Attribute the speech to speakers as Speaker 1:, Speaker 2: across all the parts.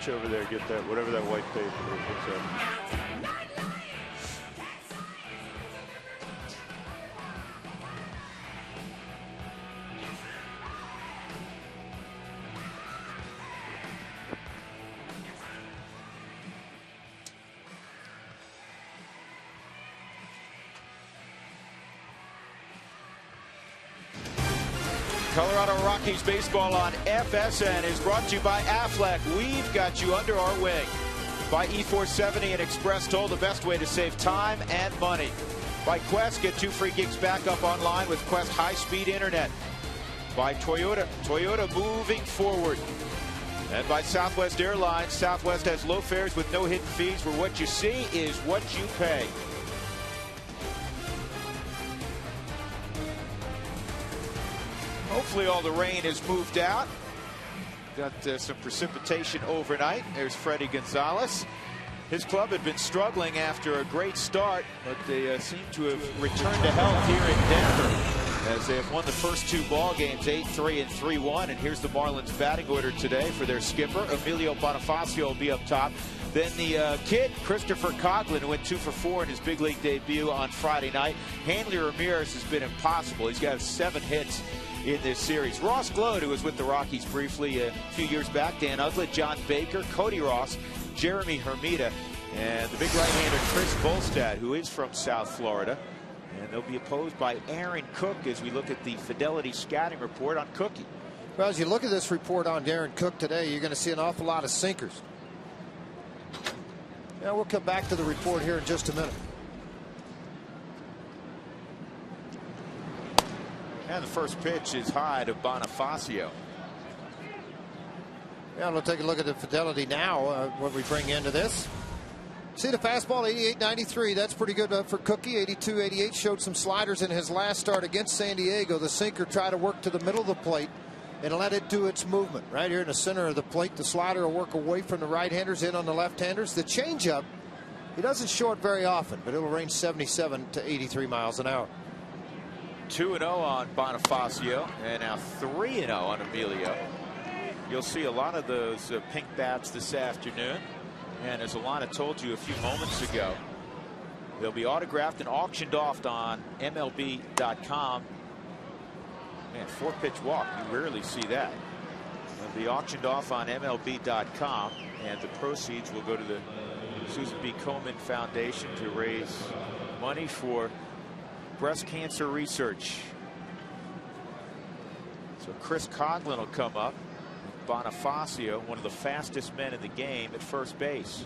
Speaker 1: reach over there, get that, whatever that white paper is.
Speaker 2: Colorado Rockies baseball on FSN is brought to you by Aflac. We've got you under our wing. By E470 and Express Toll, the best way to save time and money. By Quest, get 2 free gigs back up online with Quest high-speed internet. By Toyota, Toyota moving forward. And by Southwest Airlines, Southwest has low fares with no hidden fees, where what you see is what you pay. Hopefully all the rain has moved out. Got some precipitation overnight. There's Freddie Gonzalez. His club had been struggling after a great start, but they seem to have returned to health here in Denver, as they have won the first 2 ball games, 8-3 and 3-1. And here's the Marlins batting order today for their skipper. Emilio Bonifacio will be up top. Then the kid, Christopher Coghlan, who went 2 for 4 in his big league debut on Friday night. Hanley Ramirez has been impossible. He's got 7 hits in this series. Ross Glode, who was with the Rockies briefly a few years back, Dan Uglett, John Baker, Cody Ross, Jeremy Hermida, and the big right-hander Chris Volstad, who is from South Florida. And they'll be opposed by Aaron Cook as we look at the Fidelity scouting report on Cookie.
Speaker 3: Well, as you look at this report on Aaron Cook today, you're going to see an awful lot of sinkers. Now we'll come back to the report here in just a minute.
Speaker 2: And the first pitch is high to Bonifacio.
Speaker 3: Yeah, we'll take a look at the Fidelity now, what we bring into this. See the fastball, 88-93. That's pretty good for Cookie. 82-88. Showed some sliders in his last start against San Diego. The sinker tried to work to the middle of the plate and let it do its movement. Right here in the center of the plate, the slider will work away from the right-handers, in on the left-handers. The changeup, he doesn't show it very often, but it'll range 77 to 83 miles an hour.
Speaker 2: 2-0 on Bonifacio, and now 3-0 on Emilio. You'll see a lot of those pink bats this afternoon, and as Alana told you a few moments ago, they'll be autographed and auctioned off on MLB.com. Man, 4-pitch walk, you rarely see that. They'll be auctioned off on MLB.com, and the proceeds will go to the Susan B. Komen Foundation to raise money for breast cancer research. So Chris Coghlan will come up. Bonifacio, one of the fastest men in the game, at first base.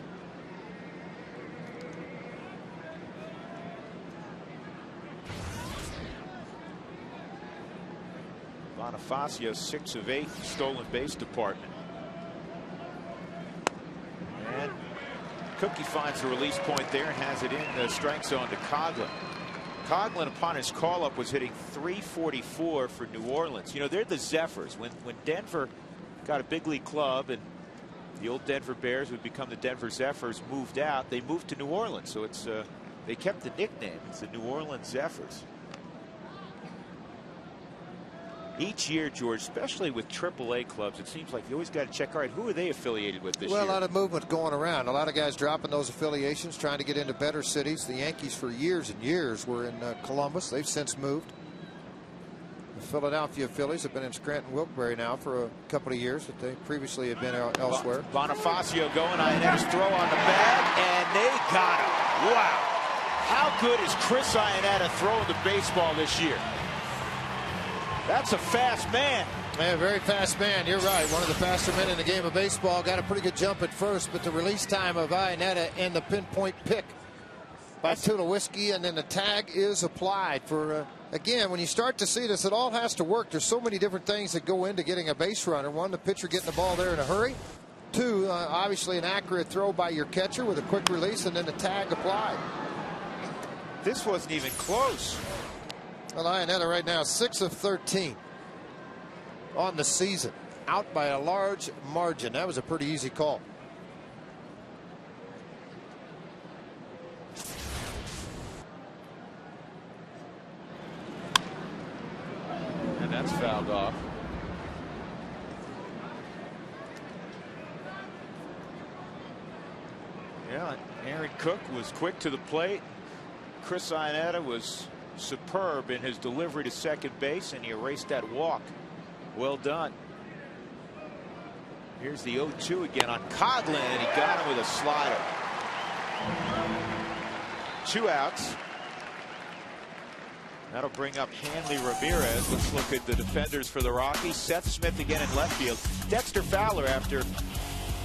Speaker 2: Bonifacio 6 of 8 stolen base department. And Cookie finds the release point there and has it in the strike zone to Coghlan. Coghlan, upon his call-up, was hitting .344 for New Orleans. You know, they're the Zephyrs. When Denver got a big league club and the old Denver Bears would become the Denver Zephyrs, moved out, they moved to New Orleans. So it's they kept the nickname. It's the New Orleans Zephyrs. Each year, George, especially with AAA clubs, it seems like you always got to check, all right, who are they affiliated with this year?
Speaker 3: Well, a lot of movement going around. A lot of guys dropping those affiliations, trying to get into better cities. The Yankees for years and years were in Columbus. They've since moved. The Philadelphia Phillies have been in Scranton-Wilkes-Barre now for a couple of years, but they previously had been elsewhere.
Speaker 2: Bonifacio going, Ionnetta's throw on the bag, and they got him. Wow. How good is Chris Iannetta throwing the baseball this year? That's a fast man.
Speaker 3: Yeah, very fast man. You're right. One of the faster men in the game of baseball. Got a pretty good jump at first, but the release time of Iannetta and the pinpoint pick by Tulowitzki, and then the tag is applied for, again, when you start to see this, it all has to work. There's so many different things that go into getting a base runner. One, the pitcher getting the ball there in a hurry. Two, obviously an accurate throw by your catcher with a quick release, and then the tag applied.
Speaker 2: This wasn't even close.
Speaker 3: Well, Iannetta right now 6 of 13 on the season, out by a large margin. That was a pretty easy call.
Speaker 2: And that's fouled off. Yeah, Aaron Cook was quick to the plate. Chris Iannetta was superb in his delivery to second base, and he erased that walk. Well done. Here's the 0-2 again on Coghlan, and he got him with a slider. 2 outs. That'll bring up Hanley Ramirez. Let's look at the defenders for the Rockies. Seth Smith again in left field. Dexter Fowler, after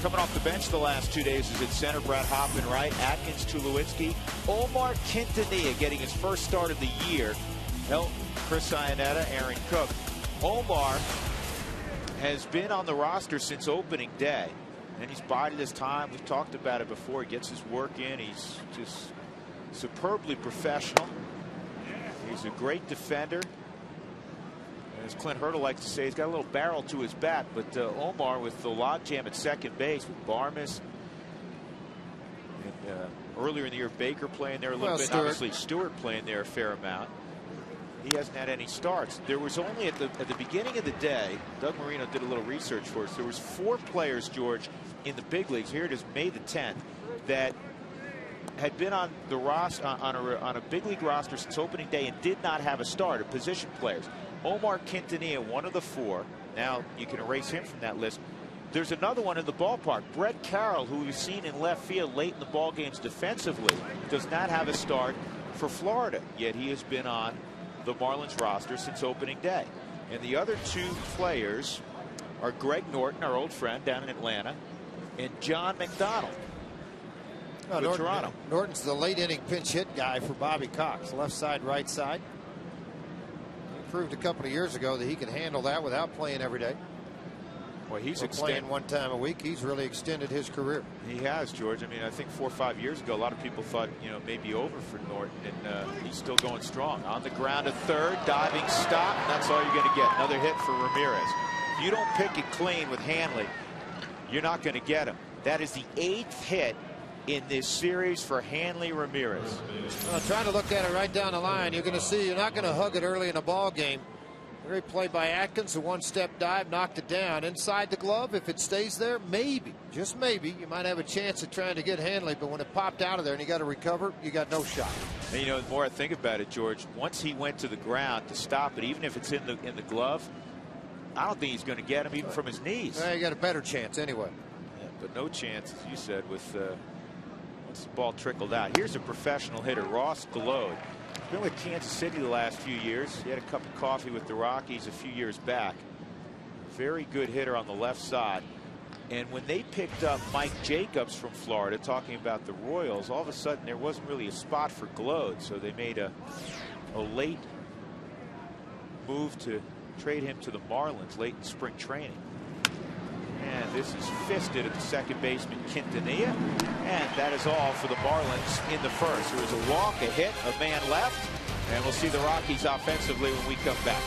Speaker 2: coming off the bench the last 2 days, is at center. Brad Hoffman right. Atkins, Tulowitzki. Omar Quintanilla getting his first start of the year. Helton, Chris Iannetta, Aaron Cook. Omar has been on the roster since opening day, and he's bided his time. We've talked about it before. He gets his work in. He's just superbly professional. He's a great defender. And as Clint Hurdle likes to say, he's got a little barrel to his bat. But Omar, with the logjam at second base with Barmes, and earlier in the year Baker playing there a little bit, and obviously Stewart playing there a fair amount. He hasn't had any starts. There was only at the beginning of the day, Doug Marino did a little research for us. There was 4 players, George, in the big leagues. Here it is, May the 10th, that had been on the roster on a big league roster since opening day and did not have a starter. Position players. Omar Quintanilla, one of the 4. Now you can erase him from that list. There's another one in the ballpark. Brett Carroll, who we've seen in left field late in the ball games defensively, does not have a start for Florida, yet he has been on the Marlins roster since opening day. And the other 2 players are Greg Norton, our old friend down in Atlanta, and John McDonald. Toronto.
Speaker 3: Norton's the late inning pinch hit guy for Bobby Cox. Left side, right side. He proved a couple of years ago that he can handle that without playing every day.
Speaker 2: Well, he's
Speaker 3: playing 1 time a week. He's really extended his career.
Speaker 2: He has, George. I mean, I think 4 or 5 years ago, a lot of people thought, you know, maybe over for Norton, and he's still going strong. On the ground at third, diving stop, and that's all you're going to get. Another hit for Ramirez. If you don't pick it clean with Hanley, you're not going to get him. That is the 8th hit in this series for Hanley Ramirez.
Speaker 3: Well, trying to look at it right down the line, you're going to see you're not going to hug it early in a ball game. Great play by Atkins, a 1-step dive, knocked it down inside the glove. If it stays there, maybe, just maybe, you might have a chance at trying to get Hanley, but when it popped out of there and you got to recover, you got no shot.
Speaker 2: And, you know, the more I think about it, George, once he went to the ground to stop it, even if it's in the glove, I don't think he's going to get him even from his knees.
Speaker 3: Well, you got a better chance anyway.
Speaker 2: Yeah, but no chance, as you said, with once the ball trickled out. Here's a professional hitter, Ross Glode. He's been with Kansas City the last few years. He had a cup of coffee with the Rockies a few years back. Very good hitter on the left side. And when they picked up Mike Jacobs from Florida, talking about the Royals, all of a sudden there wasn't really a spot for Glode, so they made a late move to trade him to the Marlins late in spring training. And this is fisted at the second baseman, Quintanilla. And that is all for the Marlins in the first. There was a walk, a hit, a man left. And we'll see the Rockies offensively when we come back.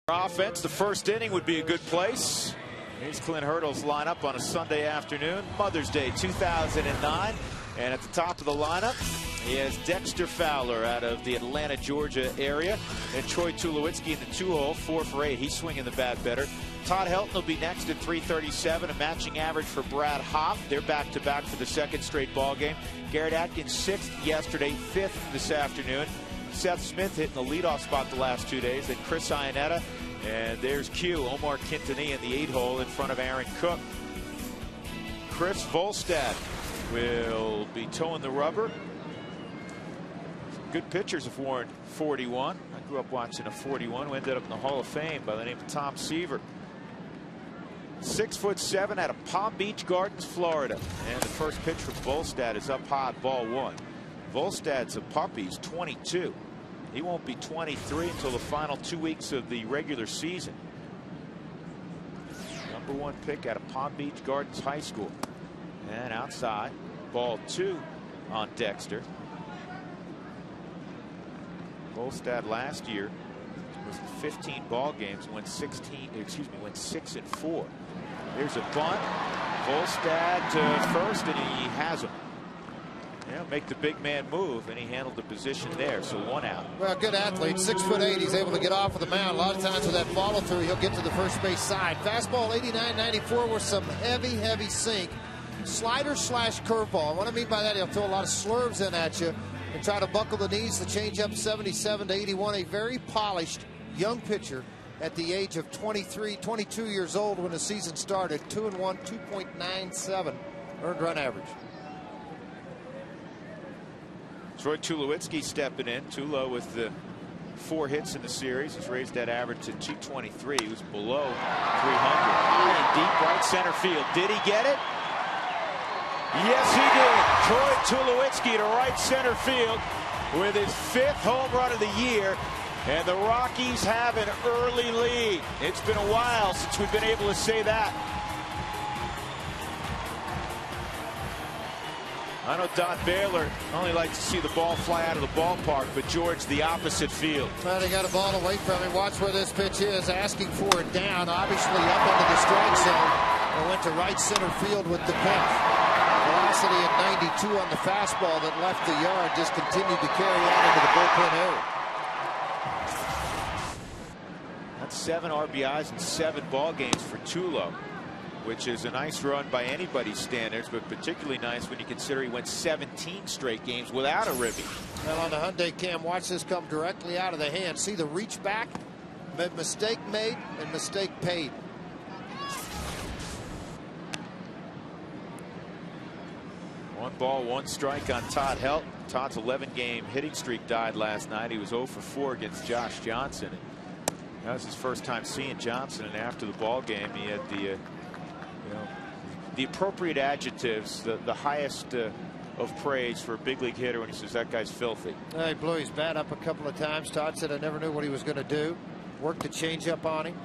Speaker 2: Offense, the first inning would be a good place. Here's Clint Hurdle's lineup on a Sunday afternoon, Mother's Day 2009. And at the top of the lineup, he has Dexter Fowler out of the Atlanta, Georgia area. And Troy Tulowitzki in the 2-hole, 4 for 8. He's swinging the bat better. Todd Helton will be next at 337, a matching average for Brad Hoff. They're back-to-back for the second straight ball game. Garrett Atkins 6th yesterday, 5th this afternoon. Seth Smith hitting the leadoff spot the last 2 days. Then Chris Iannetta. And there's Q, Omar Quintanilla in the 8-hole in front of Aaron Cook. Chris Volstad will be towing the rubber. Some good pitchers have worn 41. I grew up watching a 41 who ended up in the Hall of Fame by the name of Tom Seaver. 6'7" out of Palm Beach Gardens, Florida. And the first pitch from Volstad is up high, ball 1. Volstad's a puppy, he's 22. He won't be 23 until the final 2 weeks of the regular season. #1 pick out of Palm Beach Gardens High School. And outside, ball 2 on Dexter. Volstad last year was 15 ball games, went 6 and 4. There's a bunt. Volstad to first, and he has him. Yeah, make the big man move, and he handled the position there, so 1 out.
Speaker 3: Well, good athlete, 6'8". He's able to get off of the mound. A lot of times with that follow through, he'll get to the first base side. Fastball 89-94 with some heavy sink. Slider / curveball. What I mean by that, he'll throw a lot of slurves in at you and try to buckle the knees. The changeup 77-81. A very polished young pitcher at the age of 22 years old when the season started. 2-1, 2.97 earned run average.
Speaker 2: Troy Tulowitzki stepping in. Tulo with the 4 hits in the series has raised that average to 223. He was below 300. High and deep right center field. Did he get it? Yes, he did. Troy Tulowitzki to right center field with his 5th home run of the year. And the Rockies have an early lead. It's been a while since we've been able to say that. I know Don Baylor only likes to see the ball fly out of the ballpark, but George, the opposite field.
Speaker 3: Well, they got a ball away from him. Watch where this pitch is. Asking for it down, obviously up into the strike zone. And went to right center field with the pitch. Velocity at 92 on the fastball that left the yard. Just continued to carry out into the bullpen area.
Speaker 2: That's 7 RBIs in 7 ball games for Tulo, which is a nice run by anybody's standards, but particularly nice when you consider he went 17 straight games without a ribby.
Speaker 3: Well, on the Hyundai cam, watch this come directly out of the hand. See the reach back? Mistake made and mistake paid.
Speaker 2: One ball, 1 strike on Todd Helton. Todd's 11-game hitting streak died last night. He was 0 for 4 against Josh Johnson. That was his first time seeing Johnson, and after the ball game, he had the appropriate adjectives, the highest of praise for a big league hitter when he says that guy's filthy.
Speaker 3: He blew his bat up a couple of times. Todd said, I never knew what he was going to do. Worked the changeup on him.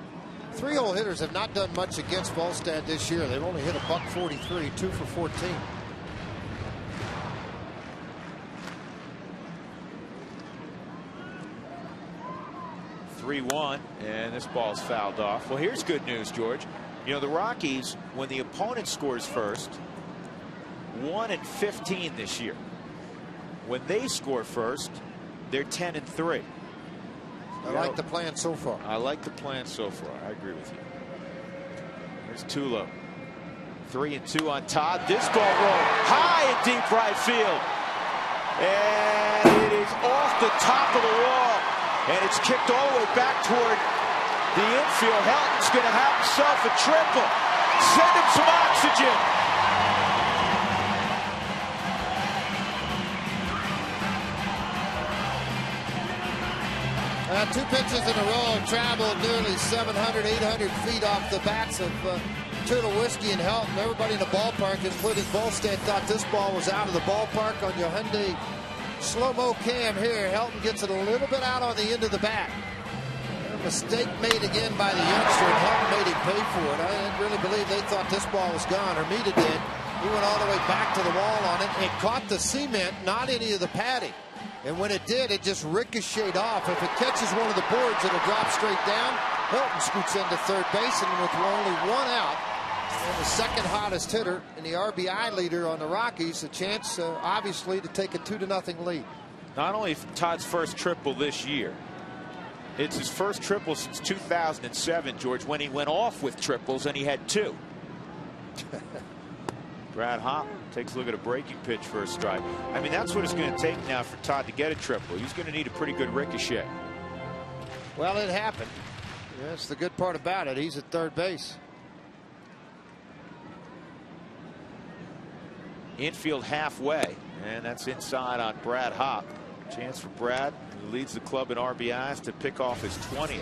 Speaker 3: 3-hole hitters have not done much against Volstad this year. They've only hit a .43, 2 for 14.
Speaker 2: .31, and this ball's fouled off. Well, here's good news, George. You know, the Rockies, when the opponent scores first, 1-15 this year. When they score first, they're 10-3.
Speaker 3: I like the plan so far.
Speaker 2: I like the plan so far. I agree with you. There's Tulo. 3-2 on Todd. This ball rolled high and deep right field. And it is off the top of the wall. And it's kicked all the way back toward the infield. Helton's going to have himself a triple. Send him some oxygen.
Speaker 3: 2 pitches in a row have traveled nearly 700, 800 feet off the bats of Tulowitzki and Helton. Everybody in the ballpark, including Volstad, thought this ball was out of the ballpark. On your Hyundai slow-mo cam here, Helton gets it a little bit out on the end of the bat. A mistake made again by the youngster, and Helton made him pay for it. I didn't really believe they thought this ball was gone. Hermida did. He went all the way back to the wall on it. It caught the cement, not any of the padding. And when it did, it just ricocheted off. If it catches one of the boards, it'll drop straight down. Hilton scoots into third base, and with only one out, and the second hottest hitter and the RBI leader on the Rockies, a chance, obviously, to take a 2-0 lead.
Speaker 2: Not only Todd's first triple this year, it's his first triple since 2007, George, when he went off with triples and he had 2. Brad Hopp takes a look at a breaking pitch for a strike. I mean, that's what it's going to take now for Todd to get a triple. He's going to need a pretty good ricochet.
Speaker 3: Well, it happened. That's the good part about it. He's at third base.
Speaker 2: Infield halfway, and that's inside on Brad Hopp. Chance for Brad, who leads the club in RBIs, to pick off his 20th.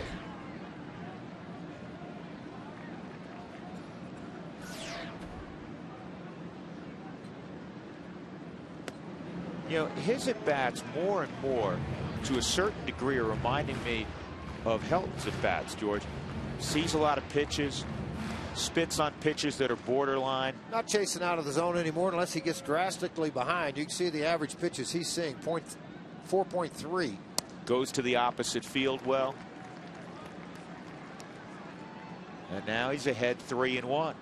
Speaker 2: You know, his at-bats more and more, to a certain degree, are reminding me of Helton's at-bats, George. Sees a lot of pitches, spits on pitches that are borderline.
Speaker 3: Not chasing out of the zone anymore unless he gets drastically behind. You can see the average pitches he's seeing, 4.3.
Speaker 2: Goes to the opposite field well. And now he's ahead 3-1.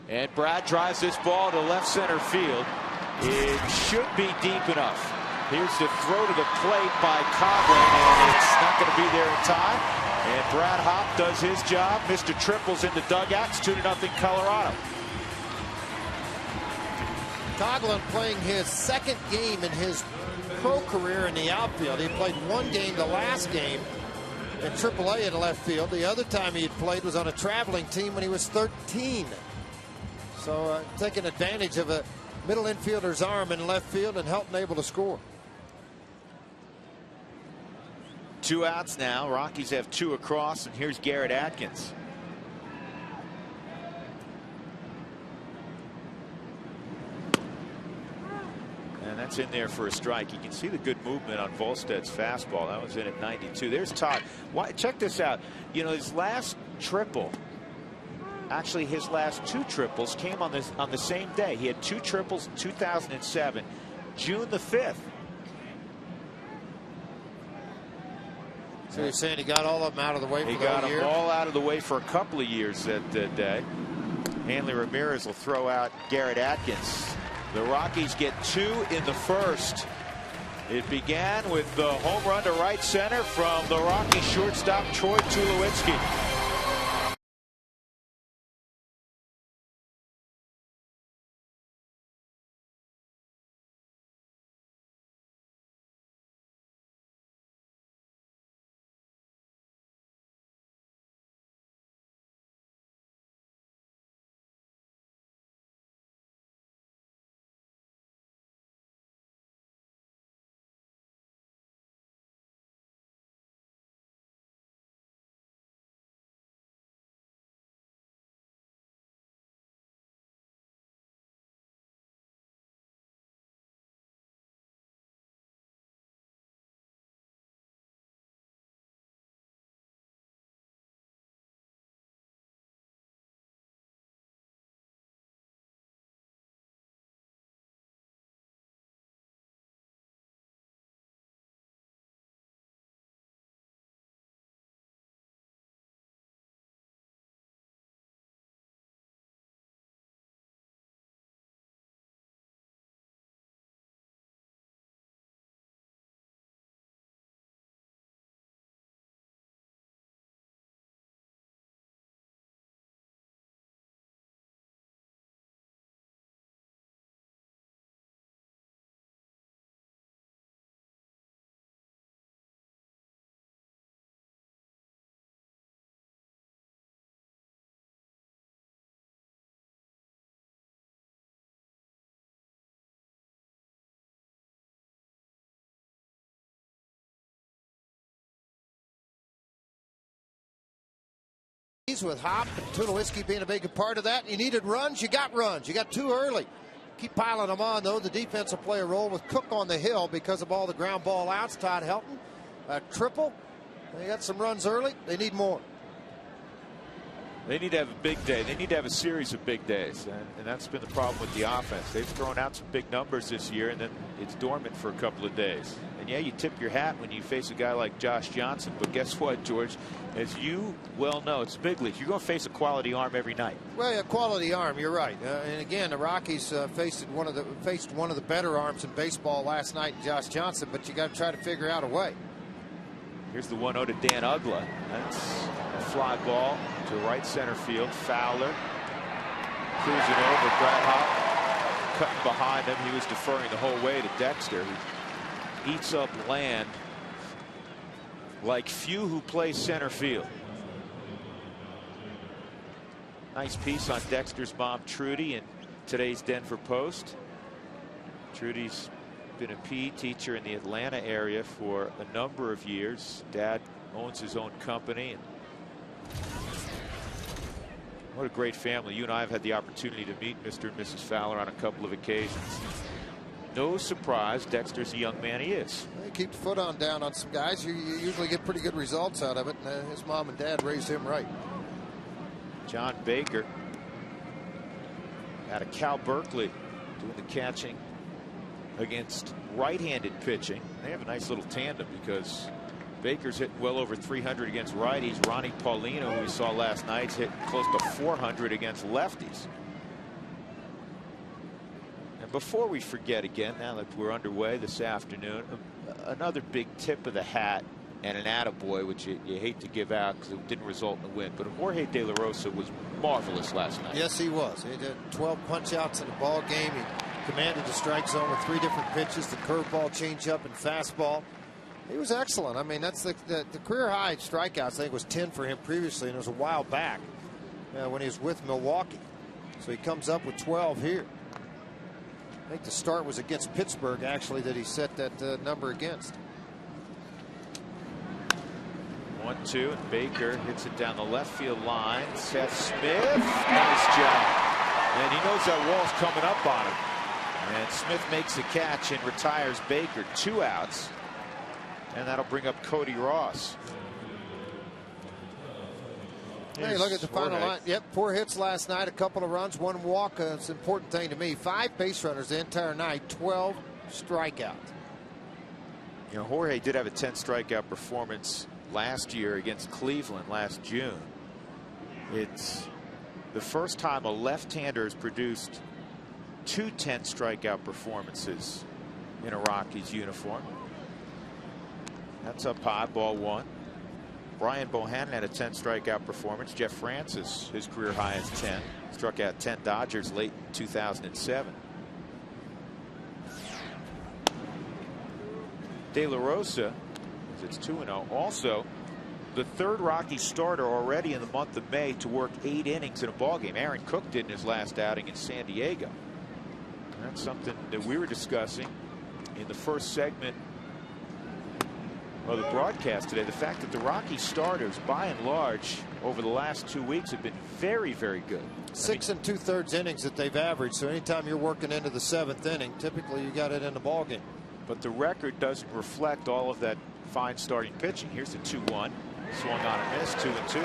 Speaker 2: And Brad drives this ball to left center field. It should be deep enough. Here's the throw to the plate by Coghlan, and it's not going to be there in time. And Brad Hopp does his job. Mr. Triples in the dugouts. 2-0 Colorado.
Speaker 3: Coghlan playing his second game in his pro career in the outfield. He played one game the last game in AAA in left field. The other time he had played was on a traveling team when he was 13. So taking advantage of a middle infielder's arm in left field and Helton able to score.
Speaker 2: 2 outs now. Rockies have 2 across, and here's Garrett Atkins. And that's in there for a strike. You can see the good movement on Volsted's fastball. That was in at 92. There's Todd. Check this out. You know, his last triple, actually his last 2 triples, came on the same day. He had 2 triples in 2007, June the 5th.
Speaker 3: So you're saying he got all of them out of the way for the whole year?
Speaker 2: He got them all out of the way for a couple of years that day. Hanley Ramirez will throw out Garrett Atkins. The Rockies get 2 in the first. It began with the home run to right center from the Rockies shortstop Troy Tulowitzki.
Speaker 3: With Hopp and Tulowitzki being a big part of that. You needed runs, you got runs. You got 2 early. Keep piling them on, though. The defense will play a role with Cook on the hill because of all the ground ball outs. Todd Helton, a triple. They got some runs early. They need more.
Speaker 2: They need to have a big day. They need to have a series of big days, and that's been the problem with the offense. They've thrown out some big numbers this year, and then it's dormant for a couple of days. And yeah, you tip your hat when you face a guy like Josh Johnson, but guess what, George? As you well know, it's big league. You're going to face a quality arm every night.
Speaker 3: Well, yeah, quality arm. You're right. And again, the Rockies faced one of the better arms in baseball last night, Josh Johnson. But you got to try to figure out a way.
Speaker 2: Here's the 1-0 to Dan Uggla. That's a fly ball to right center field. Fowler cruising over. Brad Hawk cutting behind him. He was deferring the whole way to Dexter, who eats up land like few who play center field. Nice piece on Dexter's mom, Trudy, in today's Denver Post. Trudy's been a PE teacher in the Atlanta area for a number of years. Dad owns his own company. And what a great family. You and I have had the opportunity to meet Mr. and Mrs. Fowler on a couple of occasions. No surprise, Dexter's a young man he is.
Speaker 3: They keep the foot on down on some guys. You usually get pretty good results out of it. And, his mom and dad raised him right.
Speaker 2: John Baker out of Cal Berkeley doing the catching against right-handed pitching. They have a nice little tandem because Baker's hitting well over 300 against righties. Ronnie Paulino, who we saw last night, hit close to 400 against lefties. And before we forget again, now that we're underway this afternoon, another big tip of the hat and an attaboy, which you hate to give out because it didn't result in a win. But Jorge De La Rosa was marvelous last night.
Speaker 3: Yes, he was. He did 12 punch-outs in the ball game. He commanded the strike zone with 3 different pitches: the curveball, changeup, and fastball. He was excellent. I mean, that's the career high strikeouts. I think was 10 for him previously, and it was a while back when he was with Milwaukee. So he comes up with 12 here. I think the start was against Pittsburgh, actually, that he set that number against.
Speaker 2: 1-2, and Baker hits it down the left field line. Seth Smith, nice job. And he knows that wall's coming up on him. And Smith makes the catch and retires Baker. 2 outs. And that'll bring up Cody Ross.
Speaker 3: Hey, look at the final line. Yep, 4 hits last night, a couple of runs, 1 walk. It's an important thing to me. 5 base runners the entire night, 12 strikeouts.
Speaker 2: You know, Jorge did have a 10 strikeout performance last year against Cleveland last June. It's the first time a left-hander has produced 2 10 strikeout performances in a Rockies uniform. That's up high, ball 1. Brian Bohannon had a 10 strikeout performance. Jeff Francis, his career high is 10. Struck out 10 Dodgers late in 2007. De La Rosa, it's 2-0. Also, the 3rd Rocky starter already in the month of May to work 8 innings in a ballgame. Aaron Cook did in his last outing in San Diego. That's something that we were discussing in the first segment of the broadcast today. The fact that the Rocky starters, by and large, over the last 2 weeks have been very, very good.
Speaker 3: 6 2/3 innings that they've averaged. So anytime you're working into the 7th inning, typically you got it in the ball game.
Speaker 2: But the record doesn't reflect all of that fine starting pitching. Here's the 2-1. Swung on and missed. 2-2.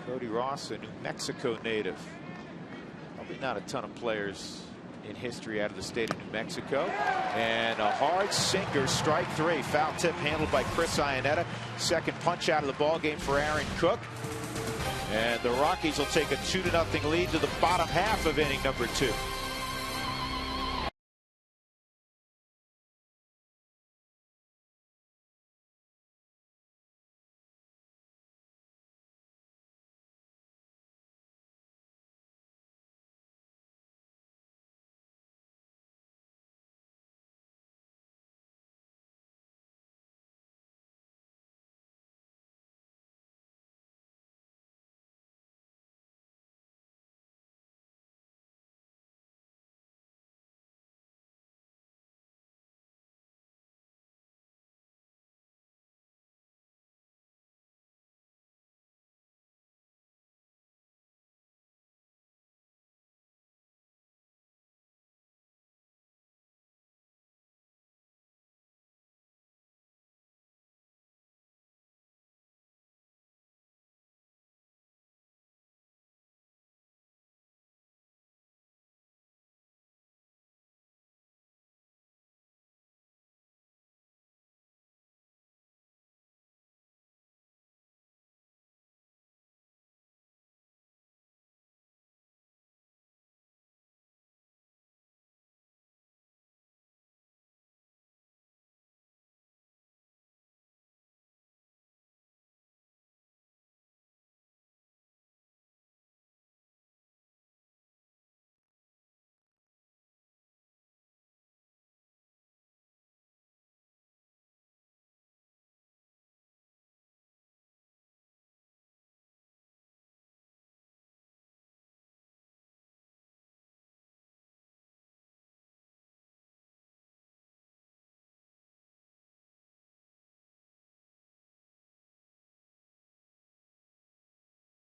Speaker 2: Cody Ross, a New Mexico native. Probably not a ton of players in history out of the state of New Mexico. And a hard sinker, strike 3. Foul tip handled by Chris Iannetta. Second punch out of the ball game for Aaron Cook. And the Rockies will take a 2-0 lead to the bottom half of inning number 2.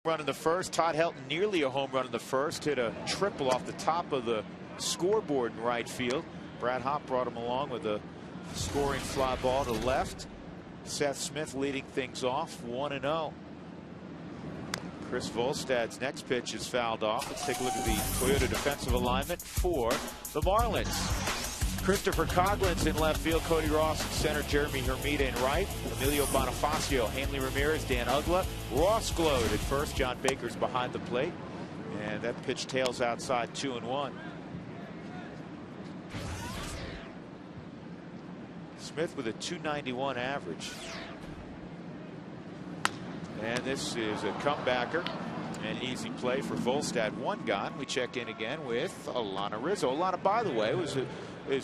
Speaker 2: Run in the first. Todd Helton nearly a home run in the first. Hit a triple off the top of the scoreboard in right field. Brad Hopp brought him along with a scoring fly ball to left. Seth Smith leading things off 1-0. Chris Volstad's next pitch is fouled off. Let's take a look at the Toyota defensive alignment for the Marlins. Christopher Coughlin's in left field, Cody Ross in center, Jeremy Hermida in right, Emilio Bonifacio, Hanley Ramirez, Dan Ugla, Ross Glode at first, John Baker's behind the plate, and that pitch tails outside 2-1. Smith with a .291 average. And this is a comebacker. An easy play for Volstad. One gone. We check in again with Alana Rizzo. Alana, by the way, it was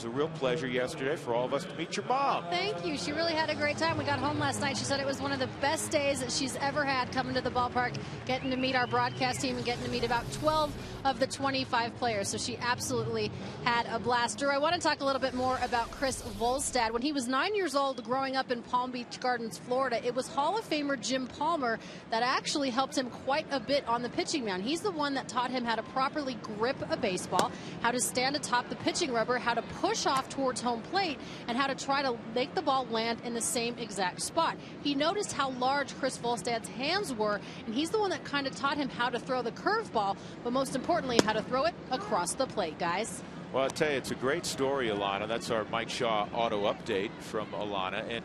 Speaker 2: a real pleasure yesterday for all of us to meet your mom.
Speaker 4: Thank you. She really had a great time. We got home last night. She said it was one of the best days that she's ever had coming to the ballpark, getting to meet our broadcast team and getting to meet about 12 of the 25 players. So she absolutely had a blast. Drew, I want to talk a little bit more about Chris Volstad. When he was 9 years old growing up in Palm Beach Gardens, Florida, it was Hall of Famer Jim Palmer that actually helped him quite a bit on the pitching mound. He's the one that taught him how to properly grip a baseball, how to stand atop the pitching rubber, how to push off towards home plate, and how to try to make the ball land in the same exact spot. He noticed how large Chris Volstad's hands were, and he's the one that kind of taught him how to throw the curveball, but most importantly, how to throw it across the plate, guys.
Speaker 2: Well, I'll tell you, it's a great story, Alana. That's our Mike Shaw auto update from Alana. And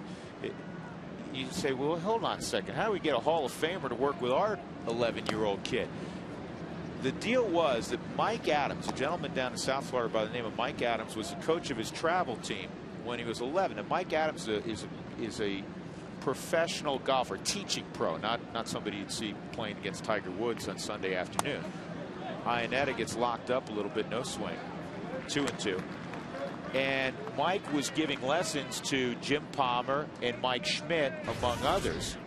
Speaker 2: you say, well, hold on a second. How do we get a Hall of Famer to work with our 11-year-old kid? The deal was that Mike Adams, a gentleman down in South Florida by the name of Mike Adams, was the coach of his travel team when he was 11. And Mike Adams is a professional golfer, teaching pro, not somebody you'd see playing against Tiger Woods on Sunday afternoon. Ionetta gets locked up a little bit, no swing, 2-2. And Mike was giving lessons to Jim Palmer and Mike Schmidt, among others.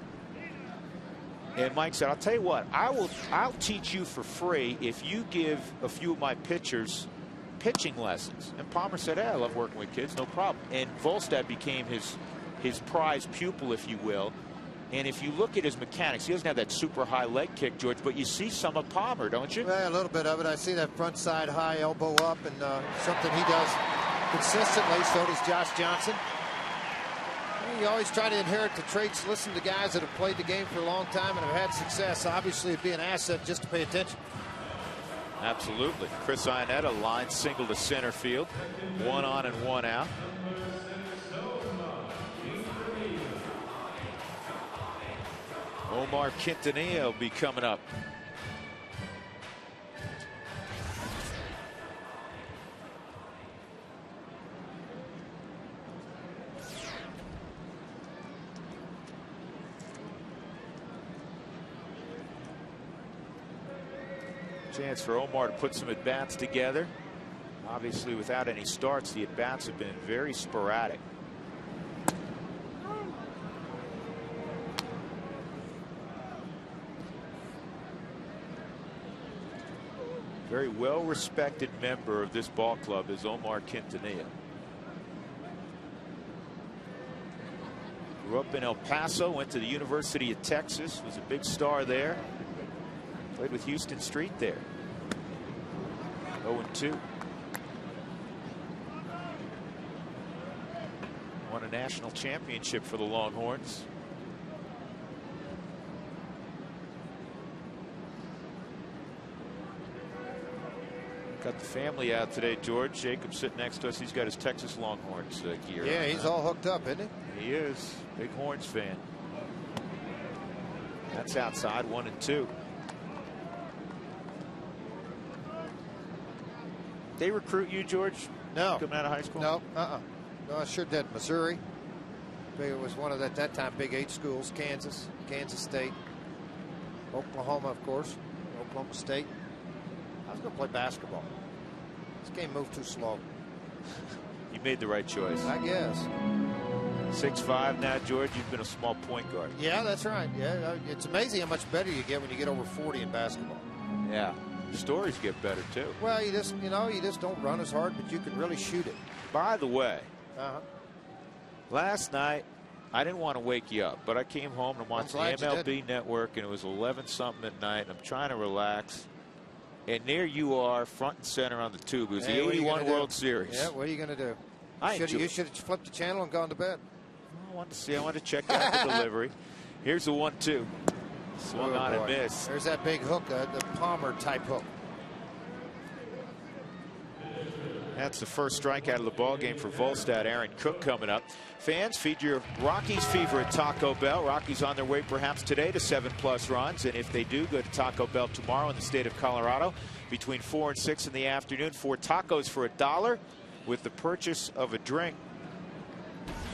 Speaker 2: And Mike said, I'll tell you what, I'll teach you for free if you give a few of my pitchers pitching lessons. And Palmer said, hey, I love working with kids, no problem. And Volstad became his prize pupil, if you will. And if you look at his mechanics, he doesn't have that super high leg kick, George, but you see some of Palmer, don't you?
Speaker 3: Well, a little bit of it. I see that front side high elbow up, and something he does consistently. So does Josh Johnson. You always try to inherit the traits. Listen to guys that have played the game for a long time and have had success. Obviously, it'd be an asset just to pay attention.
Speaker 2: Absolutely. Chris Ionetta line single to center field. 1 on and 1 out. Omar Quintanilla will be coming up. Chance for Omar to put some at-bats together. Obviously, without any starts, the at-bats have been very sporadic. Very well-respected member of this ball club is Omar Quintanilla. Grew up in El Paso, went to the University of Texas, was a big star there. Played with Houston Street there. 0-2. Won a national championship for the Longhorns. Got the family out today, George. Jacob's sitting next to us. He's got his Texas Longhorns gear.
Speaker 3: Yeah, he's all hooked up, isn't he?
Speaker 2: He is. Big Horns fan. That's outside, 1-2. They recruit you, George?
Speaker 3: No.
Speaker 2: Coming out of high school?
Speaker 3: No. No, I sure did. Missouri. It was one of at that time big 8 schools. Kansas, Kansas State, Oklahoma, of course, Oklahoma State. I was going to play basketball. This game moved too slow.
Speaker 2: You made the right choice.
Speaker 3: I guess.
Speaker 2: 6'5" now, George. You've been a small point guard.
Speaker 3: Yeah, that's right. Yeah, it's amazing how much better you get when you get over 40 in basketball.
Speaker 2: Yeah. Stories get better too.
Speaker 3: Well, you just don't run as hard, but you can really shoot it.
Speaker 2: By the way, last night I didn't want to wake you up, but I came home and watched the MLB Network, and it was 11-something at night, and I'm trying to relax. And there you are, front and center on the tube. It was the 81 World Series.
Speaker 3: Yeah, what are you going to do? You should have flipped the channel and gone to bed.
Speaker 2: I wanted to see. I wanted to check out the delivery. Here's the 1-2. Swung on and missed.
Speaker 3: There's that big hook, the Palmer type hook.
Speaker 2: That's the first strikeout of the ball game for Volstad. Aaron Cook coming up. Fans, feed your Rockies fever at Taco Bell. Rockies on their way perhaps today to 7+ runs. And if they do, go to Taco Bell tomorrow in the state of Colorado between 4 and 6 in the afternoon. 4 tacos for $1 with the purchase of a drink.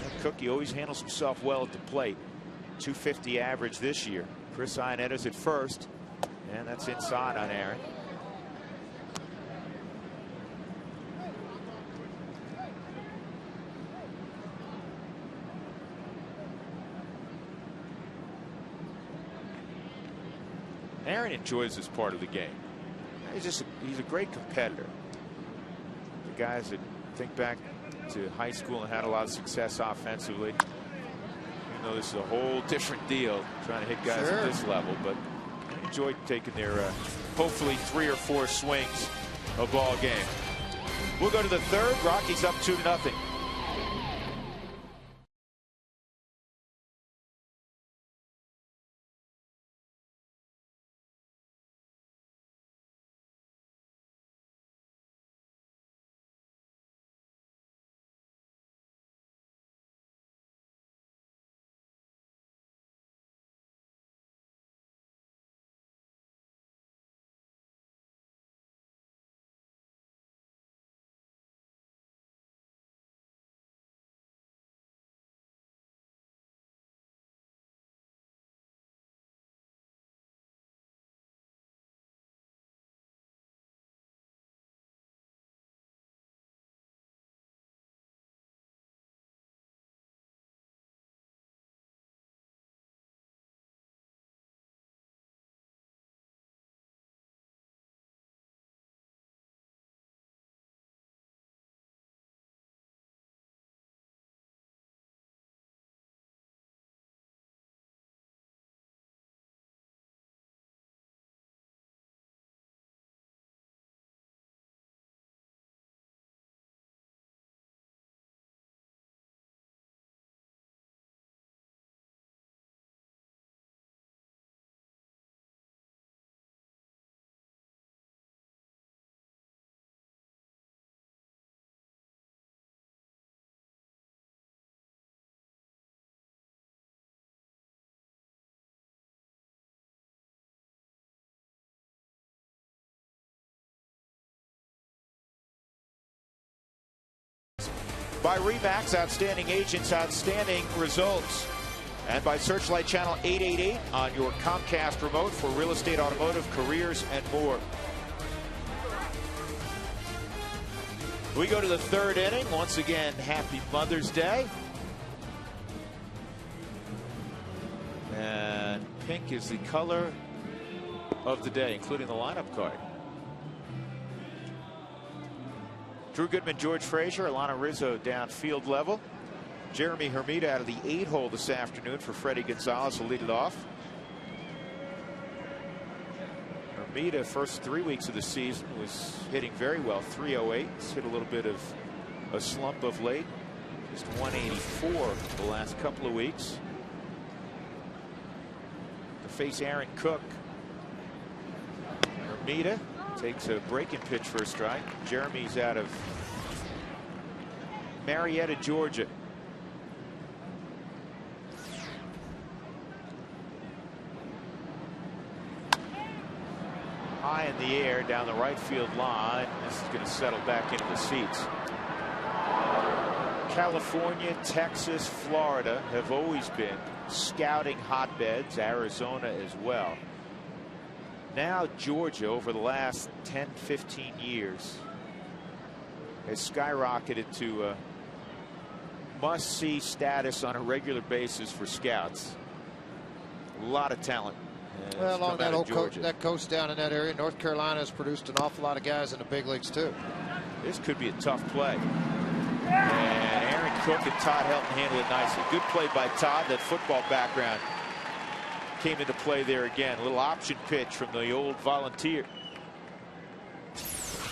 Speaker 2: And Cook, he always handles himself well at the plate. 250 average this year. Chris Ionetta's at first. And that's inside on Aaron. Aaron enjoys this part of the game. He's a great competitor. The guys that think back to high school and had a lot of success offensively, even though this is a whole different deal trying to hit guys at this level, but I enjoyed taking their hopefully 3 or 4 swings a ball game. We'll go to the third. Rockies up 2-0. By RE/MAX, outstanding agents, outstanding results. And by Searchlight Channel 888 on your Comcast remote for real estate, automotive, careers, and more. We go to the third inning. Once again, happy Mother's Day. And pink is the color of the day, including the lineup card. Drew Goodman, George Frazier, Alana Rizzo down field level. Jeremy Hermida out of the 8-hole this afternoon for Freddie Gonzalez will lead it off. Hermida, first 3 weeks of the season, was hitting very well. 308. He's hit a little bit of a slump of late. Just 184 the last couple of weeks. To face Aaron Cook. Hermida takes a breaking pitch for a strike. Jeremy's out of Marietta, Georgia. High in the air down the right field line. This is going to settle back into the seats. California, Texas, Florida have always been scouting hotbeds. Arizona as well. Now Georgia, over the last 10-15 years, has skyrocketed to a must-see status on a regular basis for scouts. A lot of talent.
Speaker 3: Well, along that old coast down in that area, North Carolina has produced an awful lot of guys in the big leagues too.
Speaker 2: This could be a tough play. And Aaron Cook and Todd Helton handled it nicely. Good play by Todd. That football background came into play there again. A little option pitch from the old Volunteer.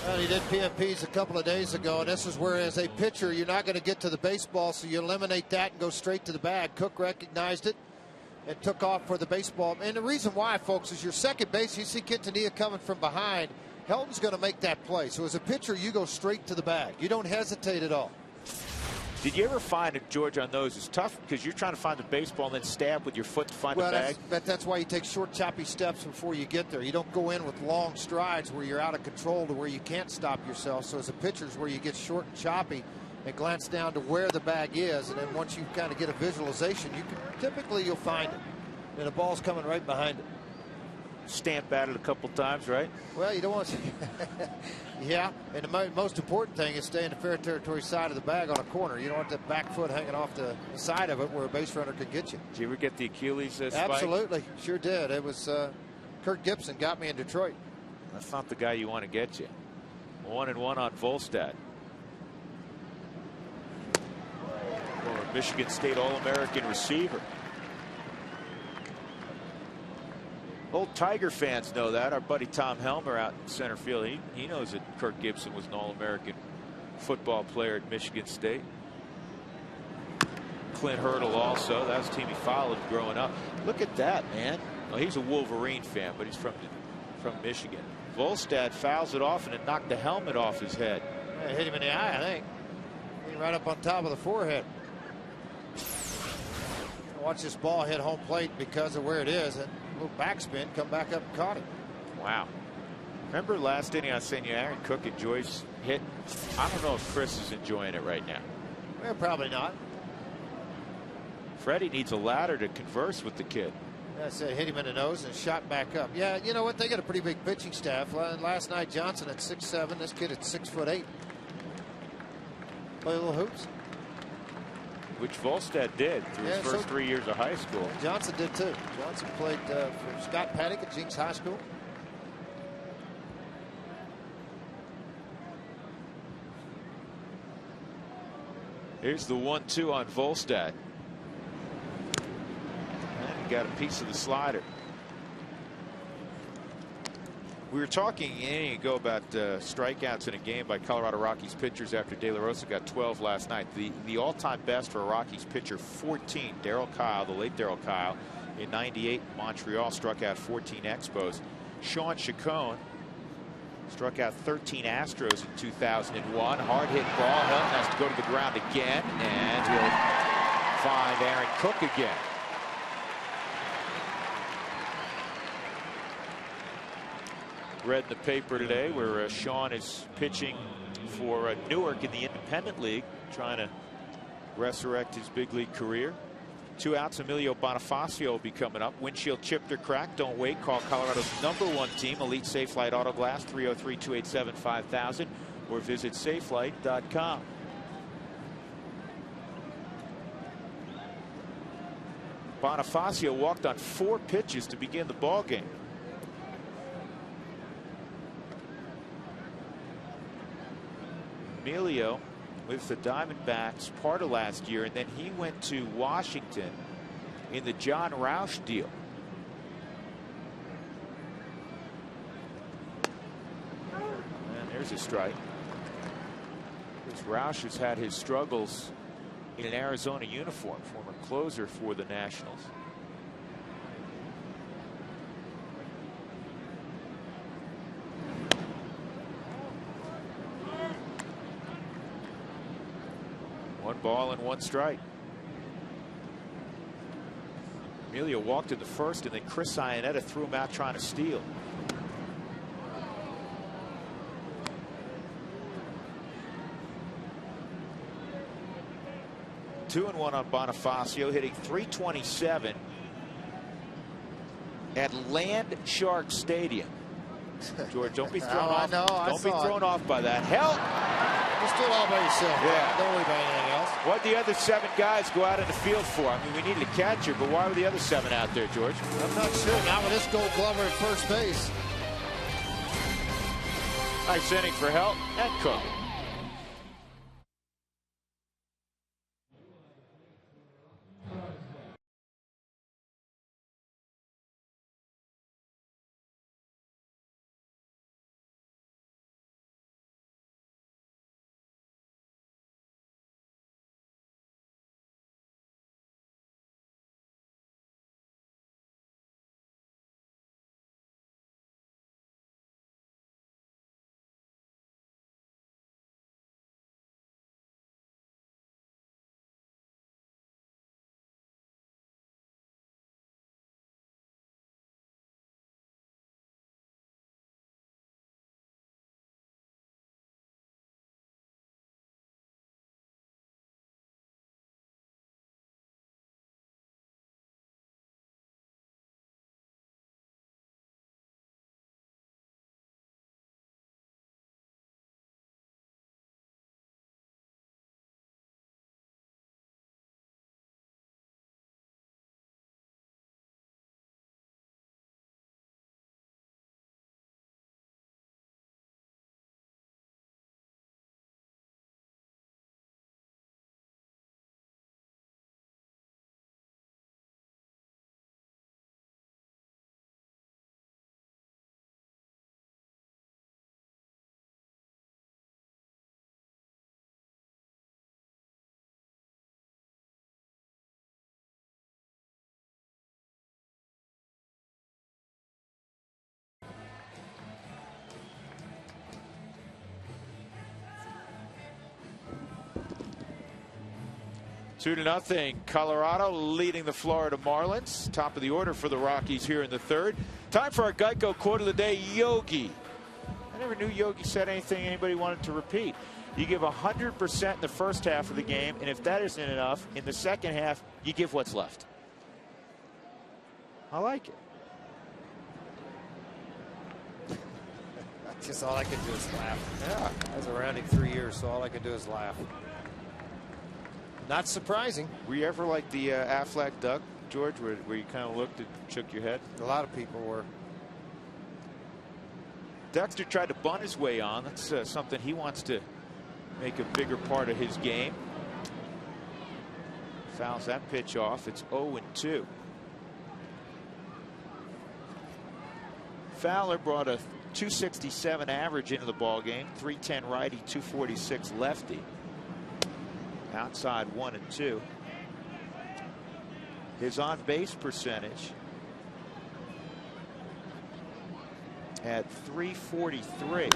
Speaker 3: Well, he did PFPs a couple of days ago, and this is where, as a pitcher, you're not going to get to the baseball, so you eliminate that and go straight to the bag. Cook recognized it and took off for the baseball. And the reason why, folks, is your second base, you see Quintanilla coming from behind. Helton's going to make that play. So as a pitcher, you go straight to the bag. You don't hesitate at all.
Speaker 2: Did you ever find it, George, on those? It's tough because you're trying to find the baseball and then stab with your foot to find the bag.
Speaker 3: That's why you take short, choppy steps before you get there. You don't go in with long strides where you're out of control to where you can't stop yourself. So as a pitcher is where you get short and choppy and glance down to where the bag is. And then once you kind of get a visualization, you'll find it. And the ball's coming right behind it.
Speaker 2: Stamp at it a couple times, right?
Speaker 3: Well, you don't want to. Yeah, and the most important thing is stay in the fair territory side of the bag on a corner. You don't want that back foot hanging off the side of it where a base runner could get you.
Speaker 2: Did you ever get the Achilles spike?
Speaker 3: Absolutely, sure did. It was Kurt Gibson got me in Detroit.
Speaker 2: That's not the guy you want to get you. 1-1 on Volstad. Or Michigan State All-American receiver. Old Tiger fans know that. Our buddy Tom Helmer out in center field, he knows that Kirk Gibson was an All-American football player at Michigan State. Clint Hurdle also. That was the team he followed growing up. Look at that, man. Well, he's a Wolverine fan, but he's from Michigan. Volstad fouls it off and it knocked the helmet off his head.
Speaker 3: Yeah, hit him in the eye, I think. Right up on top of the forehead. Watch this ball hit home plate because of where it is. And a little backspin, come back up and caught it.
Speaker 2: Wow. Remember last inning I was saying Aaron Cook and Joyce hit? I don't know if Chris is enjoying it right now.
Speaker 3: Well, probably not.
Speaker 2: Freddie needs a ladder to converse with the kid.
Speaker 3: I said hit him in the nose and shot back up. Yeah, you know what? They got a pretty big pitching staff. Last night Johnson at 6'7", this kid at 6'8". Play little hoops.
Speaker 2: Which Volstad did through his first 3 years of high school.
Speaker 3: Johnson did too. Johnson played for Scott Paddock at Jinx High School.
Speaker 2: Here's the 1-2 on Volstad. And he got a piece of the slider. We were talking an inning ago about strikeouts in a game by Colorado Rockies pitchers after De La Rosa got 12 last night. The all-time best for a Rockies pitcher, 14. Darryl Kyle, the late Darryl Kyle, in '98 Montreal, struck out 14 Expos. Sean Chacon struck out 13 Astros in 2001. Hard hit ball. Helton has to go to the ground again, and he'll find Aaron Cook again. Read in the paper today where Sean is pitching for Newark in the Independent League, trying to resurrect his big league career. 2 outs. Emilio Bonifacio will be coming up. Windshield chipped or cracked. Don't wait. Call Colorado's #1 team, Elite Safelite Auto Glass, 303-287-5000, or visit safelite.com. Bonifacio walked on 4 pitches to begin the ball game. Emilio with the Diamondbacks part of last year, and then he went to Washington in the John Roush deal. And there's a strike. Because Roush has had his struggles in an Arizona uniform, former closer for the Nationals. One ball and 1 strike. Emilio walked in the first, and then Chris Iannetta threw him out trying to steal. Two and 1 on Bonifacio, hitting .327 at Land Shark Stadium. George, don't be thrown off. Don't be thrown off by that. Help!
Speaker 3: You're still all by yourself.
Speaker 2: Yeah.
Speaker 3: Don't worry about anything else.
Speaker 2: What'd the other 7 guys go out in the field for? I mean, we needed a catcher, but why were the other 7 out there, George?
Speaker 3: I'm not sure. Not with this Gold Glover at first base.
Speaker 2: Nice inning for Helton and Cook. 2-0. Colorado leading the Florida Marlins. Top of the order for the Rockies here in the third. Time for our Geico quote of the day, Yogi. I never knew Yogi said anything anybody wanted to repeat. You give 100% in the first half of the game, and if that isn't enough, in the second half, you give what's left. I like it.
Speaker 3: That's just all I can do is laugh.
Speaker 2: Yeah.
Speaker 3: I was around him 3 years, so all I can do is laugh. Not surprising.
Speaker 2: Were you ever like the Aflac duck, George, where you kind of looked and shook your head?
Speaker 3: A lot of people were.
Speaker 2: Dexter tried to bunt his way on. That's something he wants to make a bigger part of his game. Fouls that pitch off. It's 0-2. Fowler brought a .267 average into the ball game. .310 righty, .246 lefty. Outside 1-2. His on base percentage at .343.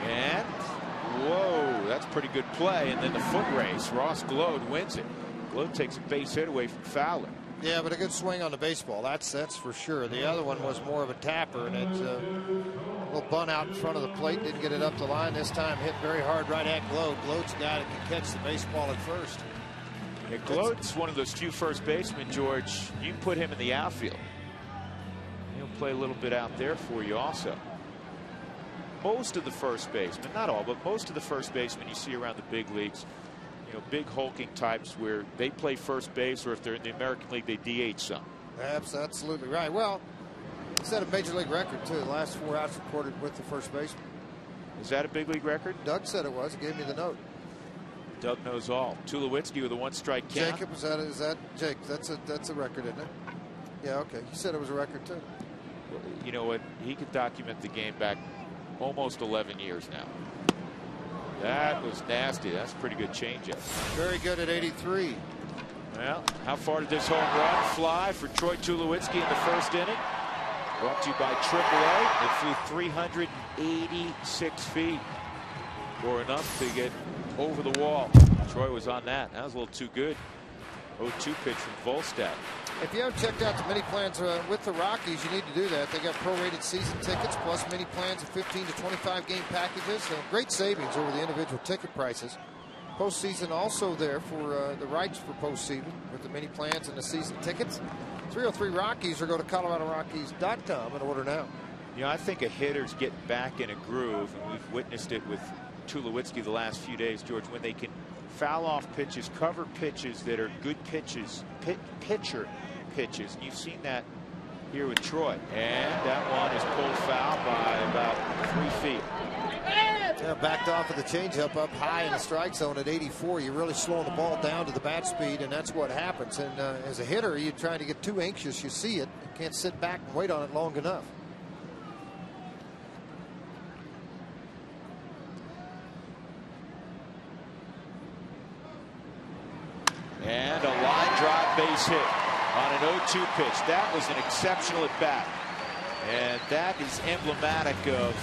Speaker 2: And whoa, that's pretty good play. And then the foot race, Ross Glode wins it. Glode takes a base hit away from Fowler.
Speaker 3: Yeah, but a good swing on the baseball. That's for sure. The other one was more of a tapper, and it's a little bunt out in front of the plate. Didn't get it up the line this time. Hit very hard right at Glode. Glode's a guy that can catch the baseball at first.
Speaker 2: Yeah, Glode's one of those few first basemen, George. You put him in the outfield. He'll play a little bit out there for you also. Most of the first basemen, not all, but most of the first basemen you see around the big leagues, you know, big hulking types where they play first base, or if they're in the American League, they DH some.
Speaker 3: Absolutely right. Well, he set a major league record too. The last 4 outs recorded with the first baseman.
Speaker 2: Is that a big league record?
Speaker 3: Doug said it was. He gave me the note.
Speaker 2: Doug knows all. Tulowitzki with a 1-strike count.
Speaker 3: Jacob, is that Jake? That's a record, isn't it? Yeah. Okay. He said it was a record too.
Speaker 2: Well, you know what? He could document the game back almost 11 years now. That was nasty. That's a pretty good changeup.
Speaker 3: Very good at 83.
Speaker 2: Well, how far did this home run fly for Troy Tulowitzki in the first inning? Brought to you by AAA. It flew 386 feet, or enough to get over the wall. Troy was on that. That was a little too good. 0-2 pitch from Volstad.
Speaker 3: If you haven't checked out the mini plans with the Rockies, you need to do that. They got prorated season tickets plus mini plans of 15 to 25 game packages. So great savings over the individual ticket prices. Postseason also there for the rights for postseason with the mini plans and the season tickets. 303 Rockies, or go to ColoradoRockies.com and order now.
Speaker 2: You know, I think a hitter's getting back in a groove, and we've witnessed it with Tulowitzki the last few days, George, when they can foul off pitches, cover pitches that are good pitches, pitcher pitches. And you've seen that here with Troy. And that one is pulled foul by about 3 feet.
Speaker 3: Yeah, backed off of the changeup up high in the strike zone at 84. You're really slowing the ball down to the bat speed, and that's what happens. And as a hitter, you're trying to get too anxious. You see it. You can't sit back and wait on it long enough.
Speaker 2: And a line drive base hit on an 0-2 pitch. That was an exceptional at bat. And that is emblematic of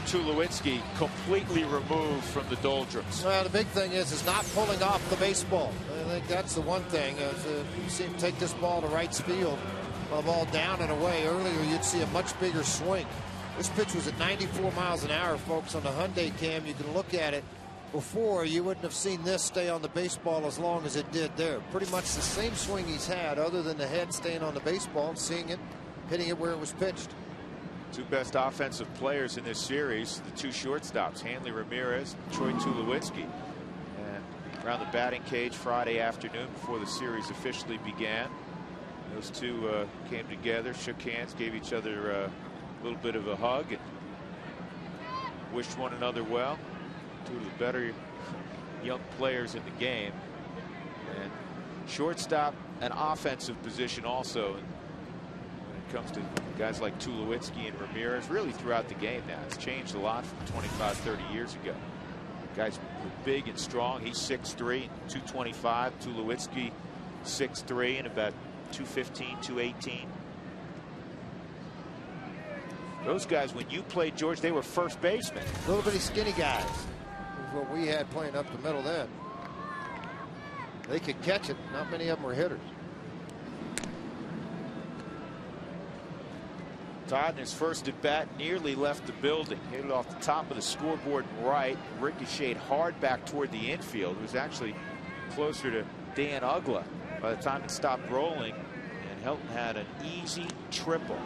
Speaker 2: Tulowitzki, completely removed from the doldrums.
Speaker 3: Well, the big thing is not pulling off the baseball. I think that's the one thing. You see him take this ball to right field, the ball down and away. Earlier, you'd see a much bigger swing. This pitch was at 94 miles an hour, folks, on the Hyundai cam. You can look at it. Before, you wouldn't have seen this stay on the baseball as long as it did there. Pretty much the same swing he's had, other than the head staying on the baseball and seeing it, hitting it where it was pitched.
Speaker 2: Two best offensive players in this series, the two shortstops, Hanley Ramirez, Troy Tulowitzki. And around the batting cage Friday afternoon before the series officially began, those two came together, shook hands, gave each other a little bit of a hug, and wished one another well. Two of the better young players in the game, and shortstop, an offensive position also. And when it comes to guys like Tulowitzki and Ramirez, really throughout the game now, it's changed a lot from 25, 30 years ago. Guys were big and strong. He's 6'3", 225. Tulowitzki 6'3" and about 215, 218. Those guys, when you played, George, they were first basemen.
Speaker 3: Little bitty skinny guys. What we had playing up the middle then. They could catch it. Not many of them were hitters.
Speaker 2: Todd in his first at bat nearly left the building. Hit it off the top of the scoreboard right. Ricocheted hard back toward the infield. It was actually closer to Dan Ugla by the time it stopped rolling. And Helton had an easy triple.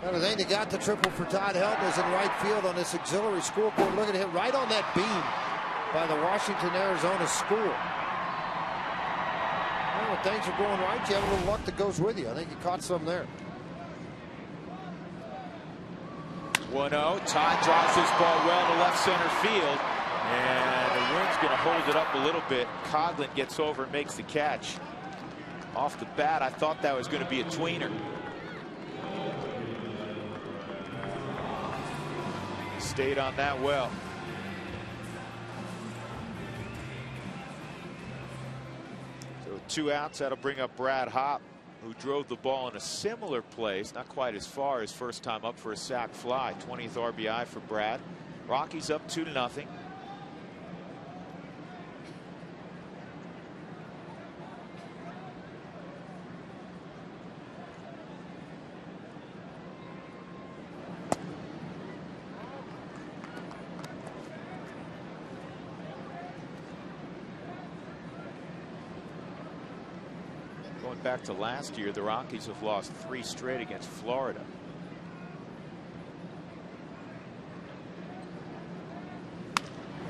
Speaker 3: Well, the thing that got the triple for Todd Helton is in right field on this auxiliary scoreboard. Look at him right on that beam by the Washington, Arizona school. When things are going right, you have a little luck that goes with you. I think he caught some there.
Speaker 2: 1-0. Todd drives this ball well to left center field. And the wind's going to hold it up a little bit. Coghlan gets over and makes the catch. Off the bat, I thought that was going to be a tweener. Stayed on that well. So 2 outs. That'll bring up Brad Hopp, who drove the ball in a similar place, not quite as far as first time up for a sac fly. 20th RBI for Brad. Rockies up 2-0. Going back to last year, the Rockies have lost 3 straight against Florida.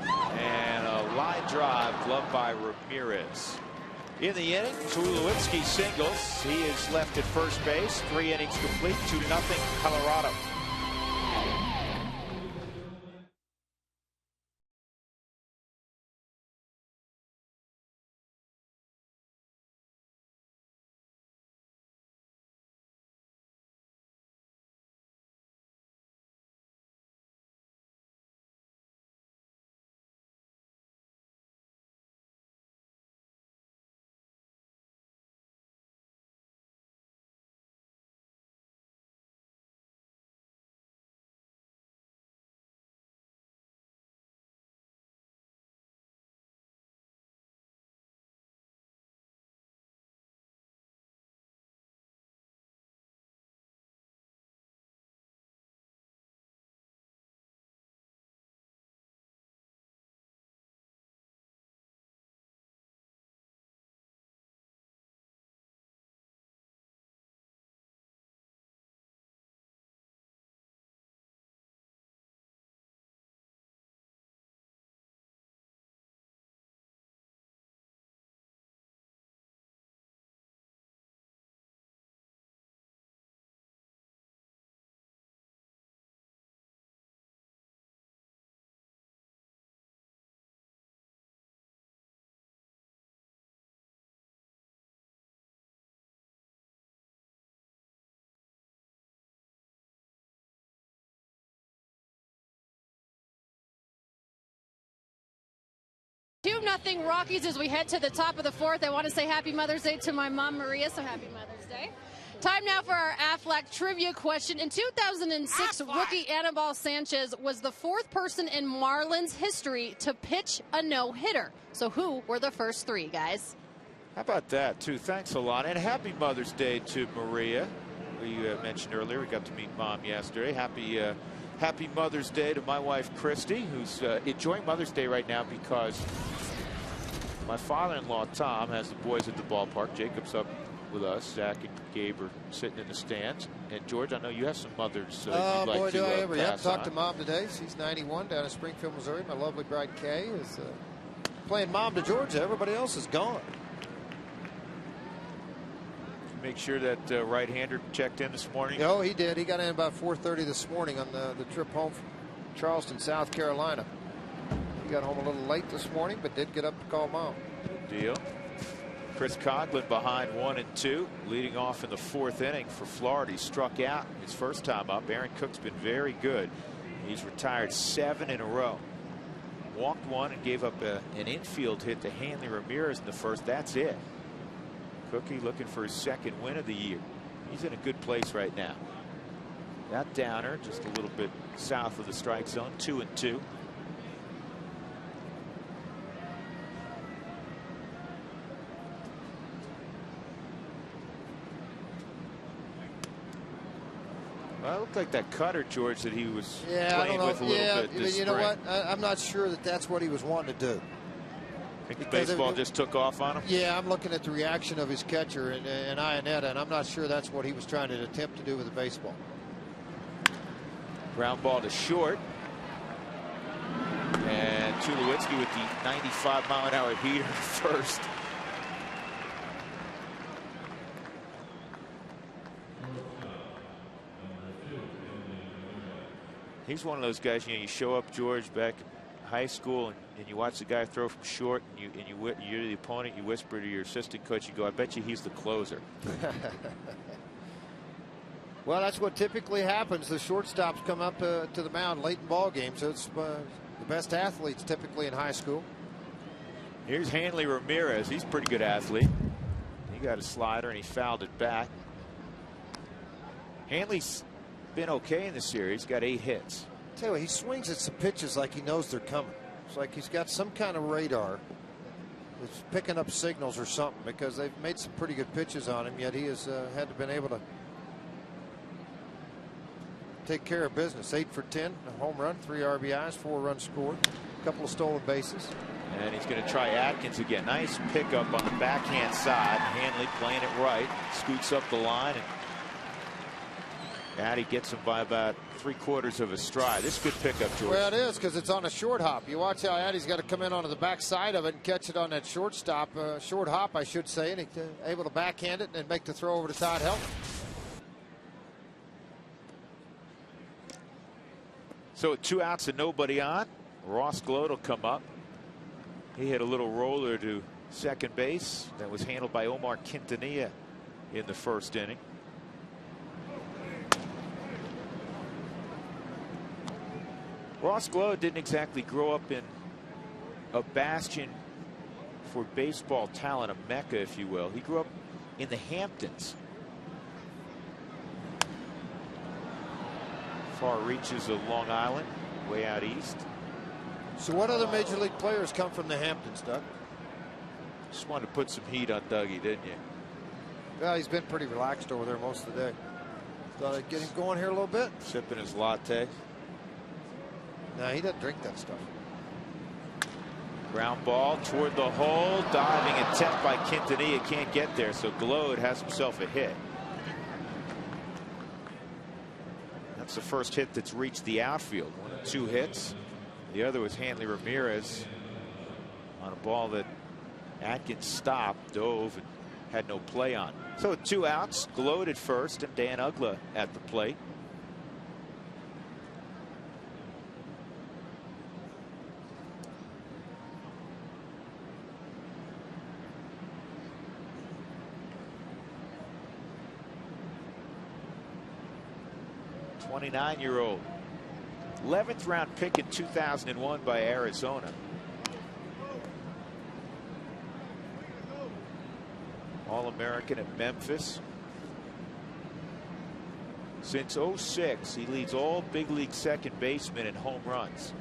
Speaker 2: And a line drive gloved by Ramirez. In the inning, Tulowitzki singles. He is left at first base. 3 innings complete. 2-0 Colorado.
Speaker 4: Two nothing Rockies as we head to the top of the 4th. I want to say happy Mother's Day to my mom, Maria, so happy Mother's Day. Time now for our Aflac trivia question. In 2006, rookie Anibal Sanchez was the 4th person in Marlins history to pitch a no-hitter. So who were the first 3, guys?
Speaker 2: How about that, too? Thanks a lot. And happy Mother's Day to Maria. We mentioned earlier we got to meet Mom yesterday. Happy Mother's Day to my wife, Christy, who's enjoying Mother's Day right now because my father-in-law, Tom, has the boys at the ballpark. Jacob's up with us. Zach and Gabe are sitting in the stands. And, George, I know you have some mothers you'd like
Speaker 3: boy,
Speaker 2: to
Speaker 3: do I ever.
Speaker 2: pass
Speaker 3: Talked to
Speaker 2: on.
Speaker 3: Mom today. She's 91 down in Springfield, Missouri. My lovely bride, Kay, is playing mom to Georgia. Everybody else is gone.
Speaker 2: Make sure that right-hander checked in this morning.
Speaker 3: Oh, he did. He got in about 4:30 this morning on the trip home from Charleston, South Carolina. He got home a little late this morning, but did get up to call Mom.
Speaker 2: Good deal. Chris Coghlan behind 1-2, leading off in the 4th inning for Florida. He struck out his first time up. Aaron Cook's been very good. He's retired 7 in a row. Walked 1 and gave up an infield hit to Hanley Ramirez in the first. That's it. Cookie looking for his 2nd win of the year. He's in a good place right now. That downer just a little bit south of the strike zone. 2-2. Well, it looked like that cutter, George, that he was
Speaker 3: Yeah,
Speaker 2: playing with a little bit this
Speaker 3: you know
Speaker 2: spring.
Speaker 3: what? I'm not sure that that's what he was wanting to do.
Speaker 2: I think the baseball just took off on him.
Speaker 3: Yeah, I'm looking at the reaction of his catcher and Ionetta, and I'm not sure that's what he was trying to attempt to do with the baseball.
Speaker 2: Ground ball to short. And Tulowitzki with the 95-mile-an-hour heater first. He's one of those guys, you show up, George, back in high school, and you watch the guy throw from short, and you're the opponent, you whisper to your assistant coach, you go, I bet you he's the closer.
Speaker 3: Well, that's what typically happens. The shortstops come up to the mound late in ball games. So it's the best athletes typically in high school.
Speaker 2: Here's Hanley Ramirez. He's a pretty good athlete. He got a slider and he fouled it back. Hanley's been okay in the series. Got 8 hits.
Speaker 3: Tell you what, he swings at some pitches like he knows they're coming. It's like he's got some kind of radar that's picking up signals or something, because they've made some pretty good pitches on him, yet he has had to been able to take care of business. 8 for 10, a home run, 3 RBIs, 4 runs scored, a couple of stolen bases.
Speaker 2: And he's going to try Atkins again. Nice pickup on the backhand side. Hanley playing it right, scoots up the line, and Addy gets him by about 3/4 of a stride. This is a good pickup, George.
Speaker 3: Well, it is, because it's on a short hop. You watch how Addy's got to come in onto the back side of it and catch it on that short hop, I should say, and he's able to backhand it and make the throw over to Todd Helton.
Speaker 2: So with 2 outs and nobody on, Ross Gload will come up. He hit a little roller to second base that was handled by Omar Quintanilla in the first inning. Ross Gload didn't exactly grow up in a bastion for baseball talent, a mecca, if you will. He grew up in the Hamptons. Far reaches of Long Island, way out east.
Speaker 3: So what other major league players come from the Hamptons, Doug?
Speaker 2: Just wanted to put some heat on Dougie, didn't you?
Speaker 3: Well, he's been pretty relaxed over there most of the day. Thought I'd get him going here a little bit.
Speaker 2: Sipping his latte.
Speaker 3: No, he doesn't drink that stuff.
Speaker 2: Ground ball toward the hole. Diving attempt by Quintanilla, can't get there, so Gload has himself a hit. That's the first hit that's reached the outfield. 1 of 2 hits. The other was Hanley Ramirez on a ball that Atkins stopped, dove, and had no play on. So with 2 outs, Gload at first and Dan Uggla at the plate. '29-year-old, 11th round pick in 2001 by Arizona. All-American at Memphis. Since '06, he leads all big league second basemen in home runs.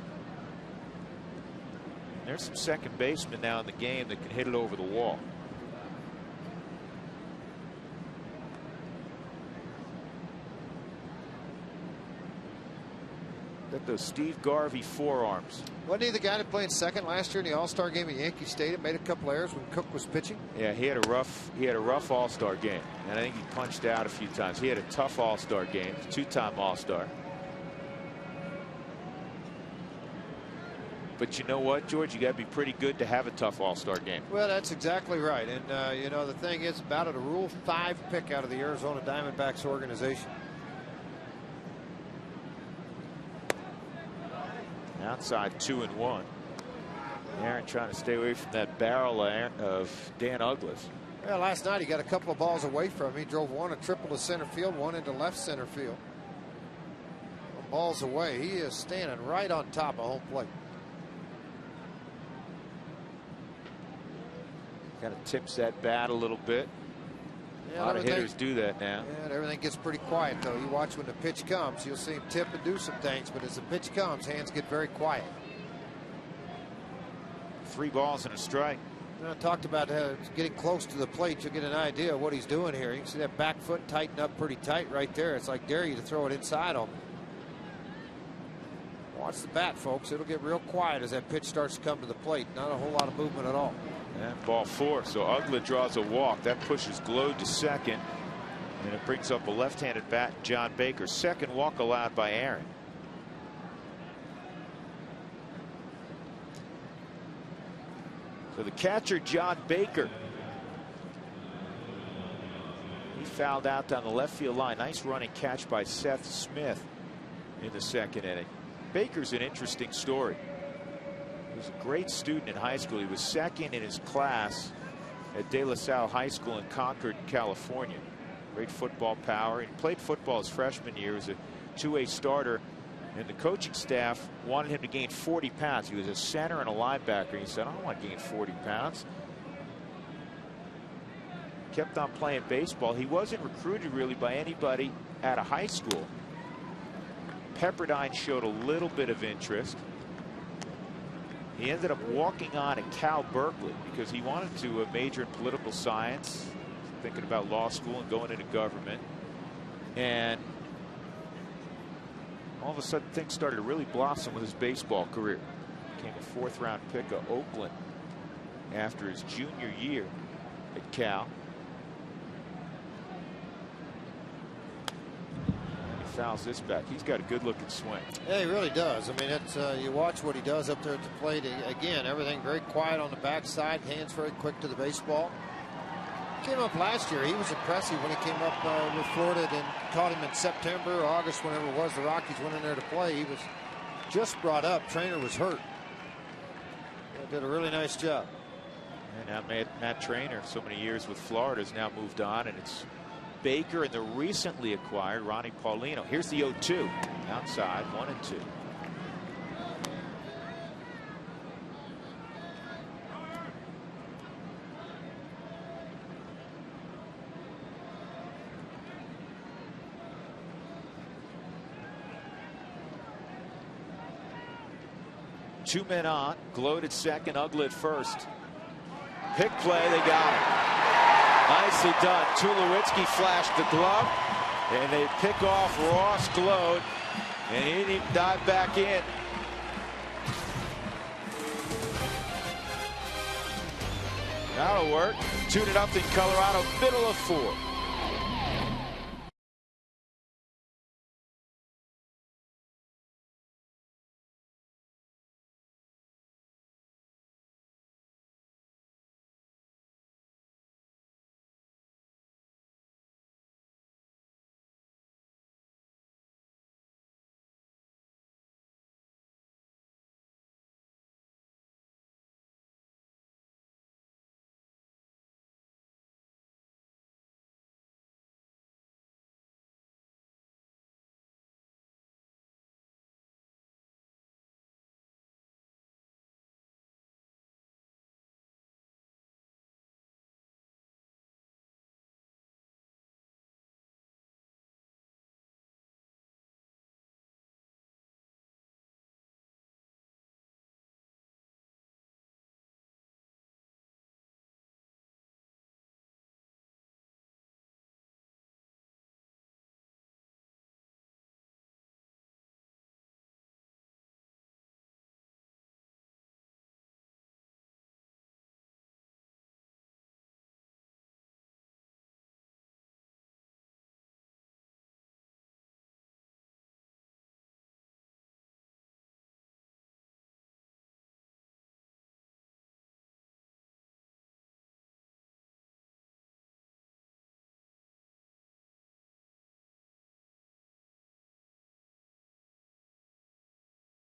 Speaker 2: There's some second basemen now in the game that can hit it over the wall. Got those Steve Garvey forearms.
Speaker 3: Wasn't he the guy that played second last year in the All-Star game at Yankee Stadium? Made a couple errors when Cook was pitching.
Speaker 2: Yeah, he had a rough All-Star game, and I think he punched out a few times. He had a tough All-Star game, 2-time All-Star. But you know what, George? You got to be pretty good to have a tough All-Star game.
Speaker 3: Well, that's exactly right. And you know, the thing is about it, a Rule 5 pick out of the Arizona Diamondbacks organization.
Speaker 2: Outside 2-1. Aaron trying to stay away from that barrel of Dan Uggla's.
Speaker 3: Well, last night he got a couple of balls away from him. He drove one a triple to center field, one into left center field. Balls away. He is standing right on top of home plate.
Speaker 2: Kind of tips that bat a little bit.
Speaker 3: Yeah,
Speaker 2: a lot of hitters do that now.
Speaker 3: Yeah, and everything gets pretty quiet, though. You watch when the pitch comes, you'll see him tip and do some things, but as the pitch comes, hands get very quiet.
Speaker 2: 3 balls and a strike.
Speaker 3: I talked about getting close to the plate. You'll get an idea of what he's doing here. You can see that back foot tighten up pretty tight right there. It's like dare you to throw it inside him. Watch the bat, folks. It'll get real quiet as that pitch starts to come to the plate. Not a whole lot of movement at all.
Speaker 2: And ball 4. So Uggla draws a walk. That pushes Glode to second. And it brings up a left-handed bat, John Baker. Second walk allowed by Aaron. So the catcher, John Baker. He fouled out down the left field line. Nice running catch by Seth Smith in the second inning. Baker's an interesting story. He was a great student in high school. He was second in his class at De La Salle High School in Concord, California. Great football power. He played football his freshman year as a 2A starter. And the coaching staff wanted him to gain 40 pounds. He was a center and a linebacker. He said, I don't want to gain 40 pounds. Kept on playing baseball. He wasn't recruited really by anybody at a high school. Pepperdine showed a little bit of interest. He ended up walking on at Cal Berkeley because he wanted to major in political science, thinking about law school and going into government. And all of a sudden things started to really blossom with his baseball career. Became a 4th round pick of Oakland after his junior year at Cal. He fouls this back. He's got a good looking swing.
Speaker 3: Yeah, he really does. I mean, it's you watch what he does up there at the plate. Again, everything very quiet on the backside, hands very quick to the baseball. Came up last year. He was impressive when he came up with Florida and caught him in September or August, whenever it was. The Rockies went in there to play. He was just brought up. Trainer was hurt. Did a really nice job.
Speaker 2: And now Matt Trainer, so many years with Florida, has now moved on, and it's Baker and the recently acquired Ronnie Paulino. Here's the 0-2 outside, 1-2. Two men on. Glode at second, Uggla at first. Pick play, they got him. Nicely done. Tulowitzki flashed the glove, and they pick off Ross Glode, and he didn't even dive back in. That'll work. 2-0 Colorado, middle of 4.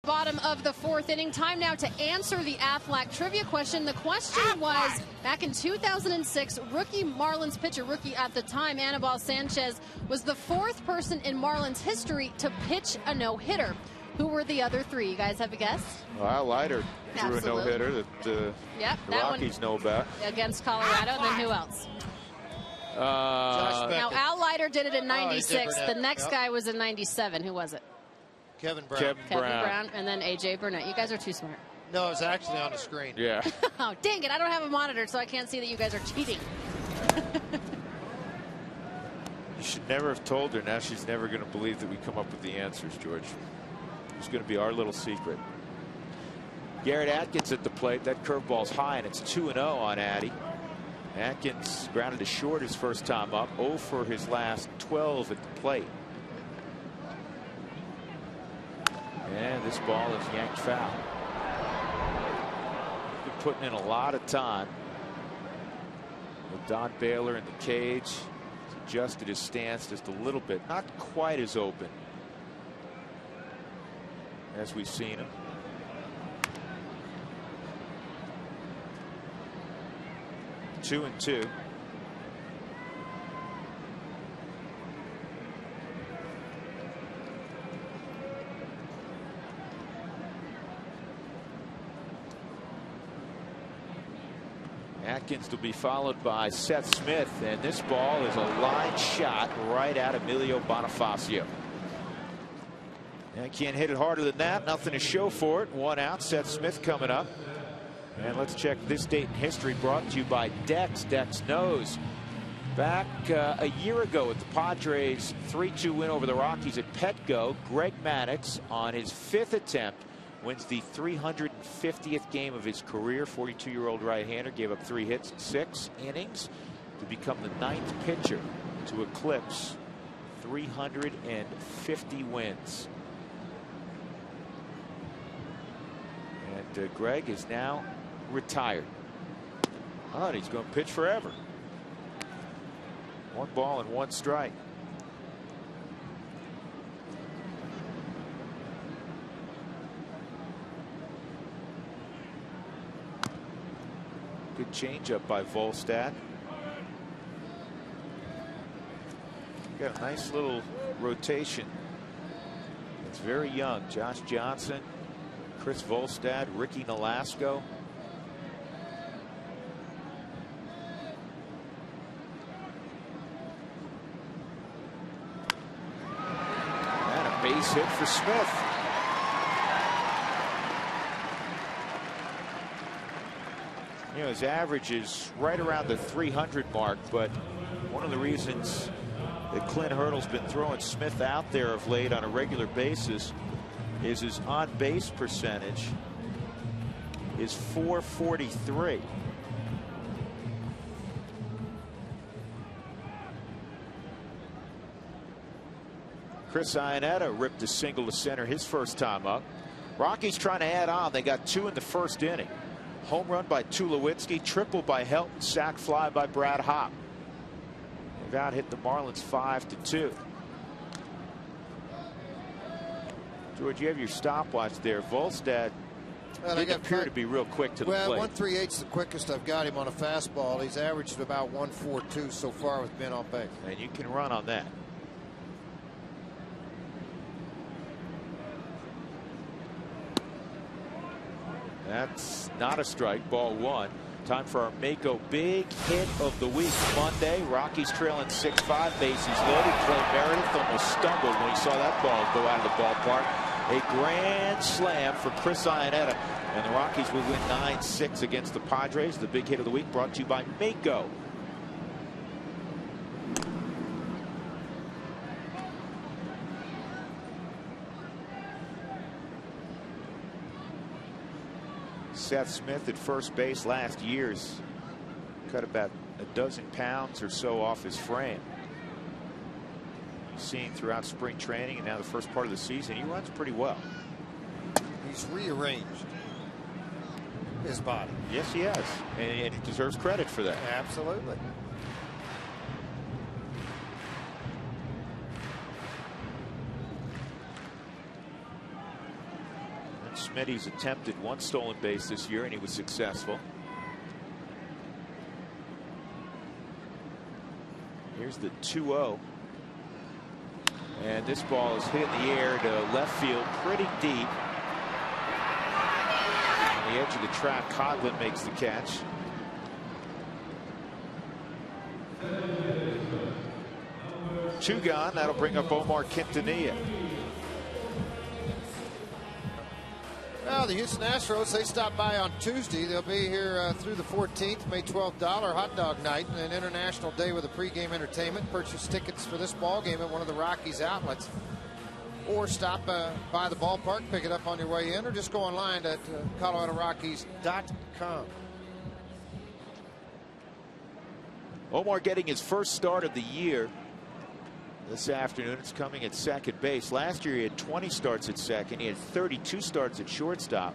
Speaker 4: Bottom of the 4th inning. Time now to answer the Aflac trivia question. The question was, back in 2006, rookie Marlins pitcher, rookie at the time, Anibal Sanchez, was the 4th person in Marlins history to pitch a no-hitter. Who were the other 3? You guys have a guess?
Speaker 2: Well, Al Leiter drew a no-hitter that the Rockies know about.
Speaker 4: Against Colorado. And then who else? Now, Al Leiter did it in 96. The next guy was in 97. Who was it?
Speaker 3: Kevin Brown.
Speaker 4: Kevin Brown, and then A.J. Burnett. You guys are too smart.
Speaker 3: No, it's actually on the screen.
Speaker 2: Yeah.
Speaker 4: Oh, dang it. I don't have a monitor, so I can't see that you guys are cheating.
Speaker 2: You should never have told her. Now she's never going to believe that we come up with the answers, George. It's going to be our little secret. Garrett Atkins at the plate. That curveball's high, and it's 2-0 on Addy. Atkins grounded to short his first time up. 0 for his last 12 at the plate. And this ball is yanked foul. Been putting in a lot of time. With Don Baylor in the cage. He's adjusted his stance just a little bit. Not quite as open as we've seen him. Two and two. Atkins to be followed by Seth Smith, and this ball is a line shot right at Emilio Bonifacio. And can't hit it harder than that. Nothing to show for it. 1 out. Seth Smith coming up. And let's check this date in history, brought to you by Dex. Dex knows. Back a year ago at the Padres 3-2 win over the Rockies at Petco, Greg Maddux on his 5th attempt wins the 350th game of his career. 42-year-old right-hander gave up 3 hits in 6 innings to become the 9th pitcher to eclipse 350 wins. And Greg is now retired. Oh, and he's going to pitch forever. 1 ball and 1 strike. Good changeup by Volstad. Got a nice little rotation. It's very young. Josh Johnson, Chris Volstad, Ricky Nolasco. And a base hit for Smith. You know, his average is right around the 300 mark, but one of the reasons that Clint Hurdle's been throwing Smith out there of late on a regular basis is his on-base percentage is .443. Chris Iannetta ripped a single to center his first time up. Rockies trying to add on. They got 2 in the first inning. Home run by Tulowitzki, triple by Helton, sac fly by Brad Hopp. They've out hit the Marlins 5-2. George, you have your stopwatch there. Volstad didn't appear to be real quick to the plate.
Speaker 3: 138 is the quickest I've got him on a fastball. He's averaged about 142 so far with men on base.
Speaker 2: And you can run on that. That's not a strike. Ball 1. Time for our Mako big hit of the week. Monday, Rockies trailing 6-5. Bases loaded. Clay Meredith almost stumbled when he saw that ball go out of the ballpark. A grand slam for Chris Iannetta. And the Rockies will win 9-6 against the Padres. The big hit of the week brought to you by Mako. Seth Smith at first base last year's cut about a dozen pounds or so off his frame. Seen throughout spring training and now the first part of the season, he runs pretty well.
Speaker 3: He's rearranged his body.
Speaker 2: Yes, he has, and he deserves credit for that.
Speaker 3: Absolutely.
Speaker 2: Smitty's attempted 1 stolen base this year, and he was successful. Here's the 2-0. And this ball is hit in the air to left field pretty deep. On the edge of the track, Coghlan makes the catch. Two gone. That'll bring up Omar Quintanilla.
Speaker 3: Well, the Houston Astros, they stopped by on Tuesday. They'll be here through the 14th, May $12 hot dog night, and an international day with a pregame entertainment. Purchase tickets for this ball game at one of the Rockies outlets, or stop by the ballpark, pick it up on your way in, or just go online at ColoradoRockies.com.
Speaker 2: Omar getting his first start of the year this afternoon. It's coming at second base. Last year he had 20 starts at second. He had 32 starts at shortstop.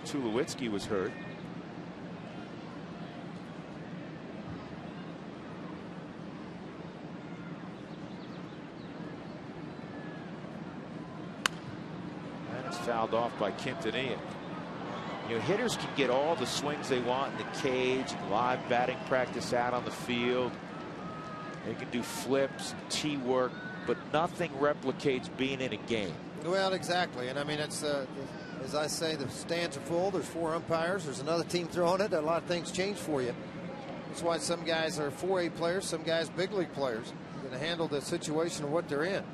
Speaker 2: Tulowitzki was hurt. And it's fouled off by Quintanilla. You know, hitters can get all the swings they want in the cage, live batting practice out on the field. They can do flips, tee work, but nothing replicates being in a game.
Speaker 3: Well, exactly. And I mean, it's as I say, the stands are full. There's 4 umpires. There's another team throwing it. A lot of things change for you. That's why some guys are 4A players, some guys big league players. You're going to handle the situation of what they're in.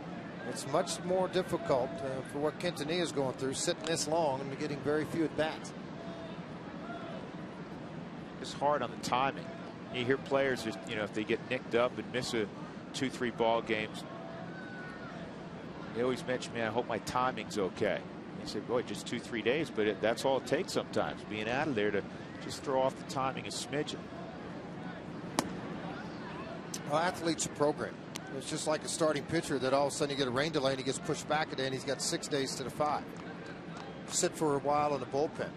Speaker 3: It's much more difficult for what Quintanilla is going through, sitting this long and getting very few at bats.
Speaker 2: It's hard on the timing. You hear players just, you know, if they get nicked up and miss a 2-3 ball games, they always mention, man, I hope my timing's okay. You say, boy, just 2-3 days, but that's all it takes sometimes, being out of there, to just throw off the timing a smidgen.
Speaker 3: Well, athletes program. It's just like a starting pitcher that all of a sudden you get a rain delay and he gets pushed back a day and he's got 6 days to the 5. Sit for a while in the bullpen.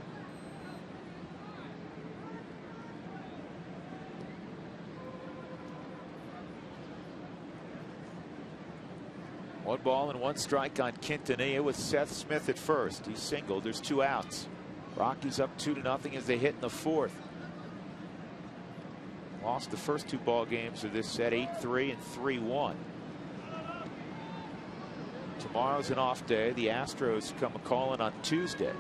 Speaker 2: One ball and 1 strike on Quintanilla with Seth Smith at first. He's singled. There's 2 outs. Rockies up 2-0 as they hit in the 4th. Lost the first 2 ball games of this set, 8-3 and 3-1. Tomorrow's an off day. The Astros come a-calling on Tuesday.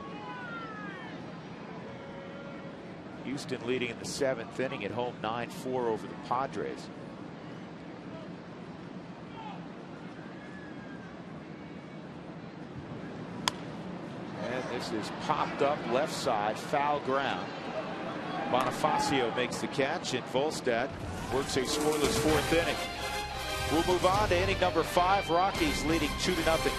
Speaker 2: Houston leading in the 7th inning at home 9-4 over the Padres. This is popped up left side, foul ground. Bonifacio makes the catch, and Volstad works a scoreless 4th inning. We'll move on to inning number 5. Rockies leading 2-0.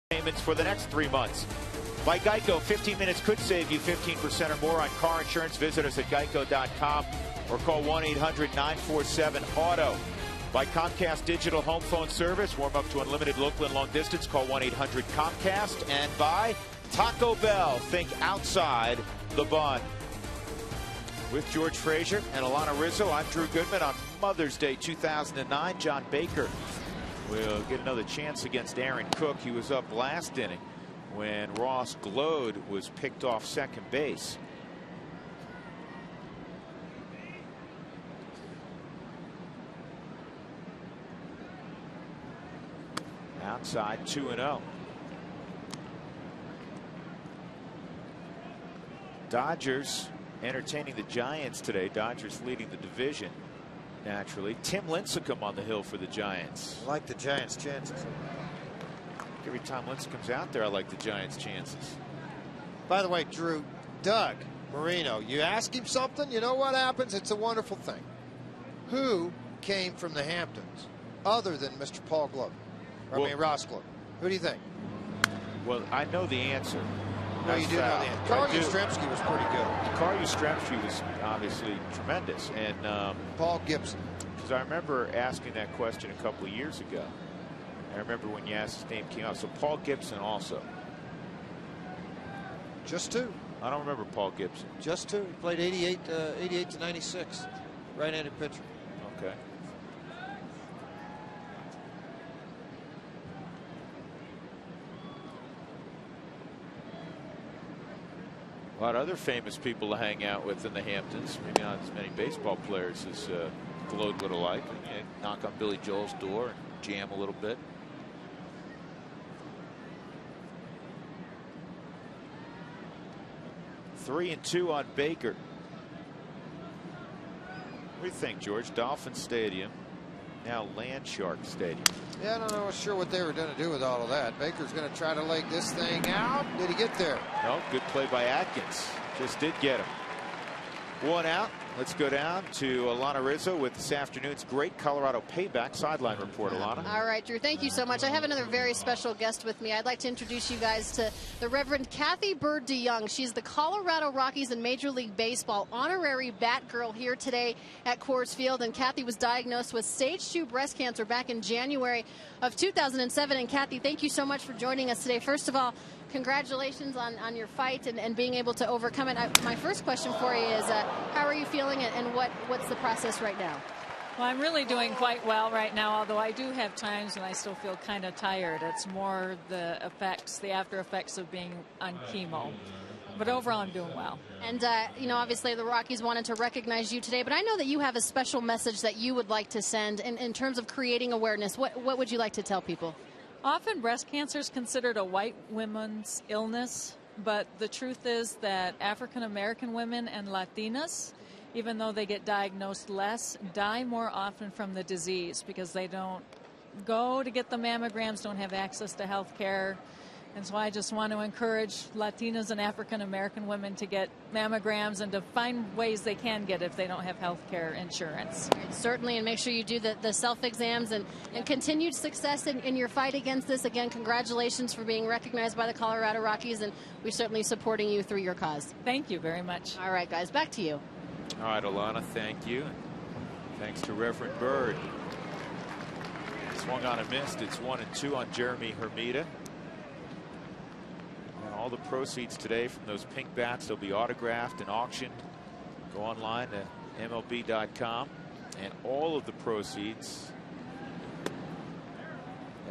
Speaker 2: Payments for the next 3 months. By Geico, 15 minutes could save you 15% or more on car insurance. Visit us at geico.com or call 1-800-947-AUTO. By Comcast Digital Home Phone Service, warm up to unlimited local and long distance. Call 1-800-COMCAST. And by Taco Bell, think outside the bun. With George Frazier and Alana Rizzo, I'm Drew Goodman. On Mother's Day 2009, John Baker will get another chance against Aaron Cook. He was up last inning when Ross Glode was picked off second base. Outside 2-0. Dodgers entertaining the Giants today. Dodgers leading the division naturally. Tim Lincecum on the hill for the Giants.
Speaker 3: I like the Giants' chances.
Speaker 2: Every time Lincecum's out there, I like the Giants' chances.
Speaker 3: By the way, Drew, Doug Marino, you ask him something, you know what happens? It's a wonderful thing. Who came from the Hamptons other than Mr. Paul Glove? Ross Glove. Who do you think?
Speaker 2: Well, I know the answer.
Speaker 3: No, you do know the answer. Carl Yastrzemski was pretty good.
Speaker 2: Carl Yastrzemski was obviously tremendous. And
Speaker 3: Paul Gibson.
Speaker 2: Because I remember asking that question a couple of years ago. I remember when you asked his name came out. So Paul Gibson also.
Speaker 3: Just two.
Speaker 2: I don't remember Paul Gibson.
Speaker 3: Just two. He played 88 to 96. Right-handed pitcher.
Speaker 2: Okay. A lot of other famous people to hang out with in the Hamptons. Maybe not as many baseball players as Glode would have liked. You knock on Billy Joel's door and jam a little bit. Three and 2 on Baker. What do you think, George? Dolphin Stadium, now Landshark Stadium.
Speaker 3: Yeah, I don't know sure what they were going to do with all of that. Baker's going to try to leg this thing out. Did he get there?
Speaker 2: No, good play by Atkins. Just did get him. One out. Let's go down to Alana Rizzo with this afternoon's great Colorado Payback sideline report. Alana.
Speaker 4: All right, Drew, thank you so much. I have another very special guest with me. I'd like to introduce you guys to the Reverend Kathy Bird DeYoung. She's the Colorado Rockies and Major League Baseball honorary bat girl here today at Coors Field. And Kathy was diagnosed with stage 2 breast cancer back in January of 2007. And Kathy, thank you so much for joining us today. First of all, congratulations on your fight and being able to overcome it. My first question for you is, how are you feeling and what's the process right now?
Speaker 5: Well, I'm really doing quite well right now, although I do have times when I still feel kind of tired. It's more the effects, the after effects of being on chemo. But overall, I'm doing well.
Speaker 4: And, you know, obviously the Rockies wanted to recognize you today, but I know that you have a special message that you would like to send in terms of creating awareness. What would you like to tell people?
Speaker 5: Often breast cancer is considered a white woman's illness, but the truth is that African American women and Latinas, even though they get diagnosed less, die more often from the disease because they don't go to get the mammograms, don't have access to health care. And so I just want to encourage Latinas and African American women to get mammograms and to find ways they can get if they don't have health care insurance.
Speaker 4: Right, certainly, and make sure you do the self-exams and continued success in your fight against this. Again, congratulations for being recognized by the Colorado Rockies, and we're certainly supporting you through your cause.
Speaker 5: Thank you very much.
Speaker 4: All right, guys, back to you.
Speaker 2: All right, Alana, thank you. Thanks to Reverend Bird. Swung on and missed. It's 1 and 2 on Jeremy Hermida. All the proceeds today from those pink bats, they'll be autographed and auctioned. Go online to MLB.com, and all of the proceeds,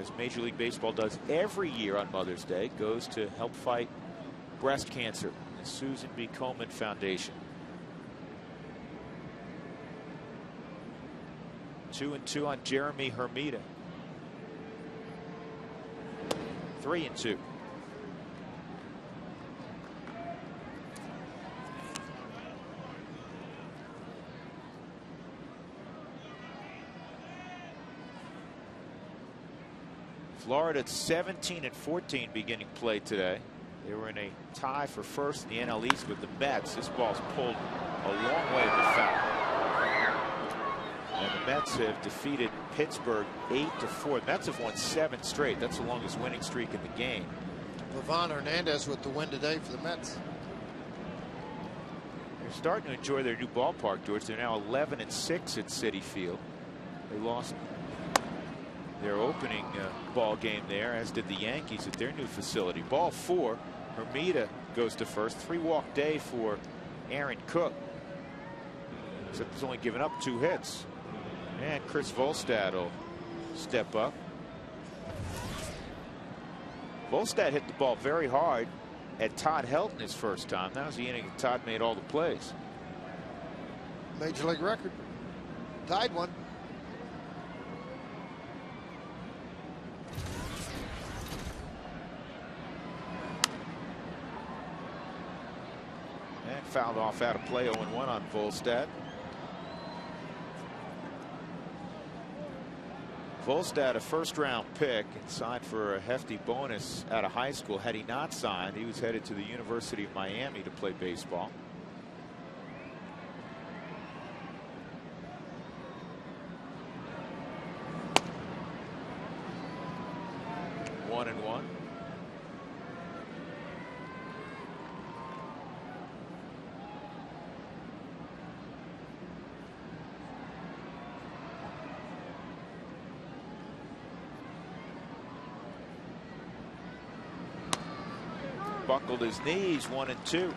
Speaker 2: as Major League Baseball does every year on Mother's Day, goes to help fight breast cancer, the Susan B. Komen Foundation. 2 and 2 on Jeremy Hermida. 3 and 2. Florida at 17 and 14 beginning play today. They were in a tie for first in the NL East with the Mets. This ball's pulled a long way to foul. And the Mets have defeated Pittsburgh 8-4. The Mets have won 7 straight. That's the longest winning streak in the game.
Speaker 3: Livan Hernandez with the win today for the Mets.
Speaker 2: They're starting to enjoy their new ballpark, George. They're now 11 and 6 at Citi Field. They lost their opening ball game there, as did the Yankees at their new facility. Ball 4. Hermida goes to first. 3-walk day for Aaron Cook. Except he's only given up 2 hits. And Chris Volstad will step up. Volstad hit the ball very hard at Todd Helton his first time. That was the inning Todd made all the plays.
Speaker 3: Major league record. Tied one.
Speaker 2: And fouled off out of play. 0-1 on Volstad. Volstad, a first-round pick, and signed for a hefty bonus out of high school. Had he not signed, he was headed to the University of Miami to play baseball. One and one. Buckled his knees. 1-2.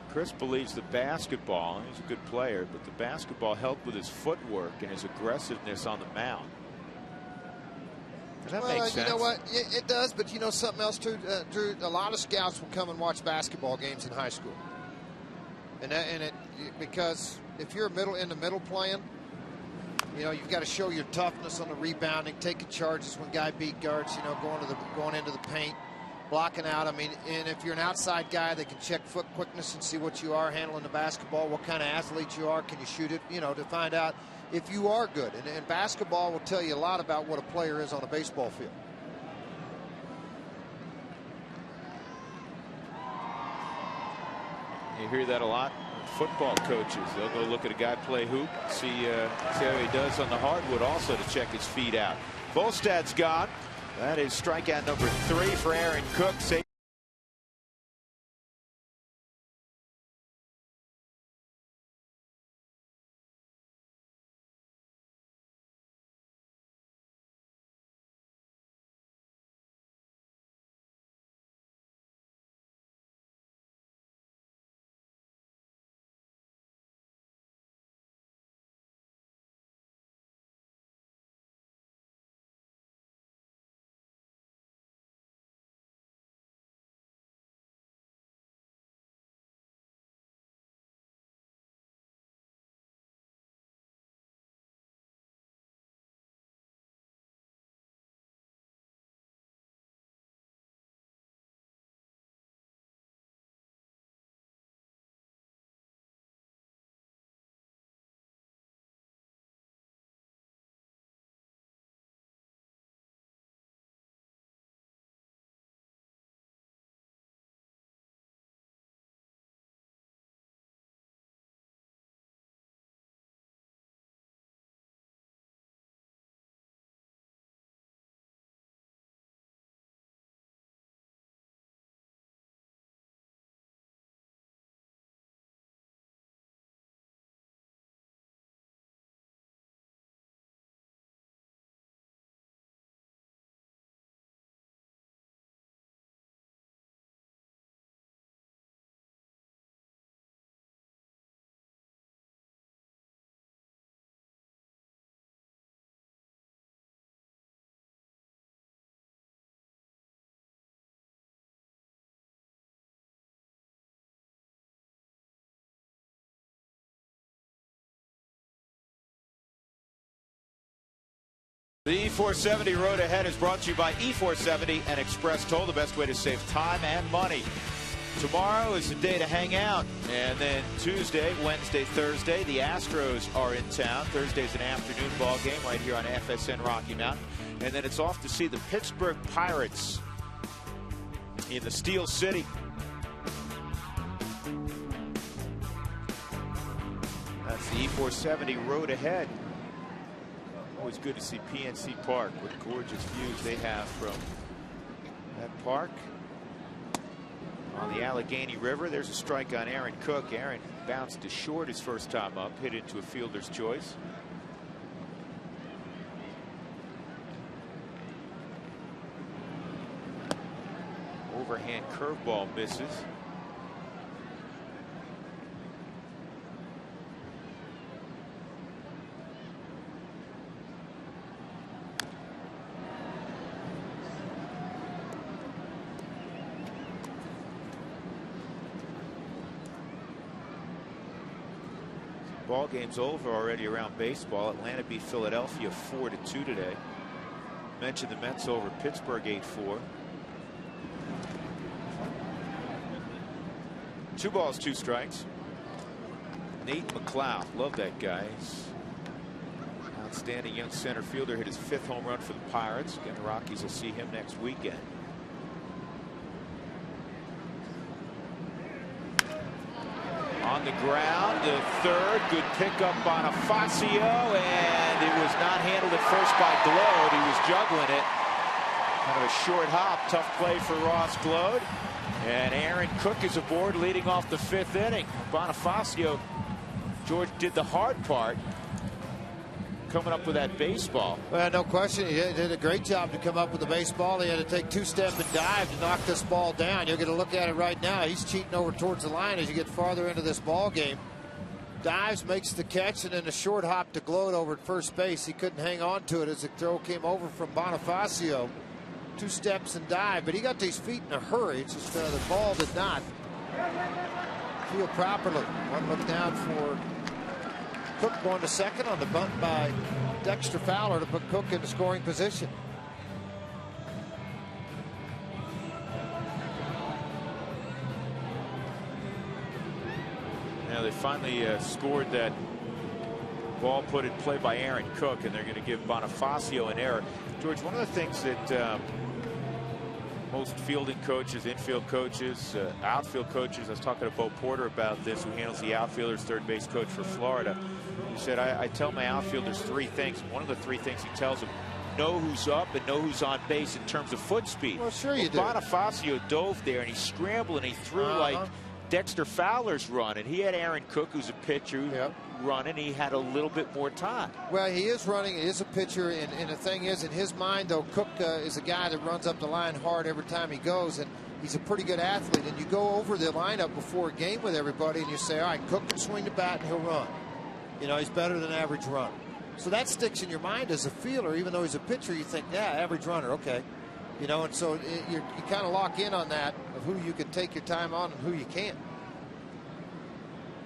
Speaker 2: Chris believes the basketball, he's a good player, but the basketball helped with his footwork and his aggressiveness on the mound. And that makes sense.
Speaker 3: You know what? It does, but you know something else too, Drew? A lot of scouts will come and watch basketball games in high school. Because if you're in the middle playing, you know, you've got to show your toughness on the rebounding, taking charges when guy beat guards, you know, going into the paint, blocking out. I mean, and if you're an outside guy, they can check foot quickness and see what you are handling the basketball, what kind of athlete you are, can you shoot it, you know, to find out if you are good. And basketball will tell you a lot about what a player is on a baseball field.
Speaker 2: You hear that a lot. Football coaches, they'll go look at a guy play hoop, see how he does on the hardwood, also to check his feet out. Volstad's gone. That is strikeout number 3 for Aaron Cook. The E470 Road Ahead is brought to you by E470 and Express Toll, the best way to save time and money. Tomorrow is the day to hang out, and then Tuesday, Wednesday, Thursday, the Astros are in town. Thursday's an afternoon ball game right here on FSN Rocky Mountain, and then it's off to see the Pittsburgh Pirates in the Steel City. That's the E470 Road Ahead. Always good to see PNC Park. What gorgeous views they have from that park on the Allegheny River. There's a strike on Aaron Cook. Aaron bounced to short his first time up, hit into a fielder's choice. Overhand curveball misses. Ball game's over already around baseball. Atlanta beat Philadelphia 4-2 today. Mentioned the Mets over Pittsburgh 8-4. 2 balls, 2 strikes. Nate McLeod, love that guy. He's outstanding young center fielder. Hit his 5th home run for the Pirates. Again, the Rockies will see him next weekend. On the ground, the third, good pickup on Bonifacio, and it was not handled at first by Glode. He was juggling it. Kind of a short hop, tough play for Ross Glode. And Aaron Cook is aboard, leading off the 5th inning. Bonifacio, George, did the hard part, coming up with that baseball.
Speaker 3: Well, no question. He did a great job to come up with the baseball. He had to take 2-step and dive to knock this ball down. You're going to look at it right now. He's cheating over towards the line as you get farther into this ball game. Dives, makes the catch, and then a short hop to Glode over at first base. He couldn't hang on to it as the throw came over from Bonifacio. 2 steps and dive, but he got to his feet in a hurry. It's just the ball did not feel properly. One look down for Cook, going to second on the bunt by Dexter Fowler to put Cook into scoring position.
Speaker 2: Now they finally scored that ball put in play by Aaron Cook, and they're going to give Bonifacio an error. George, one of the things that most fielding coaches, infield coaches, outfield coaches, I was talking to Bo Porter about this, who handles the outfielders, third base coach for Florida. He said, I tell my outfielders 3 things. One of the 3 things he tells them: know who's up and know who's on base in terms of foot speed.
Speaker 3: Well, sure you do.
Speaker 2: Bonifacio dove there and he scrambled and he threw like Dexter Fowler's run, and he had Aaron Cook, who's a pitcher, running. He had a little bit more time.
Speaker 3: Well, he is running. He is a pitcher, and the thing is, in his mind, though, Cook is a guy that runs up the line hard every time he goes, and he's a pretty good athlete. And you go over the lineup before a game with everybody, and you say, all right, Cook can swing the bat and he'll run. You know, he's better than average runner. So that sticks in your mind as a fielder. Even though he's a pitcher, you think, yeah, average runner, okay. You know, and so you kind of lock in on that, of who you can take your time on and who you can't.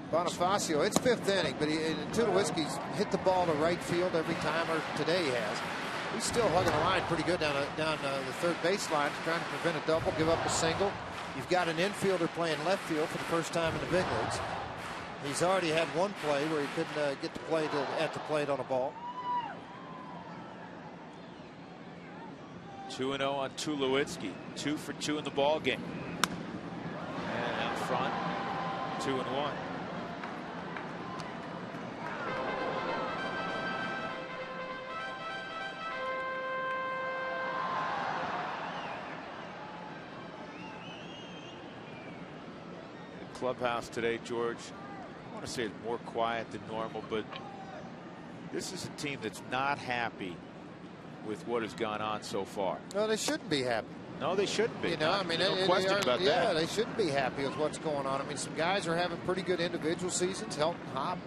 Speaker 3: Bonifacio, it's 5th inning, but Tulowitzki's hit the ball to right field every time, or today he has. He's still hugging the line pretty good down the third baseline, trying to prevent a double, give up a single. You've got an infielder playing left field for the first time in the big leagues. He's already had one play where he couldn't get the play at the plate on a ball.
Speaker 2: 2-0 on Tulowitzki. 2 for 2 in the ball game. And out front, 2-1. The clubhouse today, George, I want to say it's more quiet than normal, but this is a team that's not happy with what has gone on so far.
Speaker 3: No, they shouldn't be happy.
Speaker 2: No, they shouldn't be.
Speaker 3: You know, I mean,
Speaker 2: no question about that.
Speaker 3: Yeah, they shouldn't be happy with what's going on. I mean, some guys are having pretty good individual seasons. Helton, Hop,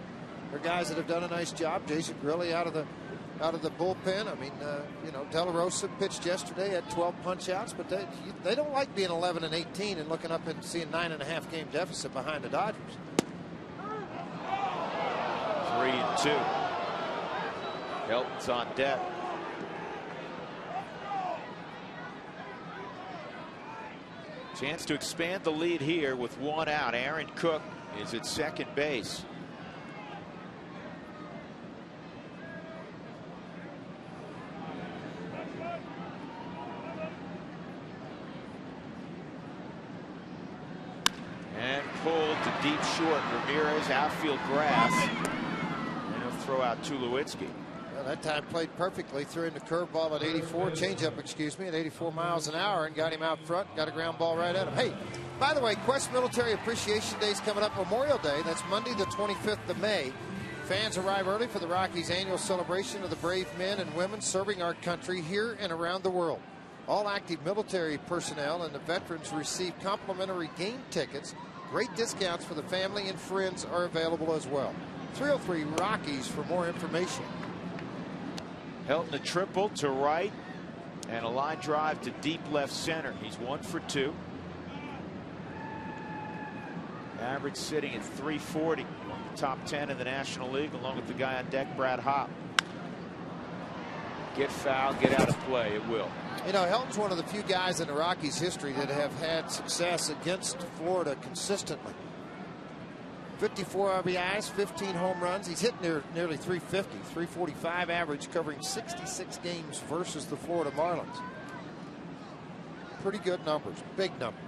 Speaker 3: they're guys that have done a nice job. Jason Grilli out of the bullpen. I mean, you know, De La Rosa pitched yesterday, had 12 punch outs, but they don't like being 11-18 and looking up and seeing 9.5 game deficit behind the Dodgers.
Speaker 2: 3-2. Helton's on deck. Chance to expand the lead here with 1 out. Aaron Cook is at second base. And pulled to deep short. Ramirez, outfield grass. And he'll throw out Tulowitzki.
Speaker 3: Well, that time played perfectly. Threw in the curveball at 84, changeup, excuse me, at 84 miles an hour, and got him out front. Got a ground ball right at him. Hey, by the way, Quest Military Appreciation Day is coming up, Memorial Day. That's Monday, the 25th of May. Fans arrive early for the Rockies' annual celebration of the brave men and women serving our country here and around the world. All active military personnel and the veterans receive complimentary game tickets. Great discounts for the family and friends are available as well. 303 Rockies for more information.
Speaker 2: Helton a triple to right and a line drive to deep left center. He's 1 for 2. Average sitting at 340. top 10 in the National League, along with the guy on deck, Brad Hopp. Get fouled, get out of play. It will.
Speaker 3: You know, Helton's one of the few guys in the Rockies' history that have had success against Florida consistently. 54 RBIs, 15 home runs. He's hit nearly 350, 345 average, covering 66 games versus the Florida Marlins. Pretty good numbers, big numbers.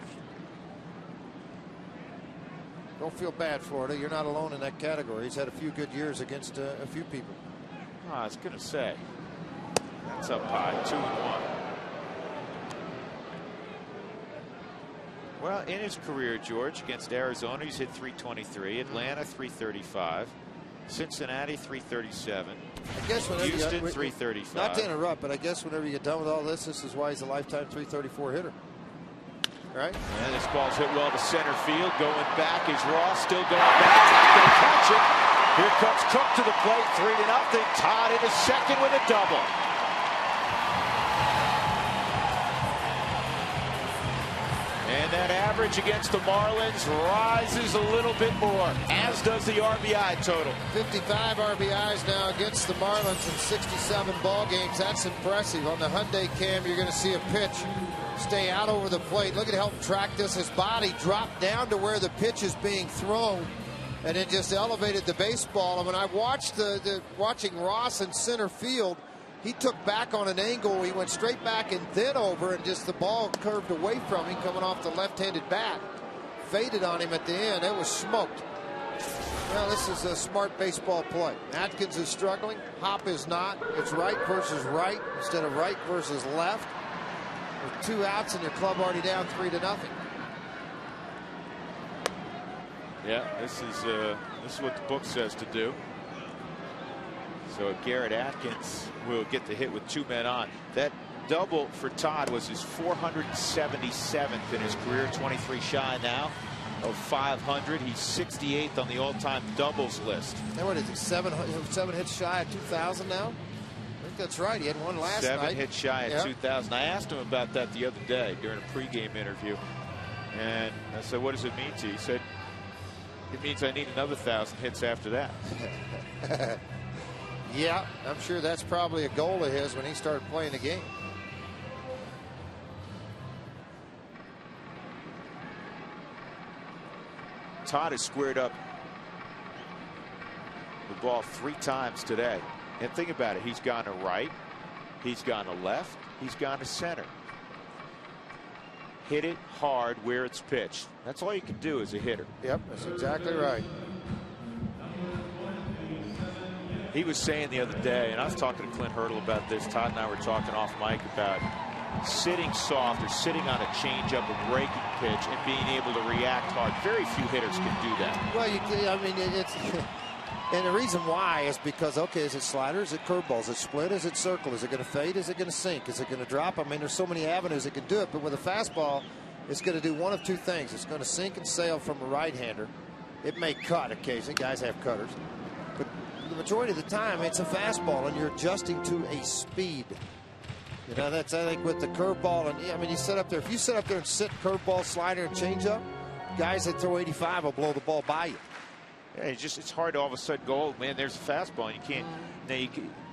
Speaker 3: Don't feel bad, Florida. You're not alone in that category. He's had a few good years against a few people.
Speaker 2: I was going to say, that's up high, 2-1. Well, in his career, George, against Arizona, he's hit 323, Atlanta 335, Cincinnati 337,
Speaker 3: I guess whenever
Speaker 2: Houston 335.
Speaker 3: Not to interrupt, but I guess whenever you get done with all this, this is why he's a lifetime 334 hitter. Right?
Speaker 2: And this ball's hit well to center field. Going back is Ross, still going back. Not going to catch it. Here comes Cook to the plate, 3-0. Todd into second with a double. And that average against the Marlins rises a little bit more, as does the RBI total.
Speaker 3: 55 RBIs now against the Marlins in 67 ball games. That's impressive. On the Hyundai cam, you're going to see a pitch stay out over the plate. Look at how he track this. His body dropped down to where the pitch is being thrown, and it just elevated the baseball. And when I watched watching Ross in center field, he took back on an angle. He went straight back and then over, and just the ball curved away from him coming off the left-handed bat. Faded on him at the end. It was smoked. Well, this is a smart baseball play. Atkins is struggling. Hopp is not. It's right versus right instead of right versus left. With 2 outs and your club already down 3-0.
Speaker 2: Yeah, this is what the book says to do. So Garrett Atkins will get the hit with 2 men on. That double for Todd was his 477th in his career, 23 shy now of 500. He's 68th on the all-time doubles list.
Speaker 3: Now what is he, 7 hits shy of 2,000 now? I think that's right. He had one last night.
Speaker 2: 7 hits shy of 2,000. I asked him about that the other day during a pregame interview, and I said, what does it mean to you? He said, it means I need another 1,000 hits after that.
Speaker 3: Yeah, I'm sure that's probably a goal of his when he started playing the game.
Speaker 2: Todd has squared up the ball 3 times today. And think about it. He's gone to right. He's gone to left. He's gone to center. Hit it hard where it's pitched. That's all you can do as a hitter.
Speaker 3: Yep, that's exactly right.
Speaker 2: He was saying the other day, and I was talking to Clint Hurdle about this. Todd and I were talking off mic about sitting soft or sitting on a changeup, a breaking pitch, and being able to react hard. Very few hitters can do that.
Speaker 3: Well, I mean, it's and the reason why is because, okay, is it slider? Is it curveball? Is it split? Is it circle? Is it going to fade? Is it going to sink? Is it going to drop? I mean, there's so many avenues it can do it, but with a fastball, it's going to do one of 2 things. It's going to sink and sail from a right-hander. It may cut occasionally. Guys have cutters. But the majority of the time, it's a fastball, and you're adjusting to a speed. You know, that's, I think, with the curveball. And I mean, you sit up there. If you sit up there and sit curveball, slider, and changeup, guys that throw 85 will blow the ball by you.
Speaker 2: Yeah, it's hard to all of a sudden go, oh, man, there's a fastball. And you can't. Now,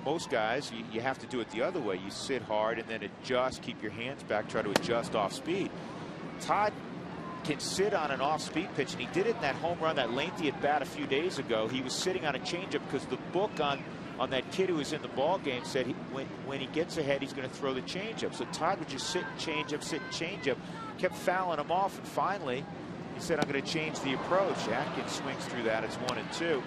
Speaker 2: most guys, you have to do it the other way. You sit hard and then adjust, keep your hands back, try to adjust off speed. Todd can sit on an off-speed pitch, and he did it in that home run, that lengthy at bat a few days ago. He was sitting on a changeup because the book on that kid who was in the ball game said when he gets ahead, he's going to throw the changeup. So Todd would just sit and change up, kept fouling him off, and finally he said, I'm going to change the approach. Atkins swings through that. It's 1-2,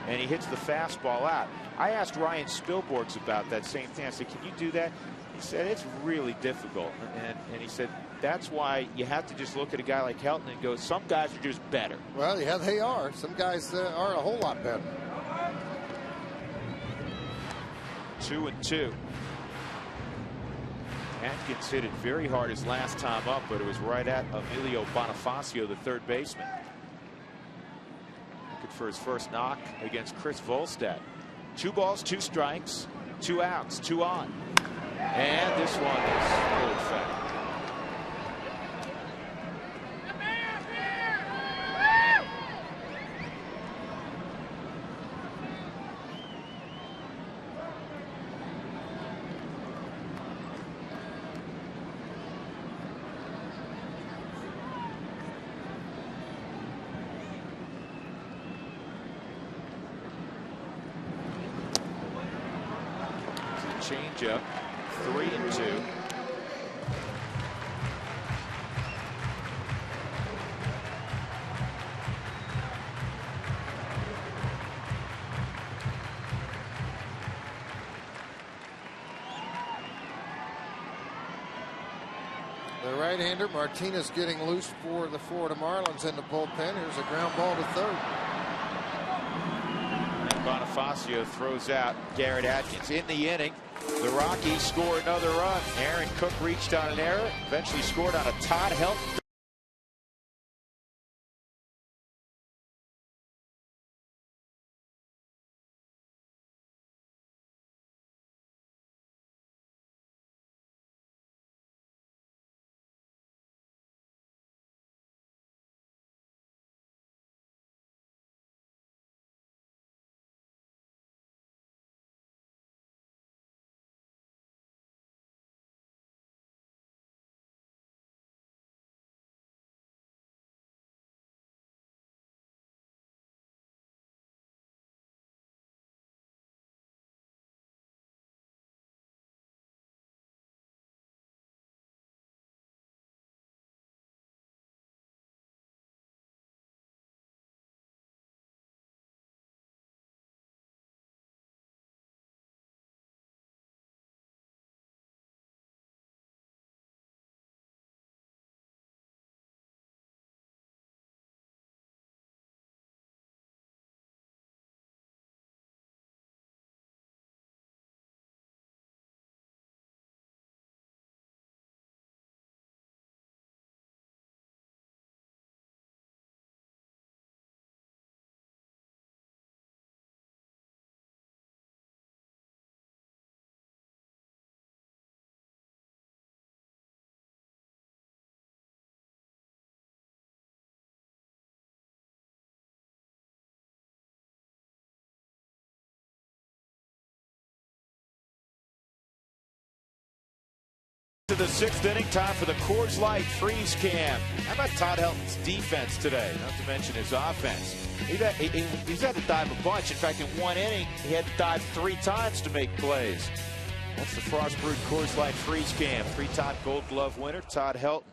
Speaker 2: and he hits the fastball out. I asked Ryan Spilborghs about that same thing. I said, can you do that? He said, it's really difficult. And he said, that's why you have to just look at a guy like Helton and go, some guys are just better.
Speaker 3: Well, yeah, they are. Some guys are a whole lot better.
Speaker 2: 2-2. Atkins hit it very hard his last time up, but it was right at Emilio Bonifacio, the third baseman. Looking for his first knock against Chris Volstad. 2 balls, 2 strikes, 2 outs, 2 on. And this one is really fat. changeup. 3-2.
Speaker 3: The right-hander Martinez getting loose for the Florida Marlins in the bullpen. Here's a ground ball to third.
Speaker 2: And Bonifacio throws out Garrett Atkins. In the inning, the Rockies score another run. Aaron Cook reached on an error, eventually scored on a Todd Helton. To the 6th inning, time for the Coors Light Freeze Cam. How about Todd Helton's defense today? Not to mention his offense. He's had to dive a bunch. In fact, in one inning, he had to dive 3 times to make plays. That's the Frost Brewed Coors Light Freeze Cam. 3-time Gold Glove winner Todd Helton,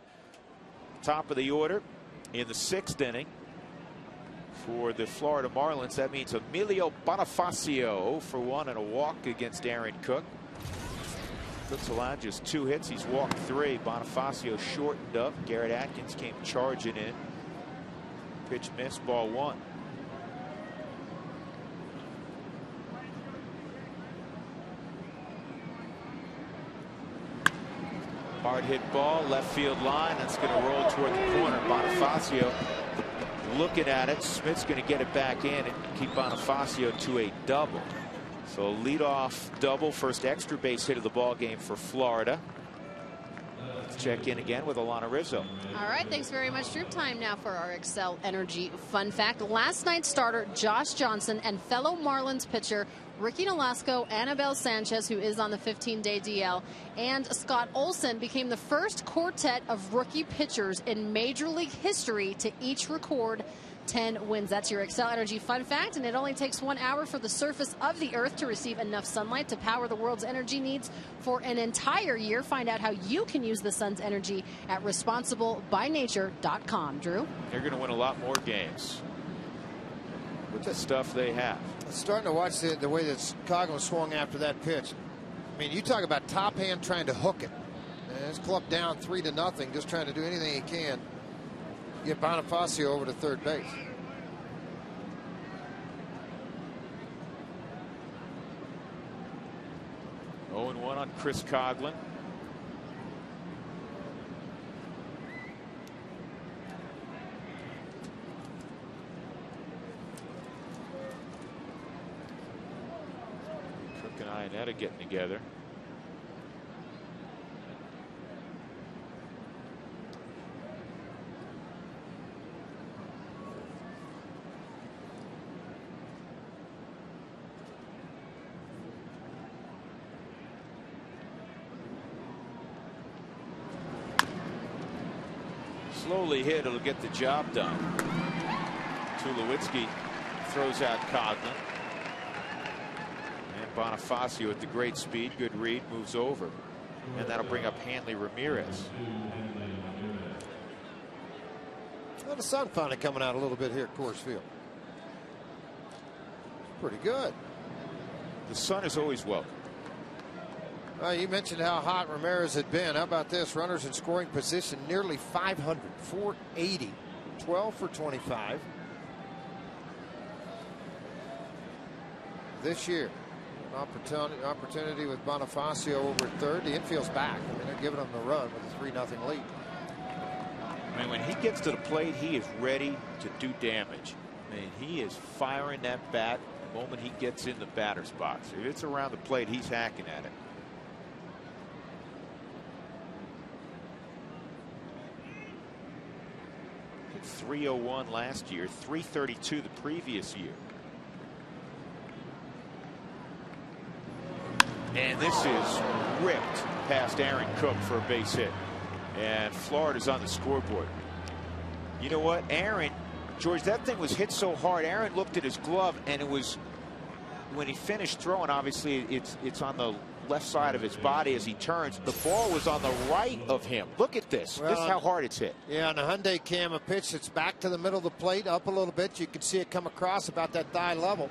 Speaker 2: top of the order in the 6th inning for the Florida Marlins. That means Emilio Bonifacio 0 for 1 and a walk against Aaron Cook. Cook's allowed just 2 hits. He's walked 3. Bonifacio shortened up. Garrett Atkins came charging in. Pitch missed, ball 1. Hard hit ball, left field line. That's going to roll toward the corner. Bonifacio looking at it. Smith's going to get it back in and keep Bonifacio to a double. So leadoff double, first extra base hit of the ball game for Florida. Let's check in again with Alana Rizzo.
Speaker 4: All right, thanks very much, Drew. Time now for our Excel Energy fun fact. Last night's starter Josh Johnson and fellow Marlins pitcher Ricky Nolasco, Anibal Sanchez, who is on the 15-day DL, and Scott Olsen became the first quartet of rookie pitchers in Major League history to each record 10 wins. That's your Excel Energy fun fact, and it only takes 1 hour for the surface of the Earth to receive enough sunlight to power the world's energy needs for an entire year. Find out how you can use the sun's energy at responsiblebynature.com. Drew?
Speaker 2: They're going to win a lot more games with the stuff they have.
Speaker 3: Starting to watch the way that Chicago swung after that pitch. I mean, you talk about top hand trying to hook it. And his club down 3-0, just trying to do anything he can. Get Bonifacio over to third base.
Speaker 2: Oh, 0-1 on Chris Coghlan. Cook and Iannetta getting together. Slowly hit, it'll get the job done. Tulowitzki throws out Coghlan. And Bonifacio with the great speed, good read, moves over. And that'll bring up Hanley Ramirez.
Speaker 3: Well, the sun finally coming out a little bit here at Coors Field. Pretty good.
Speaker 2: The sun is always welcome.
Speaker 3: You mentioned how hot Ramirez had been. How about this? Runners in scoring position, nearly 500, 480, 12 for 25. This year, opportunity with Bonifacio over at third. The infield's back. I mean, they're giving him the run with a 3-0 lead.
Speaker 2: I mean, when he gets to the plate, he is ready to do damage. I mean, he is firing that bat the moment he gets in the batter's box. If it's around the plate, he's hacking at it. Hit .301 last year, .332 the previous year. And this is ripped past Aaron Cook for a base hit. And Florida's on the scoreboard. You know what, Aaron, George, that thing was hit so hard. Aaron looked at his glove, and it was, when he finished throwing, obviously it's on the left side of his body as he turns. The ball was on the right of him. Look at this. Well, this is how hard it's hit.
Speaker 3: Yeah, on the Hyundai Cam, a pitch that's back to the middle of the plate, up a little bit. You can see it come across about that thigh level.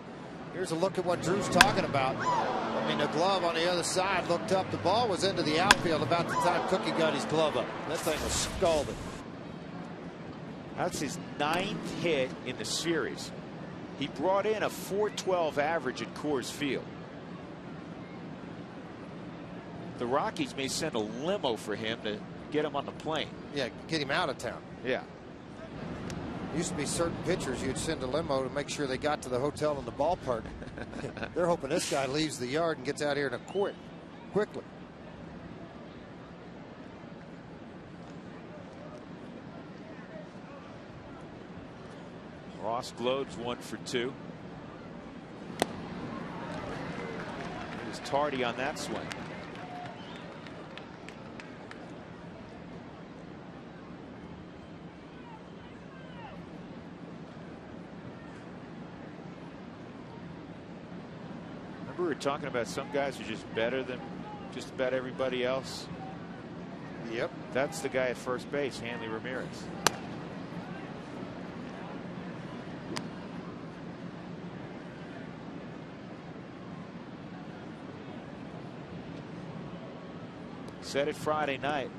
Speaker 3: Here's a look at what Drew's talking about. I mean, the glove on the other side looked up. The ball was into the outfield about the time Cookie got his glove up. That thing was scalded.
Speaker 2: That's his 9th hit in the series. He brought in a .412 average at Coors Field. The Rockies may send a limo for him to get him on the plane.
Speaker 3: Yeah, get him out of town.
Speaker 2: Yeah.
Speaker 3: Used to be certain pitchers you'd send a limo to make sure they got to the hotel in the ballpark. They're hoping this guy leaves the yard and gets out here quickly.
Speaker 2: Ross Globe's 1 for 2. He was tardy on that swing. We were talking about some guys are just better than just about everybody else.
Speaker 3: Yep.
Speaker 2: That's the guy at first base, Hanley Ramirez. Said it Friday night.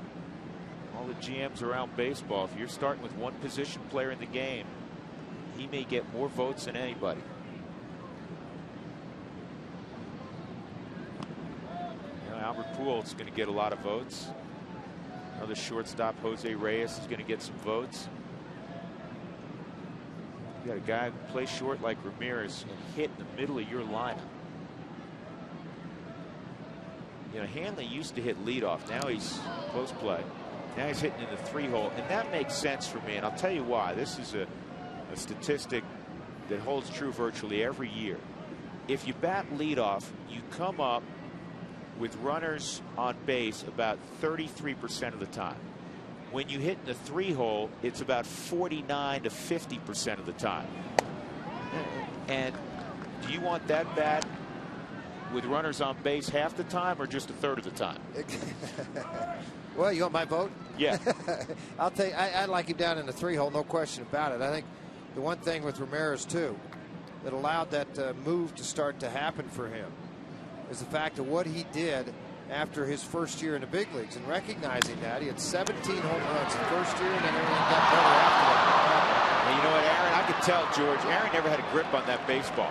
Speaker 2: All the GMs around baseball, if you're starting with one position player in the game, he may get more votes than anybody. Albert Pujols is going to get a lot of votes. Another shortstop, Jose Reyes, is going to get some votes. You got a guy who plays short like Ramirez and hit in the middle of your lineup. You know, Hanley used to hit leadoff. Now he's close play. Now he's hitting in the 3-hole, and that makes sense for me. And I'll tell you why. This is a statistic that holds true virtually every year. If you bat leadoff, you come up with runners on base about 33% of the time. When you hit in the 3-hole, it's about 49 to 50% of the time. And do you want that bat with runners on base half the time or just a third of the time?
Speaker 3: Well, you want my vote?
Speaker 2: Yeah.
Speaker 3: I'll tell you, I like him down in the 3-hole, no question about it. I think the one thing with Ramirez, too, that allowed that move to start to happen for him is the fact of what he did after his first year in the big leagues, and recognizing that he had 17 home runs the first year and then everything got better after that.
Speaker 2: And you know what, Aaron, I could tell, George, Aaron never had a grip on that baseball.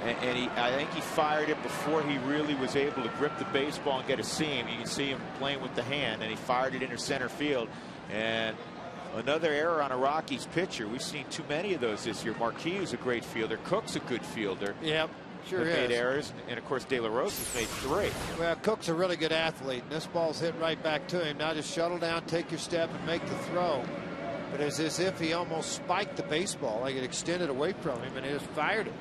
Speaker 2: And I think he fired it before he really was able to grip the baseball and get a seam. You can see him playing with the hand, and he fired it into center field. And another error on a Rockies pitcher. We've seen too many of those this year. Marquis a great fielder. Cook's a good fielder.
Speaker 3: Yep. Sure is.
Speaker 2: Made errors, and of course De La Rosa's made 3.
Speaker 3: Well, Cook's a really good athlete, and this ball's hit right back to him. Now just shuttle down, take your step, and make the throw. But it's as if he almost spiked the baseball, like it extended away from him, and he just fired it.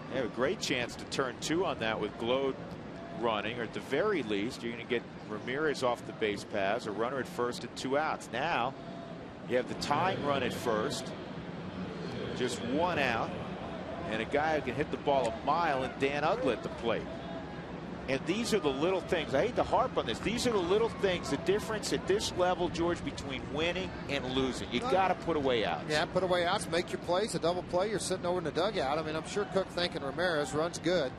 Speaker 2: They have a great chance to turn 2 on that with Glode running, or at the very least, you're going to get Ramirez off the base paths, a runner at first and 2 outs. Now you have the tying run at first. Just 1 out, and a guy who can hit the ball a mile, and Dan Uggla at the plate. And these are the little things. I hate to harp on this. These are the little things. The difference at this level, George, between winning and losing. You got to put away outs.
Speaker 3: Yeah, put away outs, make your plays. A double play, you're sitting over in the dugout. I mean, I'm sure Cook thinking Ramirez runs good.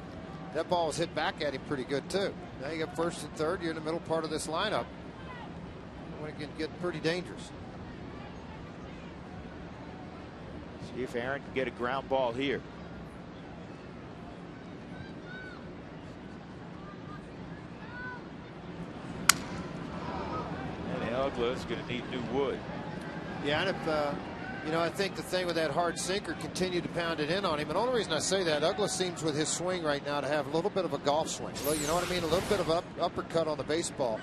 Speaker 3: That ball was hit back at him pretty good, too. Now you got first and third. You're in the middle part of this lineup. It can get pretty dangerous.
Speaker 2: See if Aaron can get a ground ball here. Uggla's going to need new wood.
Speaker 3: Yeah, and if, you know, I think the thing with that hard sinker continued to pound it in on him. And the only reason I say that, Uggla seems with his swing right now to have a little bit of a golf swing. You know what I mean? A little bit of uppercut on the baseball.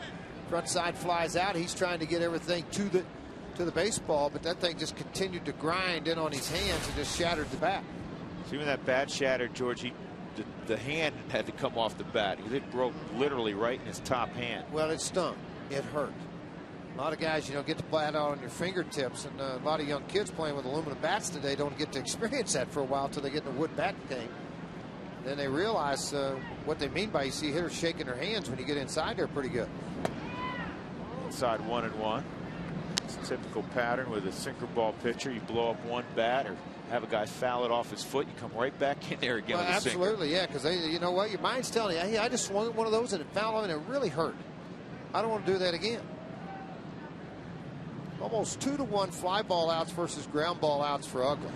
Speaker 3: Front side flies out. He's trying to get everything to the baseball, but that thing just continued to grind in on his hands and just shattered the bat.
Speaker 2: See, when that bat shattered, George, the hand had to come off the bat. It broke literally right in his top hand.
Speaker 3: Well, it stung. It hurt. A lot of guys, you know, get the bat out on your fingertips, and a lot of young kids playing with aluminum bats today don't get to experience that for a while until they get in a wood bat game. Then they realize what they mean by you see hitters shaking their hands when you get inside there pretty good.
Speaker 2: Inside 1-1. It's a typical pattern with a sinker ball pitcher. You blow up one bat or have a guy foul it off his foot. You come right back in there again with a sinker.
Speaker 3: Absolutely, yeah, because you know what? Your mind's telling you, hey, I just swung at one of those and it fouled off and it really hurt. I don't want to do that again. Almost 2-to-1 fly ball outs versus ground ball outs for Uggla.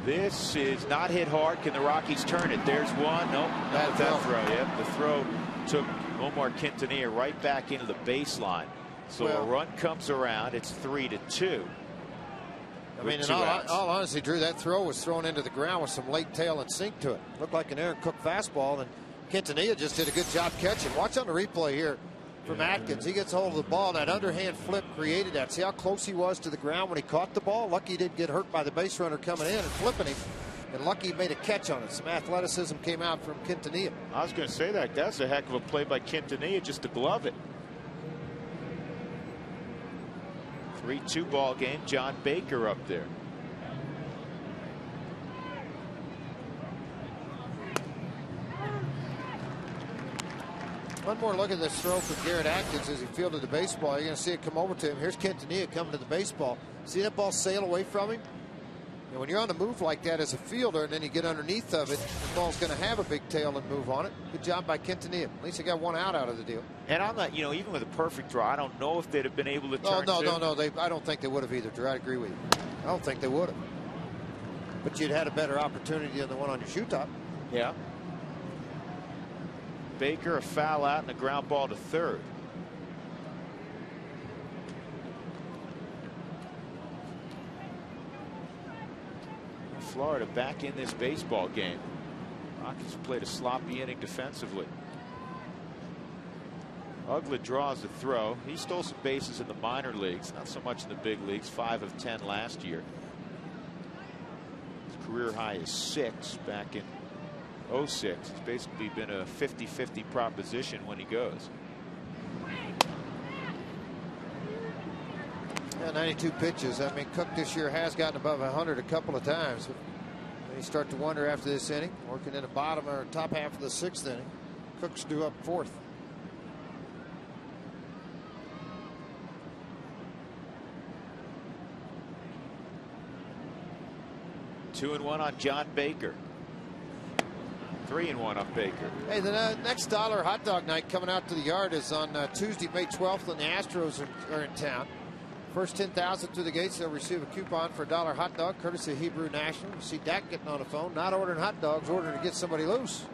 Speaker 2: This is not hit hard. Can the Rockies turn it? There's one. Nope, not that throw. Yep, the throw took Omar Quintanilla right back into the baseline. So a run comes around. It's 3-2.
Speaker 3: I mean, in all honesty, Drew, that throw was thrown into the ground with some late tail and sink to it. Looked like an Aaron Cook fastball, and Quintanilla just did a good job catching. Watch on the replay here from Atkins. He gets hold of the ball. That underhand flip created that. See how close he was to the ground when he caught the ball? Lucky he didn't get hurt by the base runner coming in and flipping him. And lucky he made a catch on it. Some athleticism came out from Quintanilla.
Speaker 2: I was going to say that. That's a heck of a play by Quintanilla just to glove it. 3-2 ball game. John Baker up there.
Speaker 3: One more look at this throw from Garrett Atkins as he fielded the baseball. You're going to see it come over to him. Here's Quintanilla coming to the baseball. See that ball sail away from him? And when you're on the move like that as a fielder and then you get underneath of it, the ball's going to have a big tail and move on it. Good job by Quintanilla. At least he got one out of the deal.
Speaker 2: And I'm not, you know, even with a perfect draw, I don't know if they'd have been able to turn.
Speaker 3: No. I don't think they would have either, Drew. I agree with you. I don't think they would have. But you'd had a better opportunity than the one on your shoe top.
Speaker 2: Yeah. Baker, a foul out and a ground ball to third. Florida back in this baseball game. Rockies played a sloppy inning defensively. Uggla draws the throw. He stole some bases in the minor leagues, not so much in the big leagues. 5 of 10 last year. His career high is 6 back in 06. It's basically been a 50-50 proposition when he goes.
Speaker 3: Yeah, 92 pitches. I mean, Cook this year has gotten above 100 a couple of times. But you start to wonder after this inning, working in the bottom or top half of the 6th inning. Cook's due up 4th.
Speaker 2: Two and one on John Baker. 3-1 on Baker.
Speaker 3: Hey, the next dollar hot dog night coming out to the yard is on Tuesday, May 12th, when the Astros are in town. First 10,000 through the gates, they'll receive a coupon for a $1 hot dog, courtesy of Hebrew National. You see Dak getting on the phone, not ordering hot dogs, ordering to get somebody loose.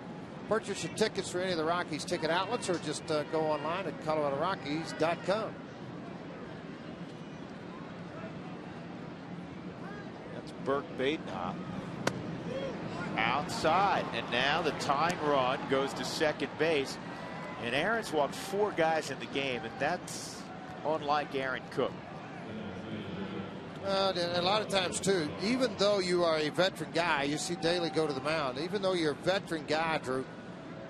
Speaker 3: Purchase your tickets for any of the Rockies ticket outlets, or just go online at ColoradoRockies.com.
Speaker 2: That's Burke Badenhop. Outside, and now the tying run goes to second base, and Aaron's walked 4 guys in the game, and that's unlike Aaron Cook.
Speaker 3: And a lot of times too, even though you are a veteran guy, you see Daly go to the mound. Even though you're a veteran guy, Drew,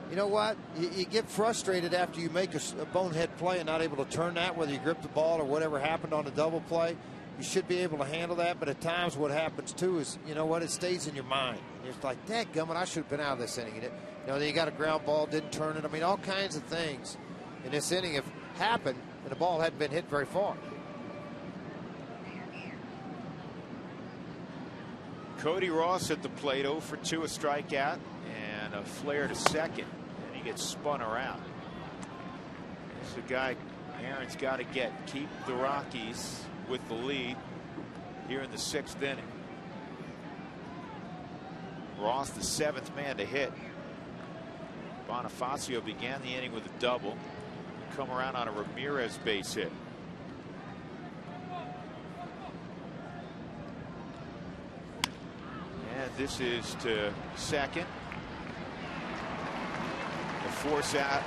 Speaker 3: you know what? You get frustrated after you make a bonehead play and not able to turn that, whether you grip the ball or whatever happened on the double play. you should be able to handle that. But at times what happens too is, you know what, it stays in your mind. It's like, dadgummit, I should have been out of this inning. You know, then you got a ground ball, didn't turn it. I mean, all kinds of things in this inning have happened, and the ball hadn't been hit very far.
Speaker 2: Cody Ross at the plate, 0 for 2, a strikeout, and a flare to second, and he gets spun around. This is a guy Aaron's got to keep the Rockies with the lead here in the 6th inning. Ross, the 7th man to hit. Bonifacio began the inning with a double. Come around on a Ramirez base hit. And this is to second. The force out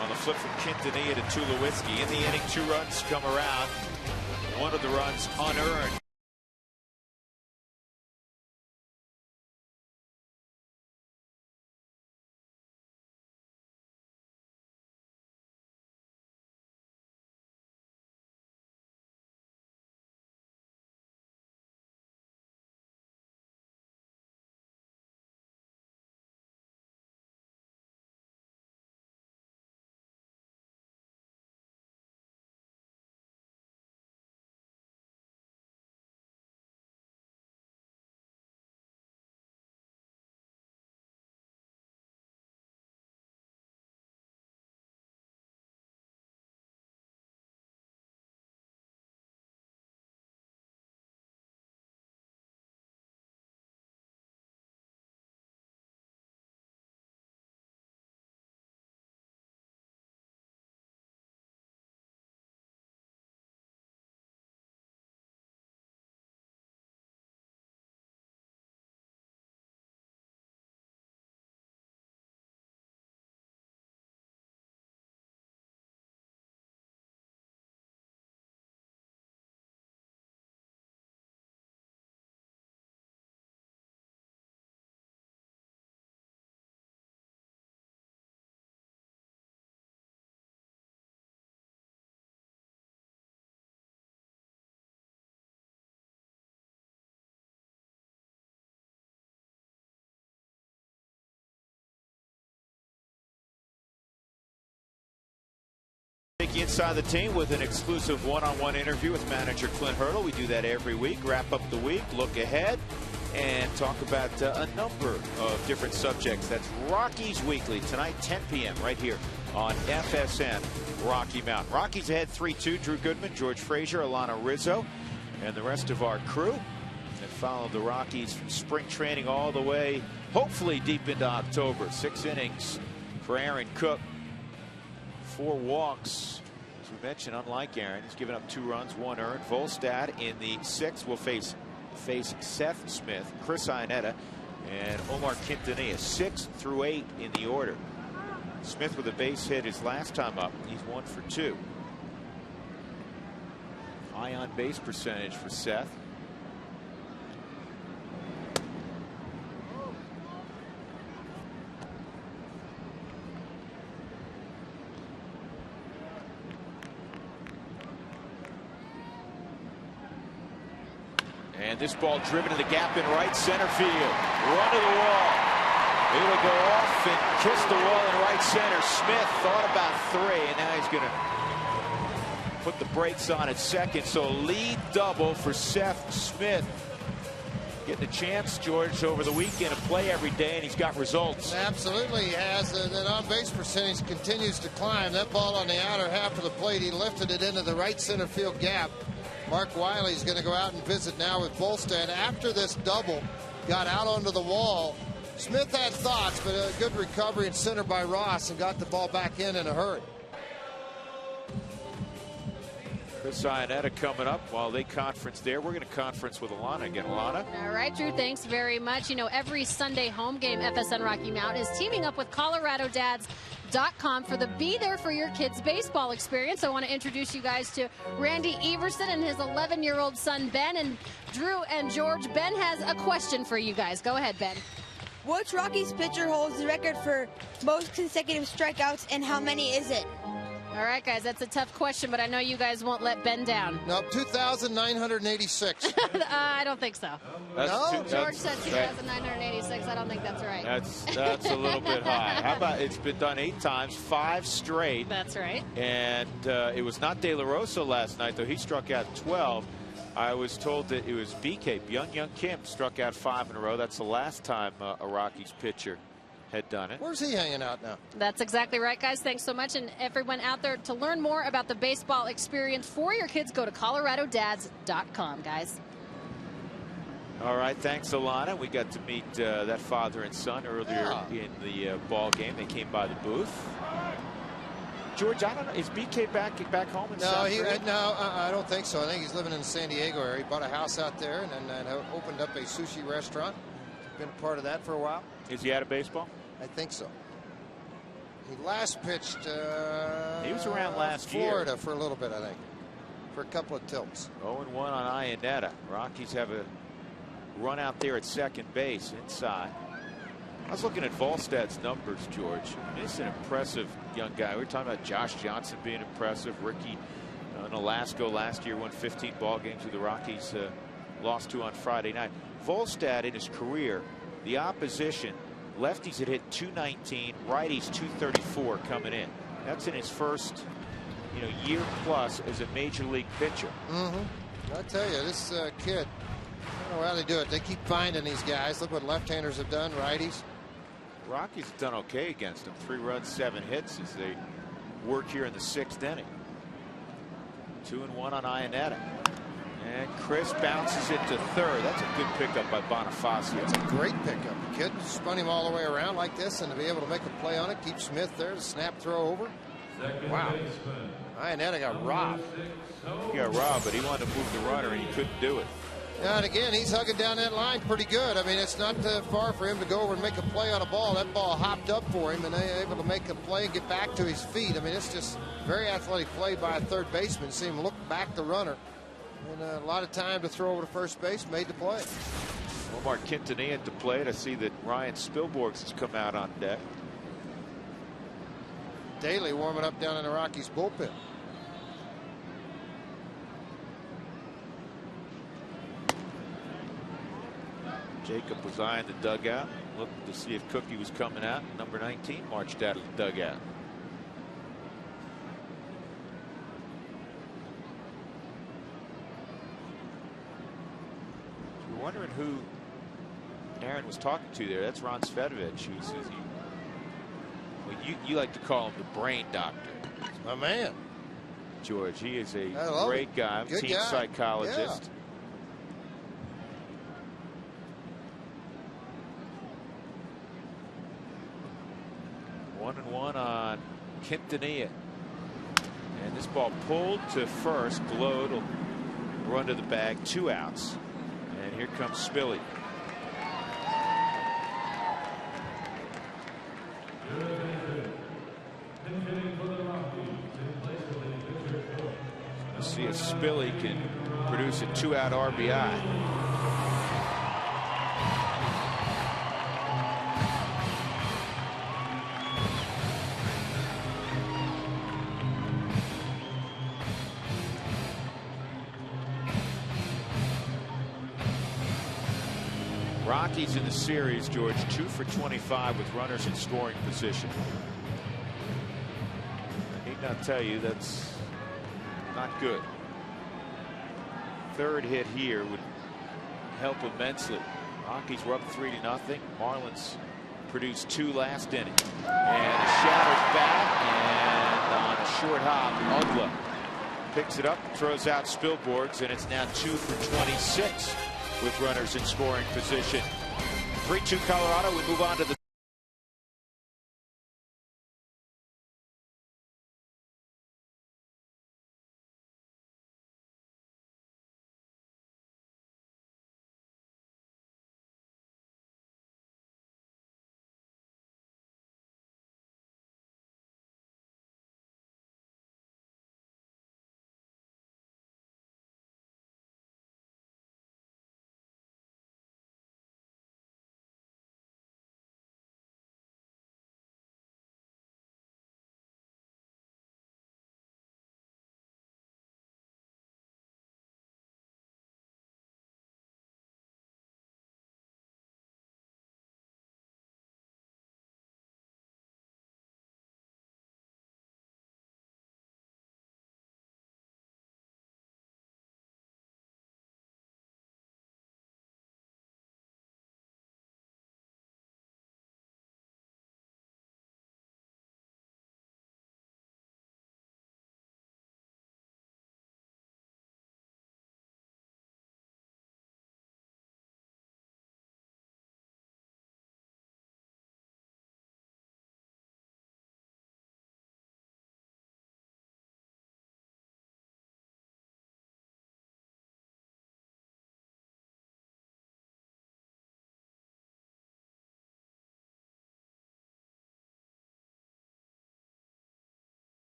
Speaker 2: on the flip from Quintanilla to Tulowitzki. In the inning, 2 runs come around. One of the runs unearned. Take you inside the team with an exclusive one-on-one interview with manager Clint Hurdle. We do that every week. Wrap up the week, look ahead, and talk about a number of different subjects. That's Rockies Weekly tonight, 10 p.m. right here on FSN Rocky Mountain. Rockies ahead 3-2. Drew Goodman, George Frazier, Alana Rizzo, and the rest of our crew that followed the Rockies from spring training all the way, hopefully deep into October. 6 innings for Aaron Cook. 4 walks. As we mentioned, unlike Aaron, he's given up 2 runs, 1 earned. Volstad in the 6th will face Seth Smith, Chris Iannetta, and Omar Quintanilla. 6 through 8 in the order. Smith with a base hit his last time up. He's 1 for 2. High on base percentage for Seth. And this ball driven to the gap in right center field. Run to the wall. It'll go off and kiss the wall in right center. Smith thought about 3, and now he's going to put the brakes on at second. So lead double for Seth Smith. Getting a chance, George, over the weekend to play every day, and he's got results.
Speaker 3: Absolutely, he has. That on-base percentage continues to climb. That ball on the outer half of the plate, he lifted it into the right center field gap. Mark Wiley's going to go out and visit now with Volstad. After this double got out onto the wall, Smith had thoughts, but a good recovery and center by Ross and got the ball back in a hurry.
Speaker 2: Chris Iannetta coming up while they conference there. We're going to conference with Alana again. Alana?
Speaker 4: All right, Drew, thanks very much. You know, every Sunday home game, FSN Rocky Mountain is teaming up with ColoradoDads.com for the Be There for Your Kids baseball experience. I want to introduce you guys to Randy Everson and his 11-year-old son, Ben. And Drew and George, Ben has a question for you guys. Go ahead, Ben.
Speaker 6: Which Rockies pitcher holds the record for most consecutive strikeouts, and how many is it?
Speaker 4: All right, guys, that's a tough question, but I know you guys won't let Ben down.
Speaker 3: No, 2,986.
Speaker 4: I don't think so.
Speaker 3: No,
Speaker 4: George said 2,986. I don't think that's right.
Speaker 2: That's a little bit high. How about it's been done 8 times, 5 straight.
Speaker 4: That's right.
Speaker 2: And it was not De La Rosa last night, though. He struck out 12. I was told that it was BK, Byung Kim, struck out 5 in a row. That's the last time a Rockies pitcher had done it.
Speaker 3: Where's he hanging out now?
Speaker 4: That's exactly right, guys. Thanks so much. And everyone out there, to learn more about the baseball experience for your kids, go to coloradodads.com, guys.
Speaker 2: All right, thanks, Alana. We got to meet that father and son earlier in the ball game. They came by the booth. George, I don't know. Is BK back home in South Korea?
Speaker 3: No, I don't think so. I think he's living in the San Diego area. He bought a house out there and then opened up a sushi restaurant. Been a part of that for a while.
Speaker 2: Is he out of baseball?
Speaker 3: I think so. He last pitched.
Speaker 2: He was around last
Speaker 3: Florida
Speaker 2: year.
Speaker 3: for a little bit, I think, for a couple of tilts.
Speaker 2: 0-1 on Iannetta. Rockies have a run out there at second base inside. I was looking at Volstad's numbers, George. He's an impressive young guy. We were talking about Josh Johnson being impressive. Ricky Nolasco last year won 15 ball games with the Rockies, lost 2 on Friday night. Volstad in his career, the opposition, lefties had hit 219, righties 234 coming in. That's in his first year plus as a major league pitcher.
Speaker 3: I tell you, this kid, I don't know how they do it. They keep finding these guys. Look what left-handers have done, righties.
Speaker 2: Rockies have done okay against them. 3 runs, 7 hits as they work here in the 6th inning. 2-1 on Iannetta. And Chris bounces it to third. That's a good pickup by Bonifacio.
Speaker 3: It's a great pickup. The kid spun him all the way around like this, and to be able to make a play on it, keep Smith there to snap throw over. Wow. Iannetta got robbed.
Speaker 2: He got robbed, but he wanted to move the runner, and he couldn't do it.
Speaker 3: And again, he's hugging down that line pretty good. I mean, it's not far for him to go over and make a play on a ball. That ball hopped up for him, and they're able to make a play and get back to his feet. I mean, it's just very athletic play by a third baseman. See him look back the runner. And a lot of time to throw over to first base, made the play.
Speaker 2: Omar Quintanilla at the plate. I see that Ryan Spilborghs has come out on deck.
Speaker 3: Daly warming up down in the Rockies bullpen.
Speaker 2: Jacob was eyeing the dugout, looking to see if Cookie was coming out. Number 19 marched out of the dugout. So you're wondering who Aaron was talking to there. That's Ron Svedovich, who says you like to call him the brain doctor.
Speaker 3: My man.
Speaker 2: George, he is a
Speaker 3: great
Speaker 2: guy,
Speaker 3: good
Speaker 2: team
Speaker 3: guy.
Speaker 2: psychologist.
Speaker 3: Yeah.
Speaker 2: 1-1 on Quintanilla. And this ball pulled to first. Glode will run to the bag. 2 outs. And here comes Spilly. Let's see if Spilly can produce a 2-out RBI. Rockies in the series, George, 2 for 25 with runners in scoring position. I need not tell you that's not good. Third hit here would help immensely. Rockies were up 3-0. Marlins produced 2 last inning. And a shattered bat, and on a short hop, Ugla picks it up, throws out Spilborghs, and it's now 2 for 26. With runners in scoring position. 3-2 Colorado. We move on to the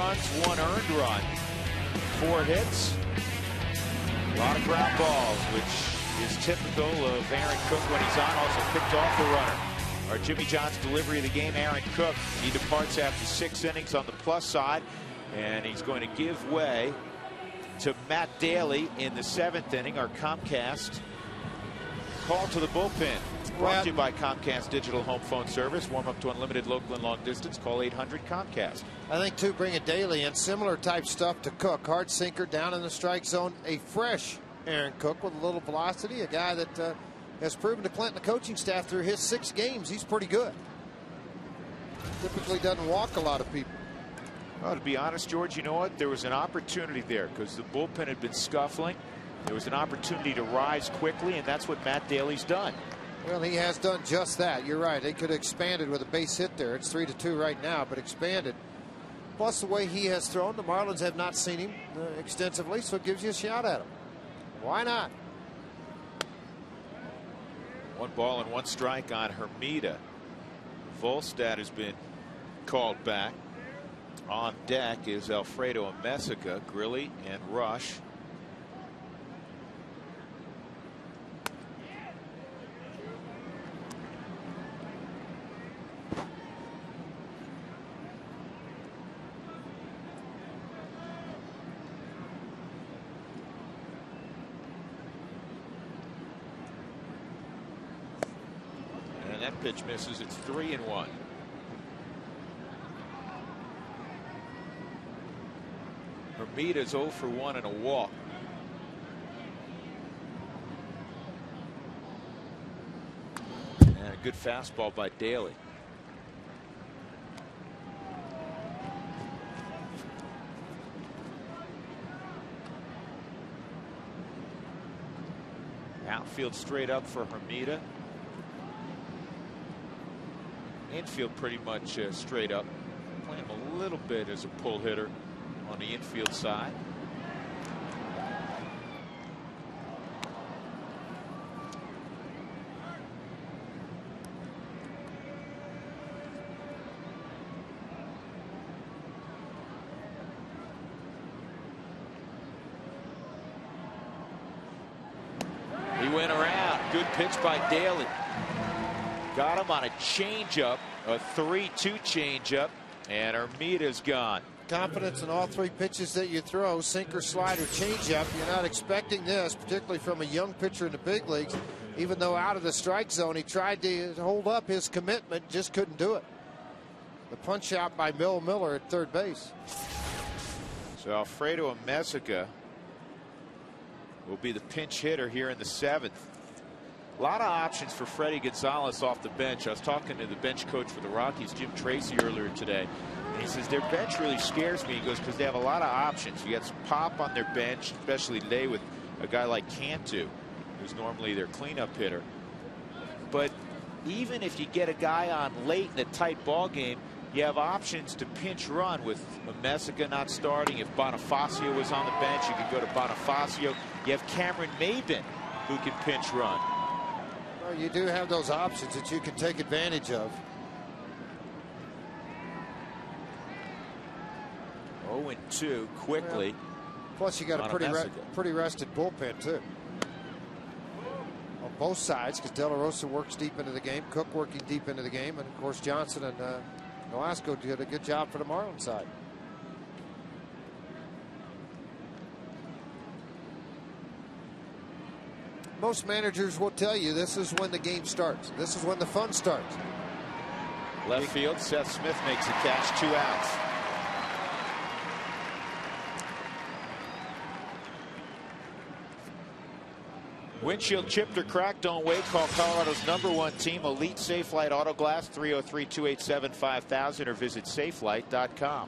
Speaker 2: runs, 1 earned run, 4 hits, a lot of ground balls, which is typical of Aaron Cook when he's on. Also picked off the runner. Our Jimmy John's delivery of the game, Aaron Cook. He departs after 6 innings on the plus side, and he's going to give way to Matt Daly in the 7th inning. Our Comcast call to the bullpen. Brought to you by Comcast Digital Home Phone Service. Warm up to unlimited local and long distance. Call 800 Comcast.
Speaker 3: I think, too, bringing Daly in, similar type stuff to Cook. Hard sinker down in the strike zone. A fresh Aaron Cook with a little velocity. A guy that has proven to Clinton, the coaching staff, through his 6 games, he's pretty good. Typically doesn't walk a lot of people.
Speaker 2: Well, to be honest, George, you know what? There was an opportunity there because the bullpen had been scuffling. There was an opportunity to rise quickly, and that's what Matt Daly's done.
Speaker 3: Well, he has done just that. You're right. They could have expanded with a base hit there. It's 3-2 right now, but expanded. Plus, the way he has thrown, the Marlins have not seen him extensively, so it gives you a shot at him. Why not?
Speaker 2: 1 ball and 1 strike on Hermida. Volstad has been called back. On deck is Alfredo Amesica, Grilli, and Rush. That pitch misses. It's 3-1. Hermida's 0 for 1 and a walk. And a good fastball by Daly. Outfield straight up for Hermida. Infield pretty much straight up. Playing a little bit as a pull hitter on the infield side. He went around. Good pitch by Daly. Got him on a changeup, a 3-2 changeup, and Hermida's gone.
Speaker 3: Confidence in all 3 pitches that you throw, sinker, slider, changeup. You're not expecting this, particularly from a young pitcher in the big leagues. Even though out of the strike zone, he tried to hold up his commitment, just couldn't do it. The punch out by Bill Miller at third base.
Speaker 2: So Alfredo Amesica will be the pinch hitter here in the 7th. A lot of options for Freddie Gonzalez off the bench. I was talking to the bench coach for the Rockies, Jim Tracy, earlier today. And he says their bench really scares me. He goes, because they have a lot of options. You got some pop on their bench, especially today with a guy like Cantu, who's normally their cleanup hitter. But even if you get a guy on late in a tight ball game, you have options to pinch run with Amesica not starting. If Bonifacio was on the bench, you could go to Bonifacio. You have Cameron Maben, who can pinch run.
Speaker 3: Well, you do have those options that you can take advantage of.
Speaker 2: 0-2 quickly.
Speaker 3: Well, plus, you got a pretty rested bullpen, too. On both sides, because De La Rosa works deep into the game, Cook working deep into the game, and, of course, Johnson and Nolasco did a good job for the Marlins side. Most managers will tell you this is when the game starts. This is when the fun starts.
Speaker 2: Left field, Seth Smith makes a catch, 2 outs. Windshield chipped or cracked, don't wait. Call Colorado's #1 team, Elite Safelite Auto Glass, 303-287-5000, or visit safelite.com.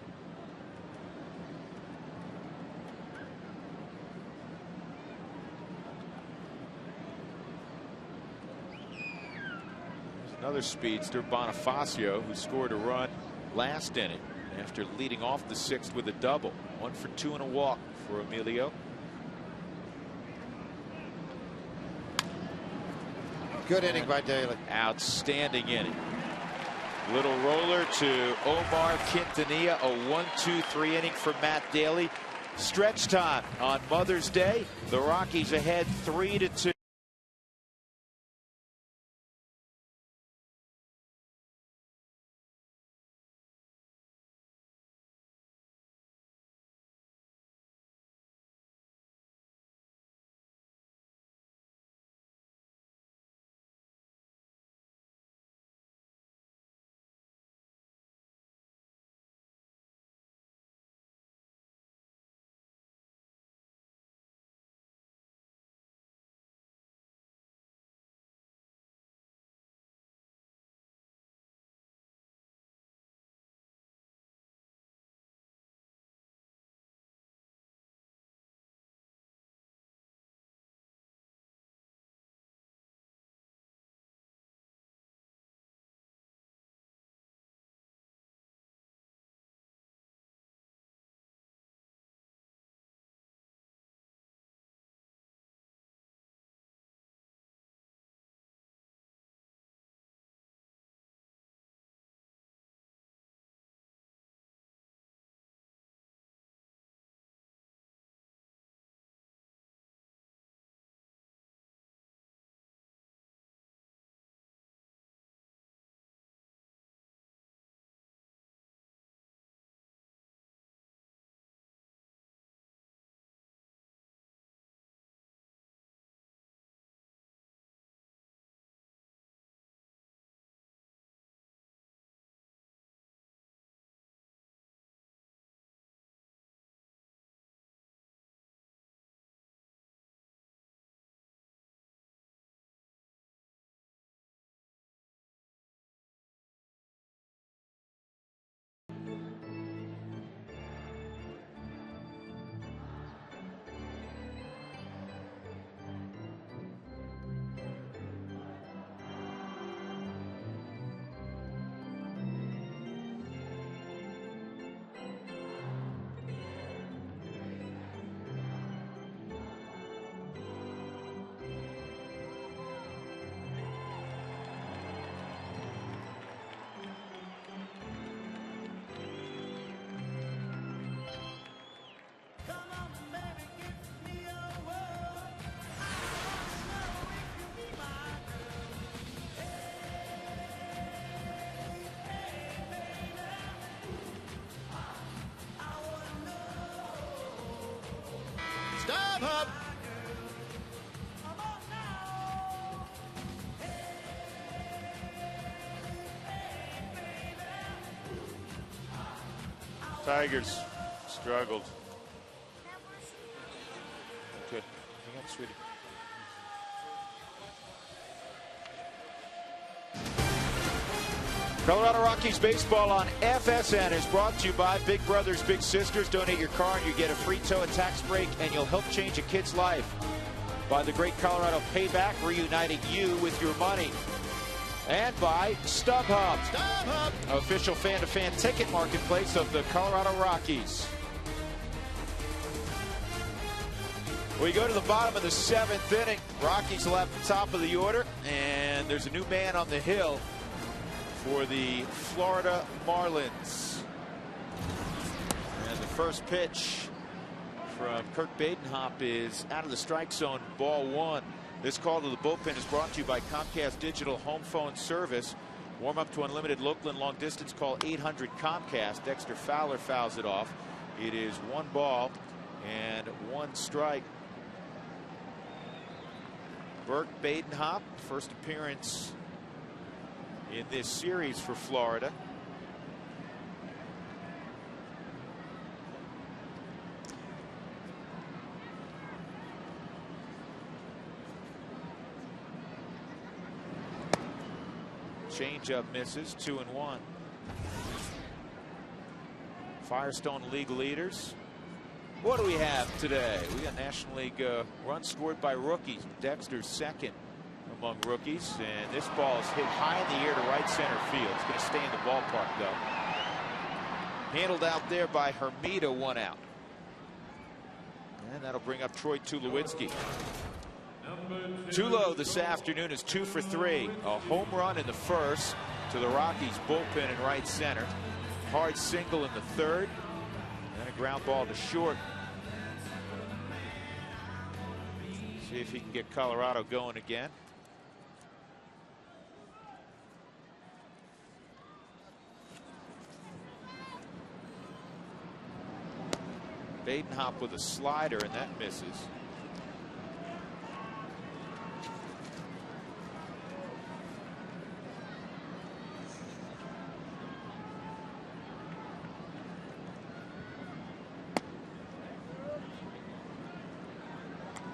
Speaker 2: Another speedster, Bonifacio, who scored a run last inning after leading off the 6th with a double. 1 for 2 and a walk for Emilio.
Speaker 3: Good inning by Daly.
Speaker 2: Outstanding inning. Little roller to Omar Quintanilla. A 1-2-3 inning for Matt Daly. Stretch time on Mother's Day. The Rockies ahead 3-2.
Speaker 3: Stop hop.
Speaker 1: Tigers struggled.
Speaker 2: Good. Hang on, sweetie. Colorado Rockies baseball on FSN is brought to you by Big Brothers Big Sisters. Donate your car and you get a free tow and tax break, and you'll help change a kid's life. By the Great Colorado Payback, reuniting you with your money. And by StubHub, official fan-to-fan ticket marketplace of the Colorado Rockies. We go to the bottom of the 7th inning. Rockies will have the top of the order, and there's a new man on the hill for the Florida Marlins. And the first pitch from Kirk Badenhop is out of the strike zone, ball 1. This call to the bullpen is brought to you by Comcast Digital Home Phone Service. Warm up to unlimited local and long distance. Call 800 Comcast. Dexter Fowler fouls it off. It is 1 ball and 1 strike. Kirk Badenhop, first appearance in this series for Florida. Changeup misses, 2-1. Firestone League leaders. What do we have today? We got National League runs scored by rookies. Dexter's second among rookies, and this ball is hit high in the air to right center field. It's going to stay in the ballpark, though. Handled out there by Hermida, 1 out. And that'll bring up Troy Tulowitzki. Tulo this afternoon is 2 for 3. A home run in the first to to the Rockies bullpen in right center. Hard single in the third, and a ground ball to short. See if he can get Colorado going again. Badenhop with a slider, and that misses.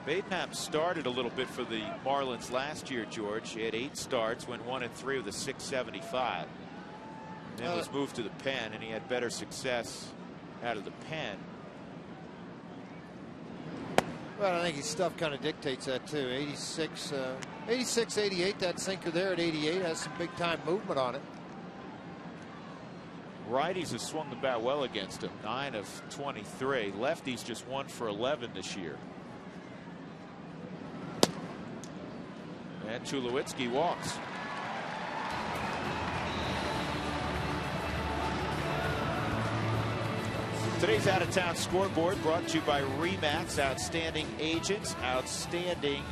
Speaker 2: Badenhop started a little bit for the Marlins last year, George. He had 8 starts, went 1-3 with a 675. Then was moved to the pen, and he had better success out of the pen.
Speaker 3: Well, I think his stuff kind of dictates that too. 86, 88. That sinker there at 88 has some big time movement on it.
Speaker 2: Righties have swung the bat well against him. 9 of 23. Lefties just 1 for 11 this year. And Tulowitzki walks. Today's out-of-town scoreboard brought to you by RE/MAX. Outstanding agents, outstanding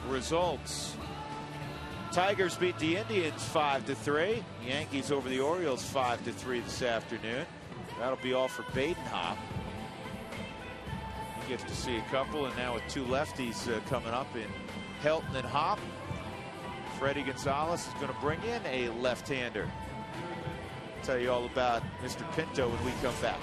Speaker 2: results. Tigers beat the Indians 5-3. Yankees over the Orioles 5-3 this afternoon. That'll be all for Badenhop. He gets to see a couple, and now with 2 lefties coming up in Helton and Hop. Freddie Gonzalez is going to bring in a left-hander. I'll tell you all about Mr. Pinto when we come back.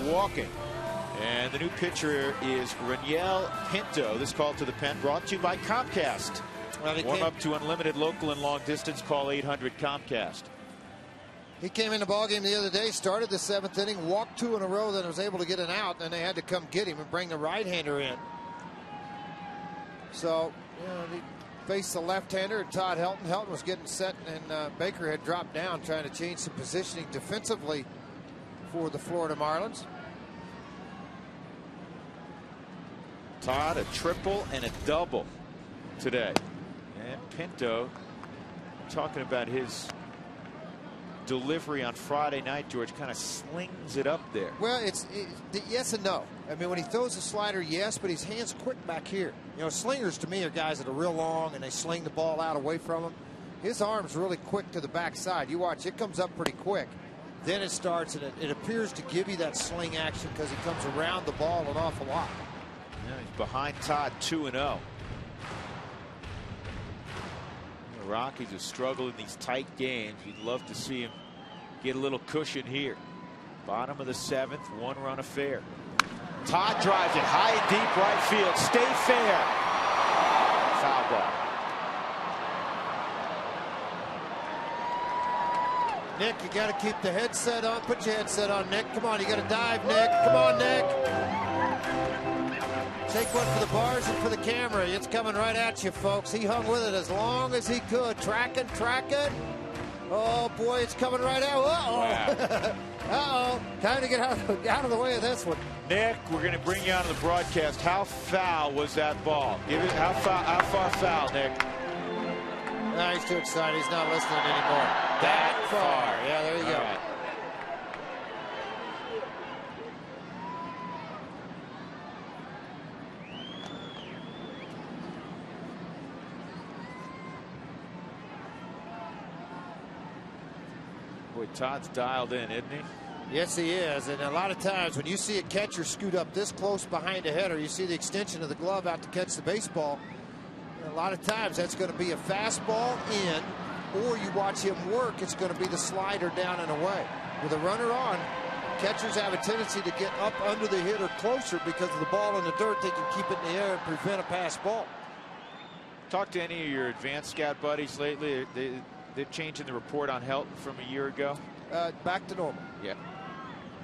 Speaker 2: Walking. And the new pitcher is Raniel Pinto. This call to the pen brought to you by Comcast. Warm up to unlimited local and long distance. Call 800 Comcast.
Speaker 3: He came in the ballgame the other day, started the 7th inning, walked 2 in a row, then was able to get an out, and they had to come get him and bring the right-hander in. So, you know, he faced the left-hander, Todd Helton. Helton was getting set, and Baker had dropped down, trying to change some positioning defensively for the Florida Marlins.
Speaker 2: Todd, a triple and a double today. And Pinto, talking about his delivery on Friday night, George, kind of slings it up there.
Speaker 3: Well, it's yes and no. I mean, when he throws a slider, yes, but his hand's quick back here. You know, slingers to me are guys that are real long and they sling the ball out away from him. His arm's really quick to the backside. You watch, it comes up pretty quick. Then it starts, and it appears to give you that sling action because he comes around the ball an awful lot.
Speaker 2: Yeah, he's behind Todd 2-0. The Rockies have struggled in these tight games. You'd love to see him get a little cushion here. Bottom of the 7th, 1-run affair. Todd drives it high and deep right field. Stay fair. Foul ball.
Speaker 3: Nick, you got to keep the headset on. Put your headset on, Nick. Come on, you got to dive, Nick. Come on, Nick. Take one for the bars and for the camera. It's coming right at you, folks. He hung with it as long as he could. Tracking. Oh, boy, it's coming right out. Uh-oh.
Speaker 2: Wow.
Speaker 3: Uh-oh. Time to get out of the way of this one.
Speaker 2: Nick, we're going to bring you on to the broadcast. How foul was that ball? Give it how far foul, Nick?
Speaker 3: No, he's too excited. He's not listening anymore. That far. Yeah, there you go.
Speaker 2: Right. Boy, Todd's dialed in, isn't he?
Speaker 3: Yes, he is. And a lot of times when you see a catcher scoot up this close behind a header, you see the extension of the glove out to catch the baseball. And a lot of times that's going to be a fastball in, or you watch him work, it's going to be the slider down and away. With a runner on, catchers have a tendency to get up under the hitter closer because of the ball in the dirt. They can keep it in the air and prevent a pass ball.
Speaker 2: Talk to any of your advanced scout buddies lately. They're changing the report on Helton from a year ago.
Speaker 3: Back to normal.
Speaker 2: Yeah,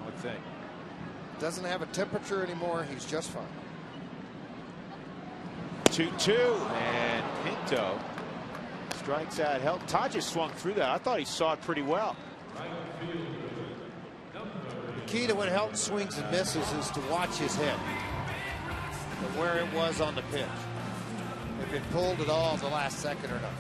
Speaker 2: I would think.
Speaker 3: Doesn't have a temperature anymore. He's just fine.
Speaker 2: 2-2, and Pinto strikes out Helton. Todd just swung through that. I thought he saw it pretty well.
Speaker 3: The key to when Helton swings and misses is to watch his head and where it was on the pitch. If it pulled at all the last second or not.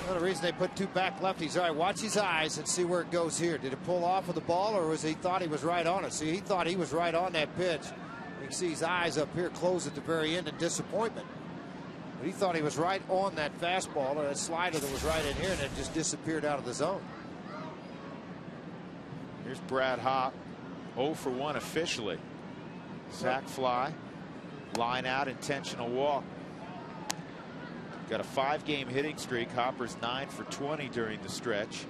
Speaker 3: Well, the reason they put two back lefties, all right, watch his eyes and see where it goes here. Did it pull off of the ball, or was he thought he was right on it? See, he thought he was right on that pitch. You can see his eyes up here close at the very end in disappointment. But he thought he was right on that fastball or that slider that was right in here, and it just disappeared out of the zone.
Speaker 2: Here's Brad Hopp, 0 for 1 officially. Sack fly, line out, intentional walk. Got a 5-game hitting streak. Hopper's 9 for 20 during the stretch.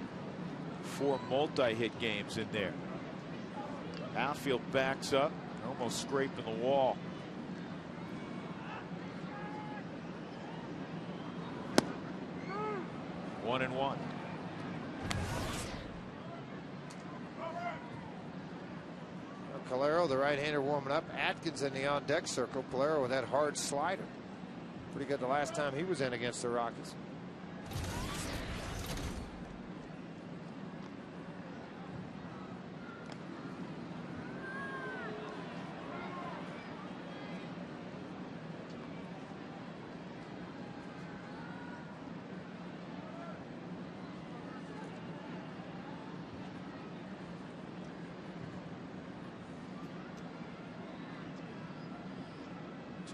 Speaker 2: 4 multi-hit games in there. Outfield backs up, almost scraping the wall. One and one.
Speaker 3: Calero, the right-hander, warming up. Atkins in the on-deck circle. Calero with that hard slider. Pretty good the last time he was in against the Rockies.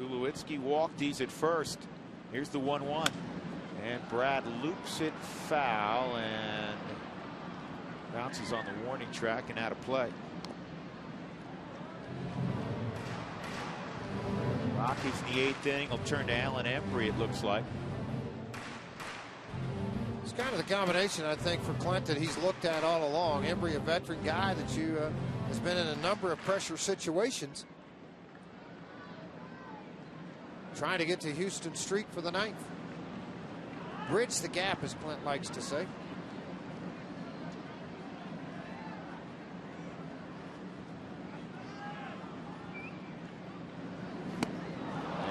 Speaker 2: Tulowitzki walked. He's at first. Here's the 1-1. And Brad loops it foul and bounces on the warning track and out of play. Rockies in the 8th inning will turn to Alan Embry, it looks like.
Speaker 3: It's kind of the combination, I think, for Clinton he's looked at all along. Embry, a veteran guy that has been in a number of pressure situations. Trying to get to Houston Street for the 9th. Bridge the gap, as Clint likes to say.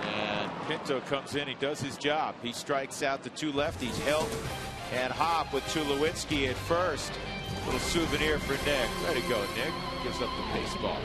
Speaker 2: And Pinto comes in. He does his job. He strikes out the 2 lefties, Helton and Hopp, with Tulowitzki at first. Little souvenir for Nick. Way to go, Nick. Gives up the baseball.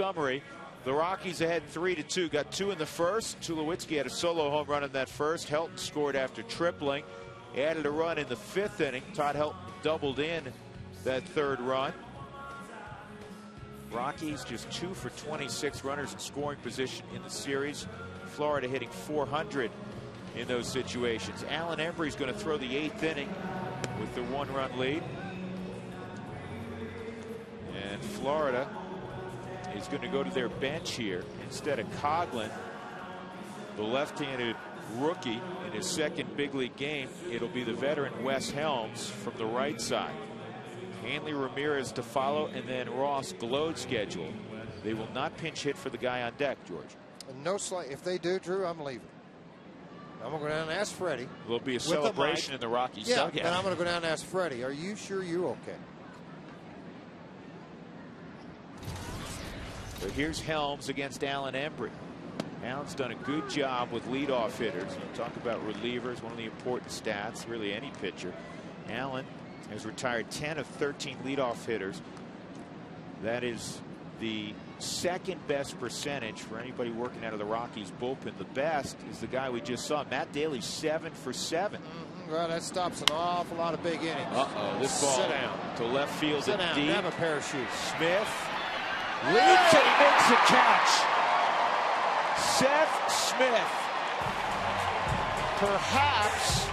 Speaker 2: summary. The Rockies ahead 3-2. Got 2 in the first. Tulowitzki had a solo home run in that first. Helton scored after tripling. Added a run in the 5th inning. Todd Helton doubled in that 3rd run. Rockies just 2 for 26 runners in scoring position in the series. Florida hitting .400 in those situations. Alan Embry's going to throw the 8th inning with the 1-run lead. And Florida is going to go to their bench here instead of Coghlan, the left-handed rookie in his 2nd big league game. It'll be the veteran Wes Helms from the right side. Hanley Ramirez to follow, and then Ross Glode schedule. They will not pinch hit for the guy on deck, George.
Speaker 3: And no slight. If they do, Drew, I'm leaving. I'm going to go down and ask Freddie.
Speaker 2: There'll be a celebration in the Rockies dugout.
Speaker 3: Yeah, and I'm going to go down and ask Freddie, are you sure you're okay?
Speaker 2: So here's Helms against Alan Embry. Alan's done a good job with leadoff hitters. You talk about relievers, one of the important stats, really any pitcher. Alan has retired 10 of 13 leadoff hitters. That is the 2nd best percentage for anybody working out of the Rockies bullpen. The best is the guy we just saw, Matt Daly, 7 for 7.
Speaker 3: Well, that stops an awful lot of big innings.
Speaker 2: This ball
Speaker 3: Sit down.
Speaker 2: to left field
Speaker 3: Sit
Speaker 2: and
Speaker 3: down.
Speaker 2: deep.
Speaker 3: Have a parachute.
Speaker 2: Smith leaps and he makes a catch. Seth Smith, perhaps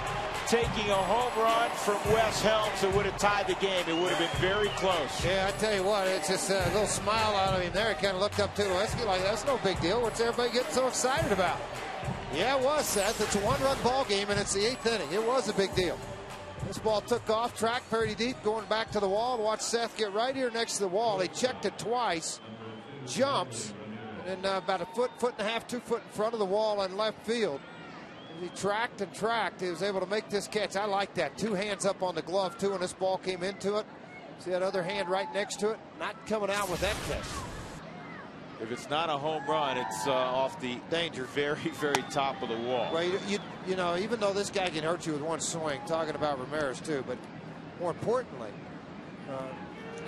Speaker 2: taking a home run from Wes Helms that would have tied the game. It would have been very close.
Speaker 3: Yeah, I tell you what, it's just a little smile out of him there. He kind of looked up to Tulowitzki like, that's no big deal. What's everybody getting so excited about? Yeah, it was, Seth. It's a 1-run ball game, and it's the 8th inning. It was a big deal. This ball took off, track pretty deep, going back to the wall. Watch Seth get right here next to the wall. He checked it twice, jumps, and then about a foot and a half, 2 foot in front of the wall in left field. He tracked and tracked. He was able to make this catch. I like that. 2 hands up on the glove, too, and this ball came into it. See that other hand right next to it? Not coming out with that catch.
Speaker 2: If it's not a home run, it's off the
Speaker 3: danger,
Speaker 2: very, very top of the wall.
Speaker 3: Well, you know, even though this guy can hurt you with one swing, talking about Ramirez, too, but more importantly,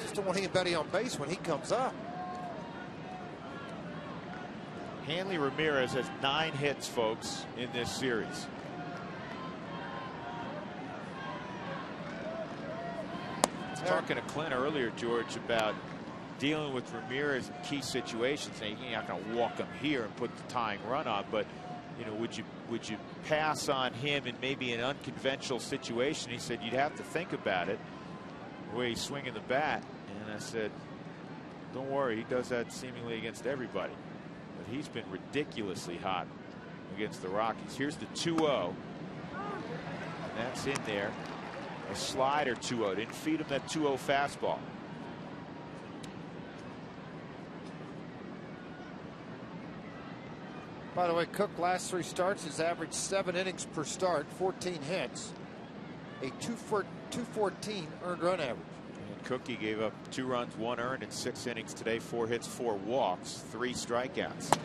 Speaker 3: just don't want anybody on base when he comes up.
Speaker 2: Hanley Ramirez has 9 hits, folks, in this series. I was talking to Clint earlier, George, about dealing with Ramirez in key situations. Saying you're not going to walk him here and put the tying run on, but you know, would you pass on him in maybe an unconventional situation? He said you'd have to think about it, the way he's swinging the bat. And I said, don't worry, he does that seemingly against everybody. But he's been ridiculously hot against the Rockies. Here's the 2-0. And that's in there. A slider 2-0. Didn't feed him that 2-0 fastball.
Speaker 3: By the way, Cook last 3 starts has averaged 7 innings per start, 14 hits, a 214 earned run average.
Speaker 2: And Cookie gave up 2 runs, 1 earned in 6 innings today. 4 hits, 4 walks, 3 strikeouts.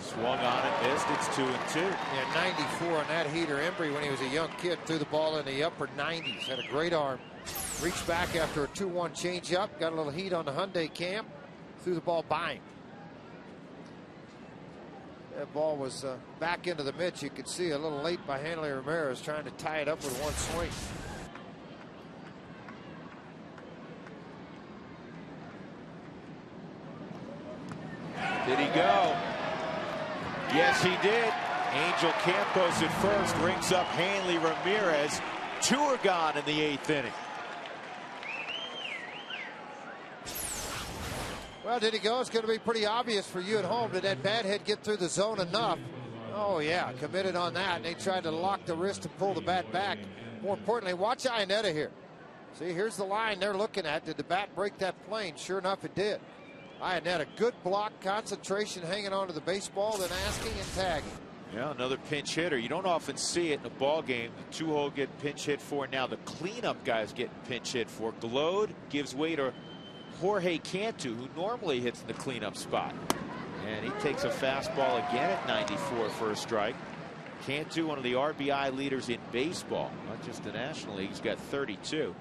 Speaker 2: Swung on it, missed. It's 2-2.
Speaker 3: Yeah, 94 on that heater. Embry, when he was a young kid, threw the ball in the upper 90s. Had a great arm. Reached back after a 2-1 changeup. Got a little heat on the Hyundai camp. Threw the ball by him. That ball was back into the mitts. You could see a little late by Hanley Ramirez trying to tie it up with one swing.
Speaker 2: Did he go? Yes, he did. Angel Campos at first rings up Hanley Ramirez. 2 are gone in the 8th inning.
Speaker 3: Well, did he go? It's going to be pretty obvious for you at home. Did that bad head get through the zone enough? Oh, yeah, committed on that. And they tried to lock the wrist and pull the bat back. More importantly, watch Iannetta here. See, here's the line they're looking at. Did the bat break that plane? Sure enough, it did. Iannetta, good block, concentration, hanging on to the baseball, then asking and tagging.
Speaker 2: Yeah, another pinch hitter. You don't often see it in a ball game. The 2-hole get pinch hit for. Now the cleanup guys getting pinch hit for. Glode gives way to Jorge Cantu, who normally hits in the cleanup spot. And he takes a fastball again at 94 for a strike. Cantu, one of the RBI leaders in baseball, not just the National League. He's got 32.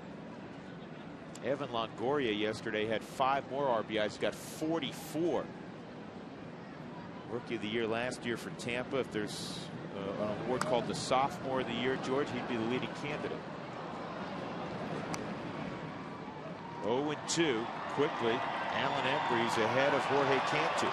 Speaker 2: Evan Longoria yesterday had 5 more RBIs. He's got 44 Rookie of the Year last year for Tampa. If there's an award called the Sophomore of the Year, George, he'd be the leading candidate. 0-2 quickly. Alan Embry's ahead of Jorge Cantu.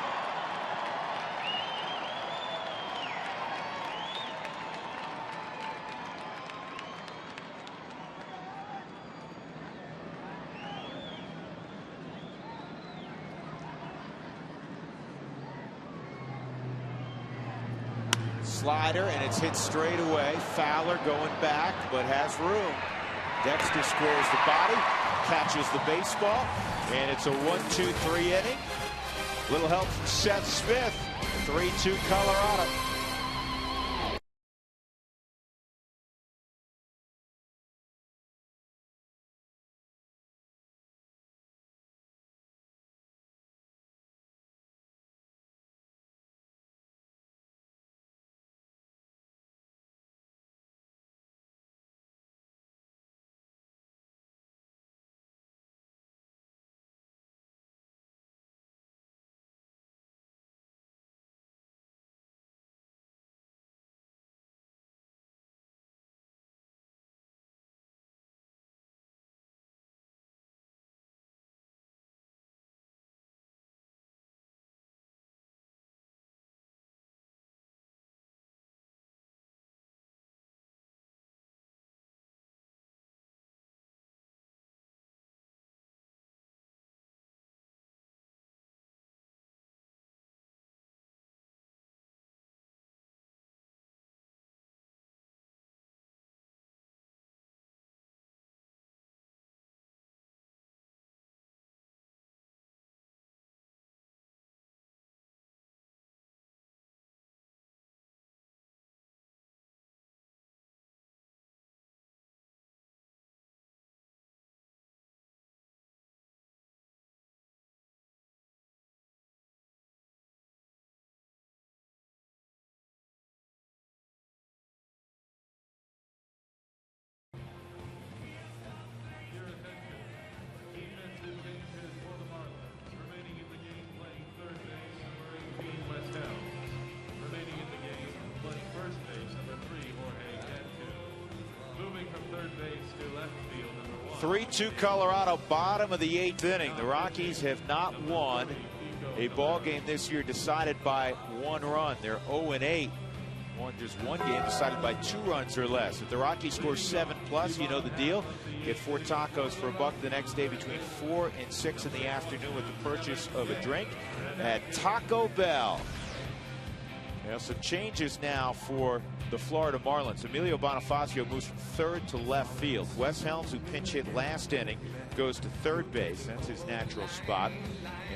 Speaker 2: Slider, and it's hit straight away. Fowler going back, but has room. Dexter squares the body, catches the baseball, and it's a 1-2-3 inning. Little help from Seth Smith. 3-2 Colorado.
Speaker 6: Three
Speaker 2: 3-2 Colorado, bottom of the 8th inning. The Rockies have not won a ball game this year decided by 1 run. They're 0-8. Just one game decided by 2 runs or less. If the Rockies score 7+, you know the deal. Get 4 tacos for $1 the next day between 4 and 6 in the afternoon with the purchase of a drink at Taco Bell. Now some changes now for the Florida Marlins. Emilio Bonifacio moves from third to left field. Wes Helms, who pinch hit last inning, goes to third base. That's his natural spot.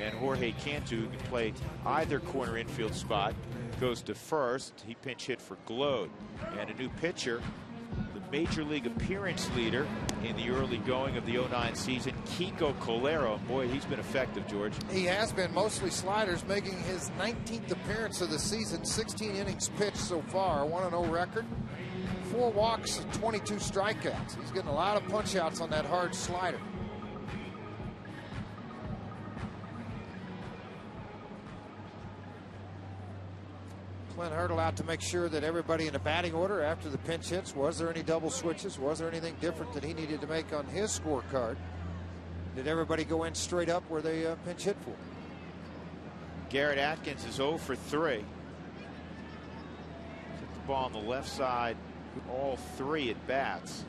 Speaker 2: And Jorge Cantu, who can play either corner infield spot, goes to first. He pinch hit for Glode. And a new pitcher, the Major League appearance leader in the early going of the 09 season, Kiko Colero. Boy, he's been effective, George.
Speaker 3: He has been, mostly sliders, making his 19th appearance of the season. 16 innings pitched so far, 1-0 record. 4 walks, 22 strikeouts. He's getting a lot of punch outs on that hard slider. Clint Hurdle out to make sure that everybody in the batting order after the pinch hits. Was there any double switches? Was there anything different that he needed to make on his scorecard? Did everybody go in straight up where they pinch hit for?
Speaker 2: Garrett Atkins is 0 for 3. Hit the ball on the left side all 3 at bats.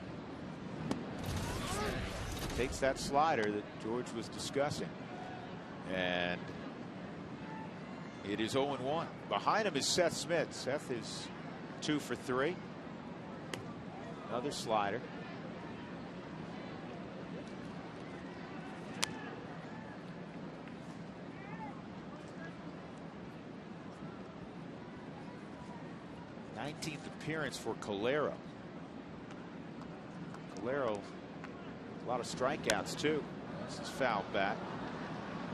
Speaker 2: Takes that slider that George was discussing. And it is 0-1. Behind him is Seth Smith. Seth is 2 for 3. Another slider. Nineteenth appearance for Colero. Colero, a lot of strikeouts too. This is fouled back.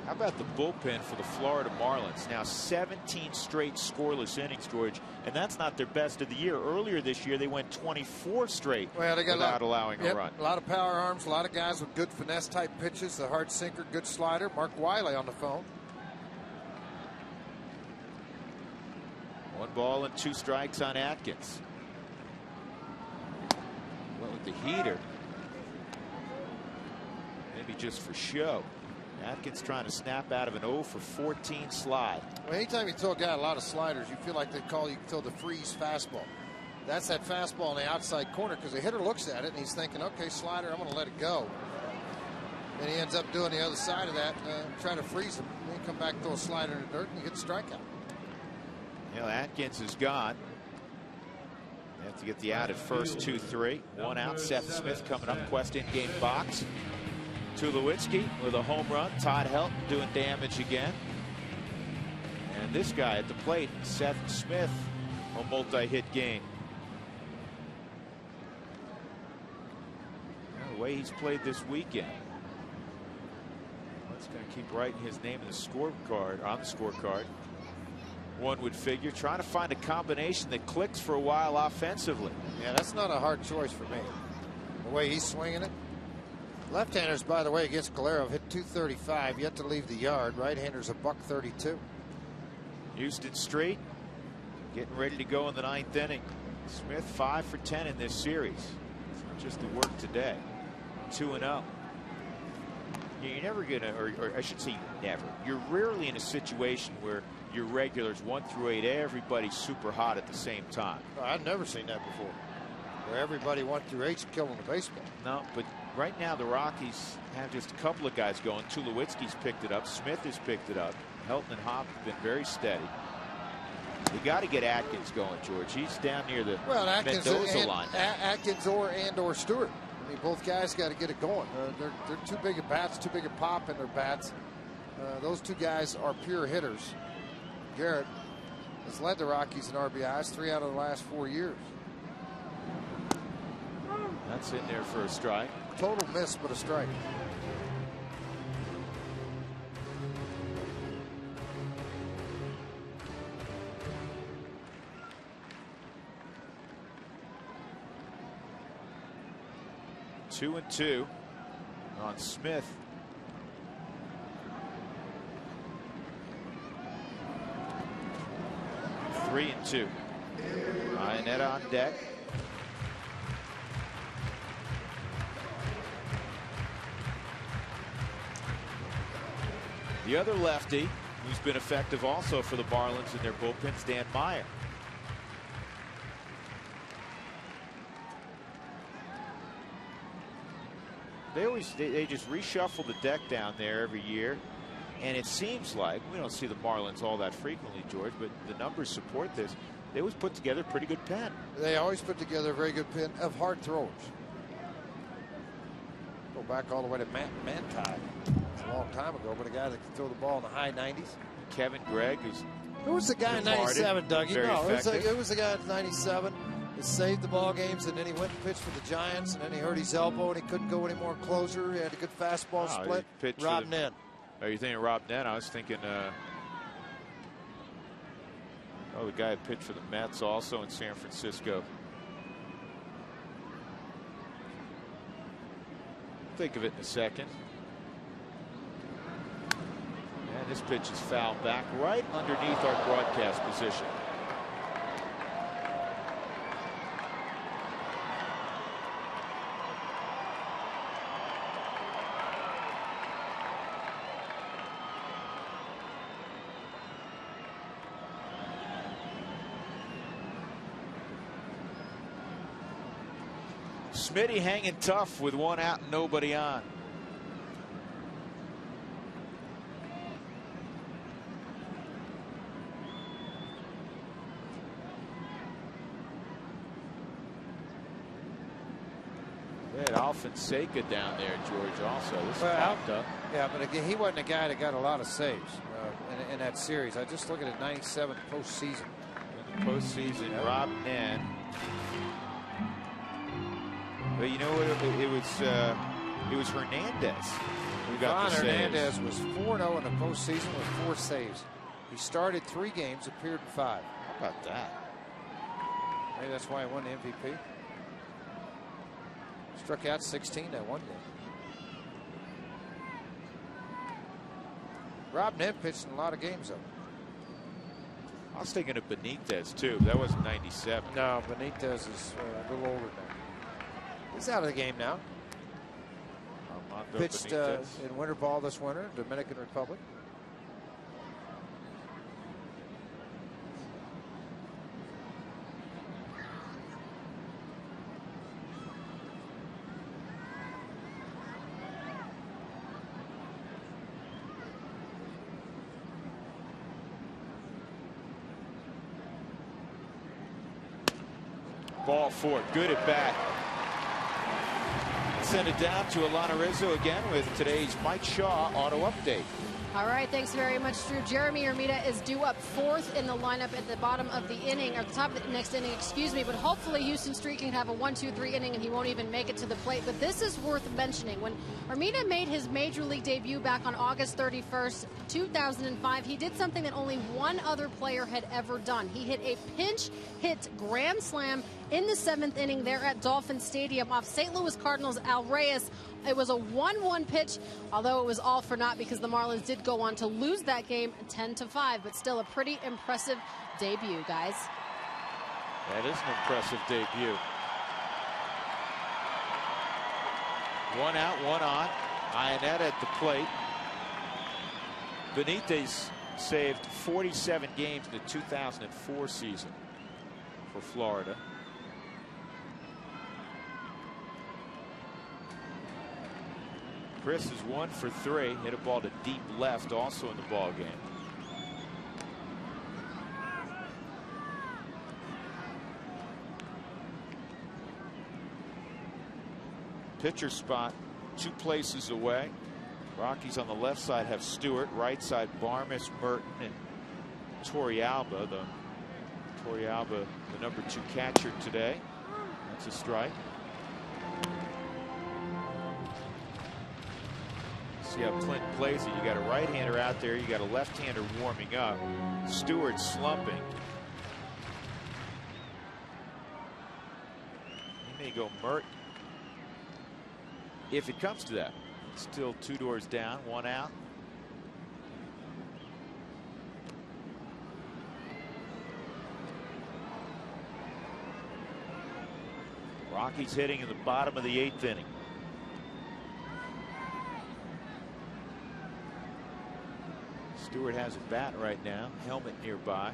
Speaker 2: How about the bullpen for the Florida Marlins? Now 17 straight scoreless innings, George, and that's not their best of the year. Earlier this year, they went 24 straight without allowing a run.
Speaker 3: A lot of power arms, a lot of guys with good finesse type pitches, the hard sinker, good slider. Mark Wiley on the phone.
Speaker 2: 1 ball and 2 strikes on Atkins. Went with the heater. Maybe just for show. Atkins trying to snap out of an 0 for 14 slide.
Speaker 3: Well, anytime you throw a guy a lot of sliders, you feel like they call you throw the freeze fastball. That's that fastball in the outside corner because the hitter looks at it and he's thinking, okay, slider, I'm going to let it go. And he ends up doing the other side of that, trying to freeze him. Then you come back, throw a slider in the dirt, and you get a strikeout.
Speaker 2: You know, Atkins is gone. They have to get the out at first, 2-3. 1 out. Seth Smith coming up. Quest in-game box. Tulowitzki with a home run. Todd Helton doing damage again. And this guy at the plate, Seth Smith, a multi-hit game. The way he's played this weekend. That's going to keep writing his name in the scorecard, on the scorecard. One would figure, trying to find a combination that clicks for a while offensively.
Speaker 3: Yeah, that's not a hard choice for me. The way he's swinging it. Left-handers, by the way, against Galero hit .235, yet to leave the yard. Right-handers a .132.
Speaker 2: Houston Street getting ready to go in the 9th inning. Smith 5 for 10 in this series. It's not just the work today. 2-0. You're never gonna, or I should say never. You're rarely in a situation where your regulars 1 through 8, everybody's super hot at the same time.
Speaker 3: I've never seen that before, where everybody 1 through 8's killing the baseball.
Speaker 2: No, but right now the Rockies have just a couple of guys going. Tulowitzki's picked it up. Smith has picked it up. Helton and Hopp have been very steady. You got to get Atkins going, George. He's down near the Mendoza line.
Speaker 3: Atkins or Stewart. I mean, both guys got to get it going. They're too big of bats, too big a pop in their bats. Those 2 guys are pure hitters. Garrett has led the Rockies in RBIs 3 out of the last 4 years.
Speaker 2: That's in there for a strike.
Speaker 3: Total miss, but a strike.
Speaker 2: Two and 2 on Smith. Three and 2. Iannetta on deck. The other lefty who's been effective also for the Marlins in their bullpens, Dan Meyer. They just reshuffle the deck down there every year, and it seems like we don't see the Marlins all that frequently, George, but the numbers support this. They always put together a pretty good pen.
Speaker 3: They always put together a very good pen of hard throwers. Go back all the way to Matt Manti. It's a long time ago, but a guy that could throw the ball in the high 90s.
Speaker 2: Kevin Gregg is.
Speaker 3: Who was the guy in 97, Dougie? No, it was the guy in 97 that saved the ball games, and then he went and pitched for the Giants, and then he hurt his elbow, and he couldn't go any more closer. He had a good fastball split. Rob Nen.
Speaker 2: Are you thinking Rob Nen? I was thinking, the guy that pitched for the Mets also in San Francisco. Think of it in a second. And this pitch is fouled back right underneath our broadcast position. Smitty hanging tough with 1 out and nobody on. They had Alfonseca down there, George, also. This popped up.
Speaker 3: Yeah, but again, he wasn't a guy that got a lot of saves in that series. I just looking at 97 postseason.
Speaker 2: In the postseason, yeah. Rob Nen. But you know what? It was Hernandez who got the saves.
Speaker 3: Hernandez was 4-0 in the postseason with 4 saves. He started 3 games, appeared in 5.
Speaker 2: How about that?
Speaker 3: Maybe that's why he won the MVP. Struck out 16 that one game. Rob Nen pitched in a lot of games, though.
Speaker 2: I was thinking of Benitez too. That wasn't 97.
Speaker 3: No, Benitez is a little older now. He's out of the game now.
Speaker 2: Armando
Speaker 3: Pitched
Speaker 2: Benitez.
Speaker 3: in winter ball this winter, Dominican Republic.
Speaker 2: Ball four, good at bat. Send it down to Alana Rizzo again with today's Mike Shaw auto update.
Speaker 4: All right, thanks very much, Drew. Jeremy Hermida is due up fourth in the lineup at the bottom of the inning, or the top of the next inning, excuse me. But hopefully Houston Street can have a 1-2-3 inning and he won't even make it to the plate. But this is worth mentioning. When Hermida made his major league debut back on August 31st, 2005, he did something that only one other player had ever done. He hit a pinch hit grand slam in the 7th inning there at Dolphin Stadium off St. Louis Cardinals' Al Reyes. It was a 1-1 pitch, although it was all for naught because the Marlins did go on to lose that game 10-5, but still a pretty impressive debut, guys.
Speaker 2: That is an impressive debut. 1 out, 1 on. Ionetta at the plate. Benitez saved 47 games in the 2004 season for Florida. Chris is 1 for 3. Hit a ball to deep left also in the ball game. Pitcher spot 2 places away. Rockies on the left side have Stewart. Right side Barmes, Merton, and Torrealba. Torrealba, the number 2 catcher today. That's a strike. See how Clinton plays it. You got a right-hander out there. You got a left-hander warming up. Stewart slumping. He may go Merton if it comes to that. Still 2 doors down, 1 out. Rockies hitting in the bottom of the 8th inning. Stewart has a bat right now, helmet nearby.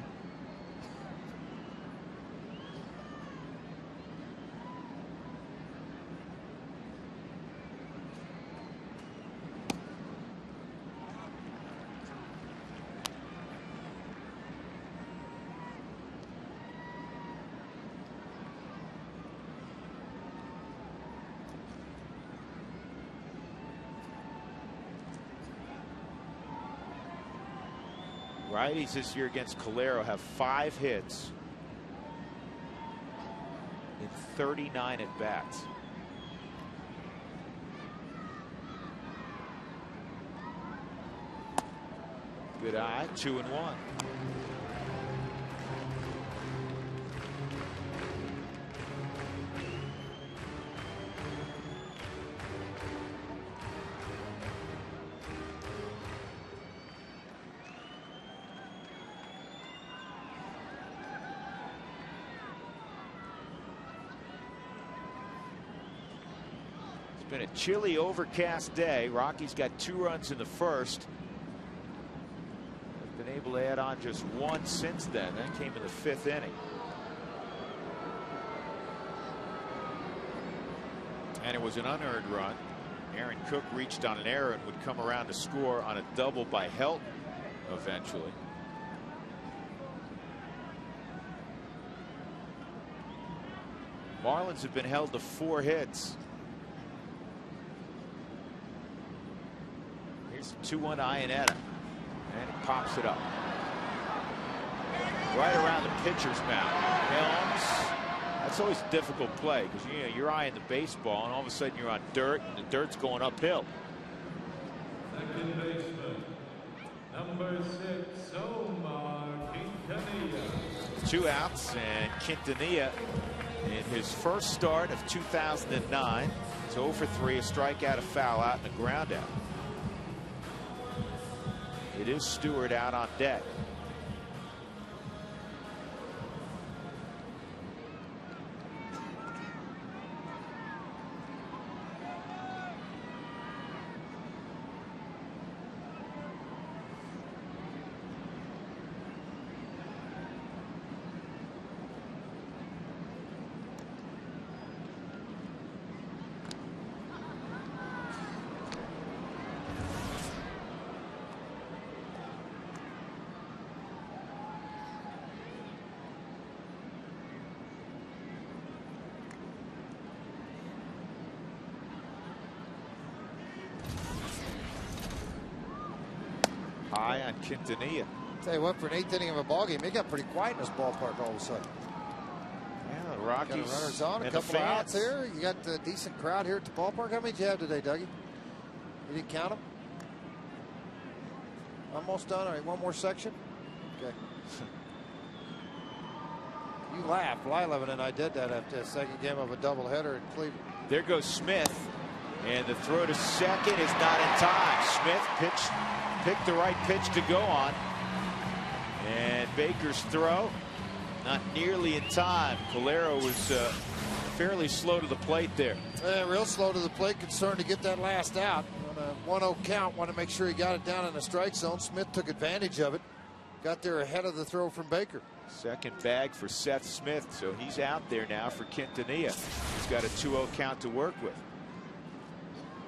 Speaker 2: Righties this year against Calero have 5 hits in 39 at bats. Good eye, 2-1. Been a chilly, overcast day. Rockies got 2 runs in the first. They've been able to add on just 1 since then. That came in the 5th inning. And it was an unearned run. Aaron Cook reached on an error and would come around to score on a double by Helton eventually. Marlins have been held to 4 hits. 2-1 Ionetta, and he pops it up right around the pitcher's mouth. Helms, that's always a difficult play because you're eyeing the baseball and all of a sudden you're on dirt and the dirt's going uphill.
Speaker 6: Second baseman, number 6, Omar Quintanilla.
Speaker 2: 2 outs, and Quintanilla in his first start of 2009 is 0 for 3, a strikeout, a foul out, and a ground out. It is Stewart out on deck. eye on Quintanilla.
Speaker 3: Tell you what, for an 8th inning of a ball game, it got pretty quiet in this ballpark all of a sudden.
Speaker 2: Yeah, the Rockies.
Speaker 3: Got runners on, a
Speaker 2: and
Speaker 3: couple of outs here. You got a decent crowd here at the ballpark. How many did you have today, Dougie? You didn't count them? Almost done. All right, one more section. Okay. You laugh. Lyleven and I did that after the second game of a doubleheader in Cleveland.
Speaker 2: There goes Smith, and the throw to second is not in time. Smith picked the right pitch to go on, and Baker's throw not nearly in time. Calero was fairly slow to the plate there.
Speaker 3: Real slow to the plate, concerned to get that last out. On a 1-0 count, want to make sure he got it down in the strike zone. Smith took advantage of it. Got there ahead of the throw from Baker.
Speaker 2: Second bag for Seth Smith, so he's out there now for Quintanilla. He's got a 2-0 count to work with.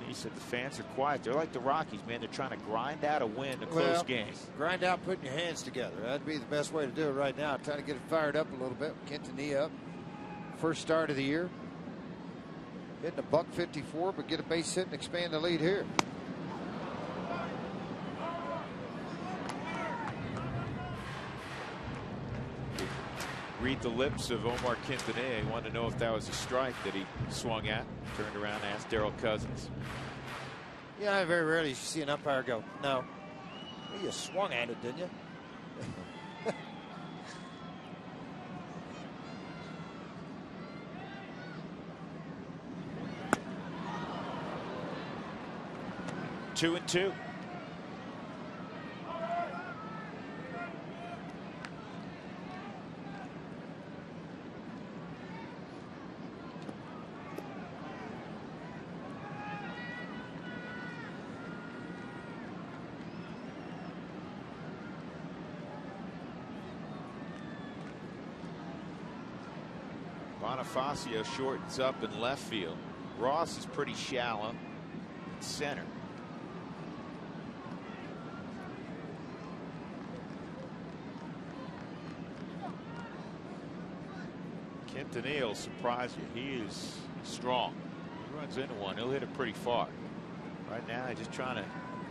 Speaker 2: He said the fans are quiet. They're like the Rockies, man. They're trying to grind out a win to close games.
Speaker 3: Grind out putting your hands together. That'd be the best way to do it right now. Trying to get it fired up a little bit. Quintanilla up. First start of the year. Hitting a $154, but get a base hit and expand the lead here.
Speaker 2: Read the lips of Omar Quintanilla. He wanted to know if that was a strike that he swung at. Turned around and asked Darryl Cousins.
Speaker 3: Yeah, very rarely you see an umpire go, no. Well, you swung at it, didn't you?
Speaker 2: 2-2. Bonifacio shortens up in left field. Ross is pretty shallow in center. Quintanilla will surprise you. He is strong. He runs into one. He'll hit it pretty far. Right now, he's just trying to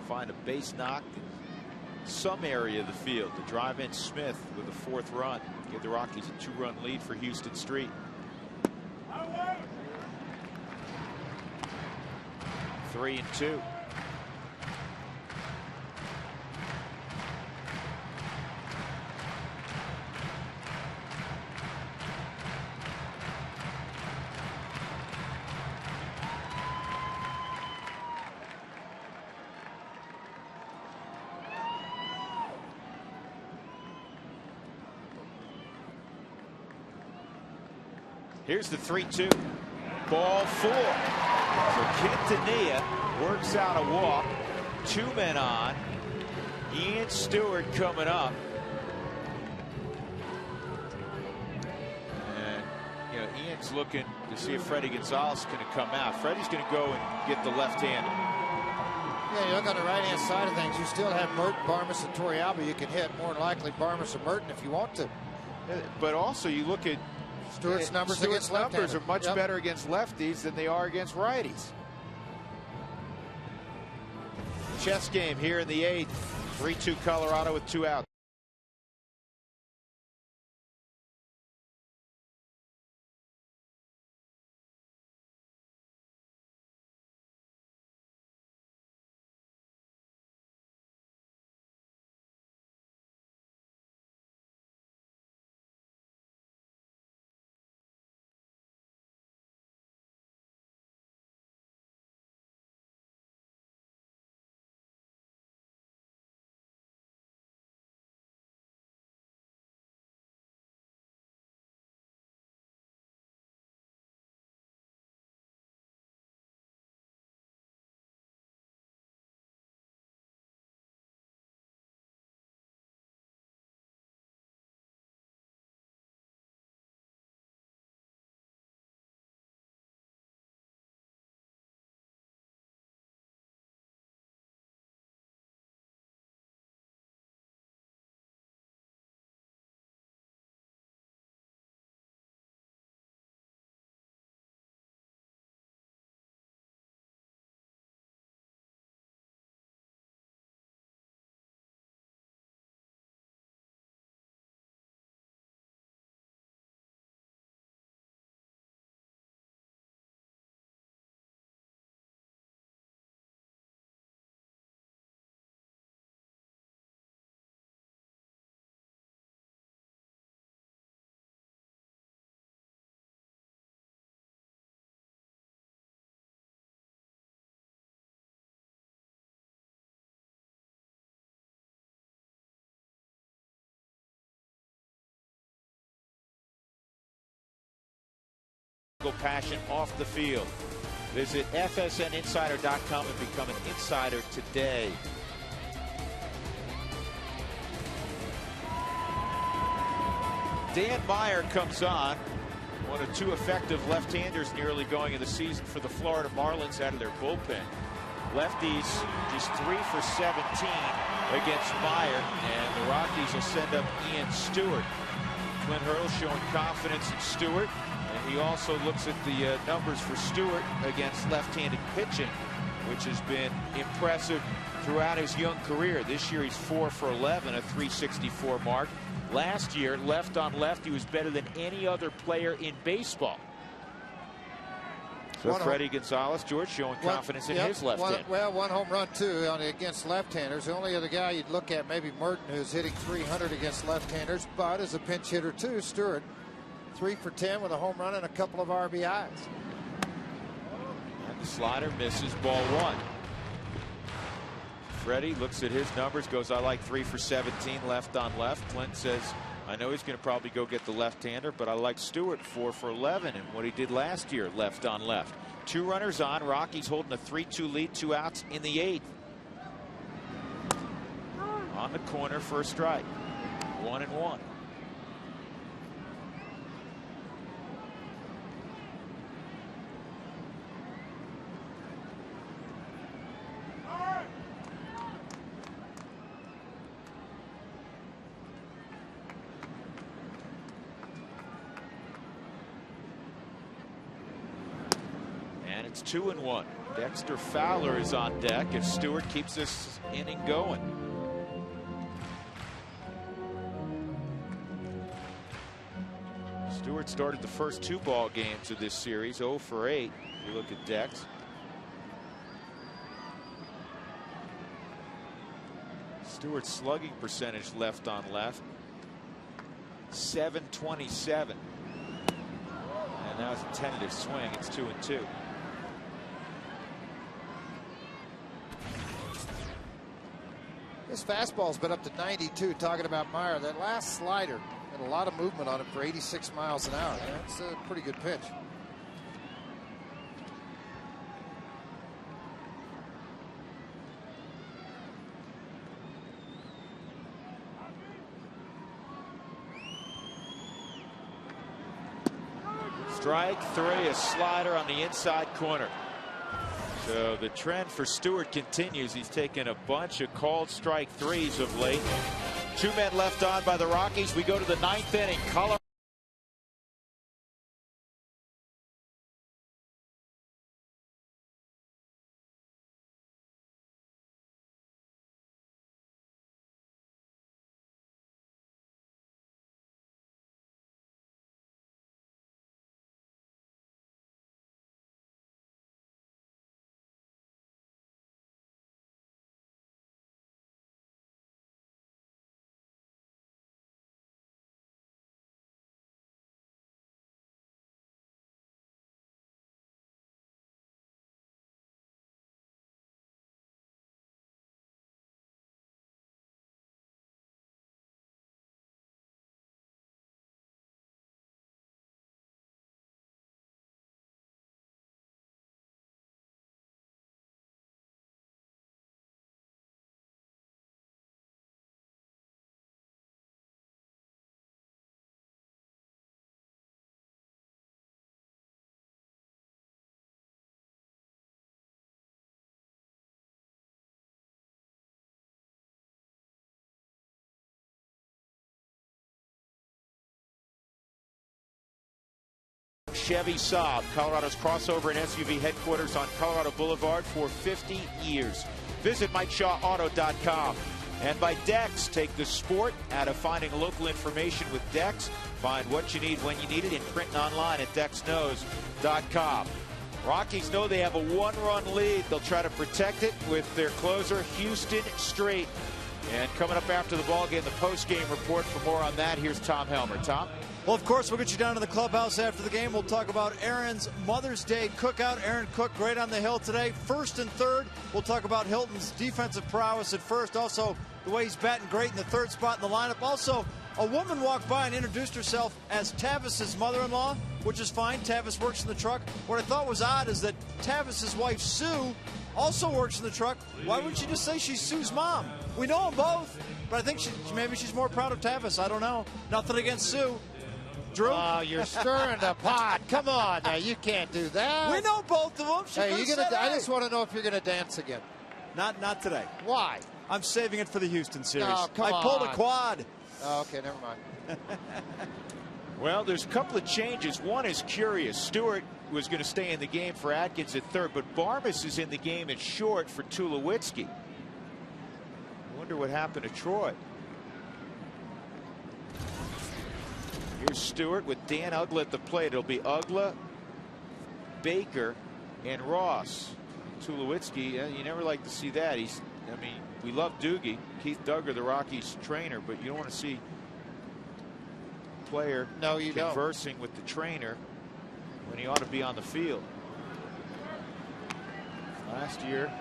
Speaker 2: find a base knock in some area of the field to drive in Smith with a 4th run. Give the Rockies a 2-run lead for Houston Street. 3-2. Here's the 3-2. Ball 4. So Quintanilla works out a walk. 2 men on. Ian Stewart coming up. And, you know, Ian's looking to see if Freddie Gonzalez is going to come out. Freddie's going to go and get the left-hander.
Speaker 3: Yeah, you look on the right-hand side of things. You still have Merton, Barmas, and Torrealba you can hit. More than likely Barmas or Merton if you want to.
Speaker 2: But also you look at
Speaker 3: Stewart's numbers
Speaker 2: Stewart's
Speaker 3: against
Speaker 2: numbers
Speaker 3: left-handers
Speaker 2: are much better against lefties than they are against righties. Chess game here in the 8th. 3-2 Colorado with 2 outs. passion off the field. Visit FSNinsider.com and become an insider today. Dan Meyer comes on, one of two effective left-handers nearly going in the season for the Florida Marlins out of their bullpen. Lefties just 3 for 17 against Meyer, and the Rockies will send up Ian Stewart. Clint Hurl showing confidence in Stewart, and he also looks at the numbers for Stewart against left-handed pitching, which has been impressive throughout his young career. This year he's 4 for 11, a .364 mark. Last year, left on left, he was better than any other player in baseball. So Freddie Gonzalez, George, showing confidence in his left hand.
Speaker 3: Well, one home run, too, against left-handers. The only other guy you'd look at, maybe Merton, who's hitting .300 against left-handers, but as a pinch hitter, too, Stewart, 3 for 10 with a home run and a couple of RBIs.
Speaker 2: And the slider misses, ball 1. Freddie looks at his numbers, goes, I like 3 for 17 left on left. Clint says, I know he's going to probably go get the left-hander, but I like Stewart 4 for 11 and what he did last year left on left. 2 runners on. Rockies holding a 3-2 lead, 2 outs in the 8th. On the corner for a strike. 1-1. It's 2-1. Dexter Fowler is on deck if Stewart keeps this inning going. Stewart started the first 2 ball games of this series 0 for 8. If you look at Dex. Stewart's slugging percentage left on left, .727. And now it's a tentative swing. It's 2-2.
Speaker 3: His fastball's been up to 92. Talking about Meyer, that last slider had a lot of movement on it for 86 miles an hour. That's a pretty good pitch.
Speaker 2: Strike 3, a slider on the inside corner. So the trend for Stewart continues. He's taken a bunch of called strike 3s of late. 2 men left on by the Rockies. We go to the 9th inning. Colorado. Chevy Saab, Colorado's crossover and SUV headquarters on Colorado Boulevard for 50 years. Visit MikeShawAuto.com. And by Dex, take the sport out of finding local information with Dex. Find what you need when you need it in print and online at DexKnows.com. Rockies know they have a 1-run lead. They'll try to protect it with their closer, Houston Straight. And coming up after the ballgame, the post-game report. For more on that, here's Tom Helmer. Tom?
Speaker 7: Well, of course, we'll get you down to the clubhouse after the game. We'll talk about Aaron's Mother's Day cookout. Aaron cooked great on the hill today. First and third, we'll talk about Hilton's defensive prowess at first. Also, the way he's batting great in the 3rd spot in the lineup. Also, a woman walked by and introduced herself as Tavis's mother-in-law. which is fine. Tavis works in the truck. What I thought was odd is that Tavis's wife, Sue, also works in the truck. Why wouldn't you just say she's Sue's mom? We know them both, but I think maybe she's more proud of Tavis. I don't know. Nothing against Sue. Drew?
Speaker 3: Oh, you're stirring the pot. Come on now, you can't do that.
Speaker 7: We know both of them.
Speaker 3: Hey, I just want to know if you're going to dance again.
Speaker 7: Not today.
Speaker 3: Why?
Speaker 7: I'm saving it for the Houston series.
Speaker 3: Oh, come
Speaker 7: I pulled
Speaker 3: on.
Speaker 7: a quad.
Speaker 3: Oh, okay, never mind.
Speaker 2: Well, there's a couple of changes. One is curious. Stewart was going to stay in the game for Atkins at third, but Barmas is in the game at short for Tulowitzki. I wonder what happened to Troy. Here's Stewart with Dan Uggla at the plate. It'll be Uggla, Baker, and Ross. Tulowitzki, you never like to see that. I mean, we love Doogie, Keith Duggar, the Rockies trainer, but you don't want to see a player conversing with the trainer when he ought to be on the field. Last year,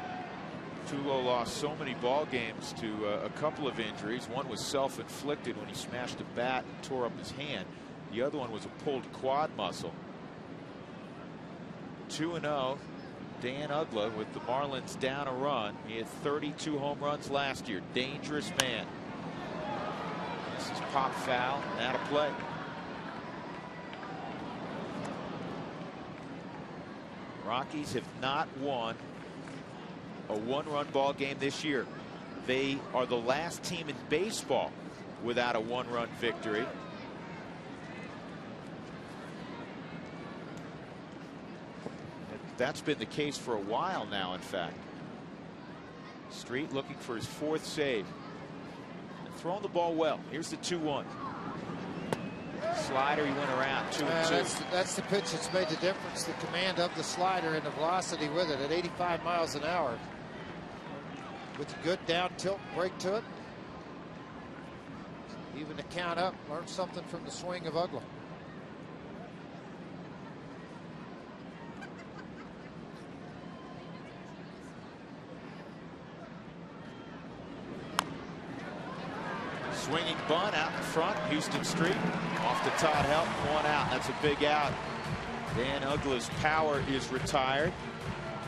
Speaker 2: Tulo lost so many ball games to a couple of injuries. One was self-inflicted when he smashed a bat and tore up his hand. The other one was a pulled quad muscle. 2-0. Dan Uggla with the Marlins down a run. He had 32 home runs last year. Dangerous man. This is pop foul and out of play. Rockies have not won a one-run ball game this year. They are the last team in baseball without a one-run victory. That's been the case for a while now, in fact. Street looking for his fourth save. And throwing the ball well. Here's the 2-1. Slider, he went around 2-2.
Speaker 3: That's the pitch that's made the difference. The command of the slider and the velocity with it at 85 miles an hour. With a good down tilt break to it. Even the count up. Learned something from the swing of Uggla.
Speaker 2: Swinging bunt out in front. Houston Street off to Todd Helton. One out. That's a big out. Dan Uggla's power is retired.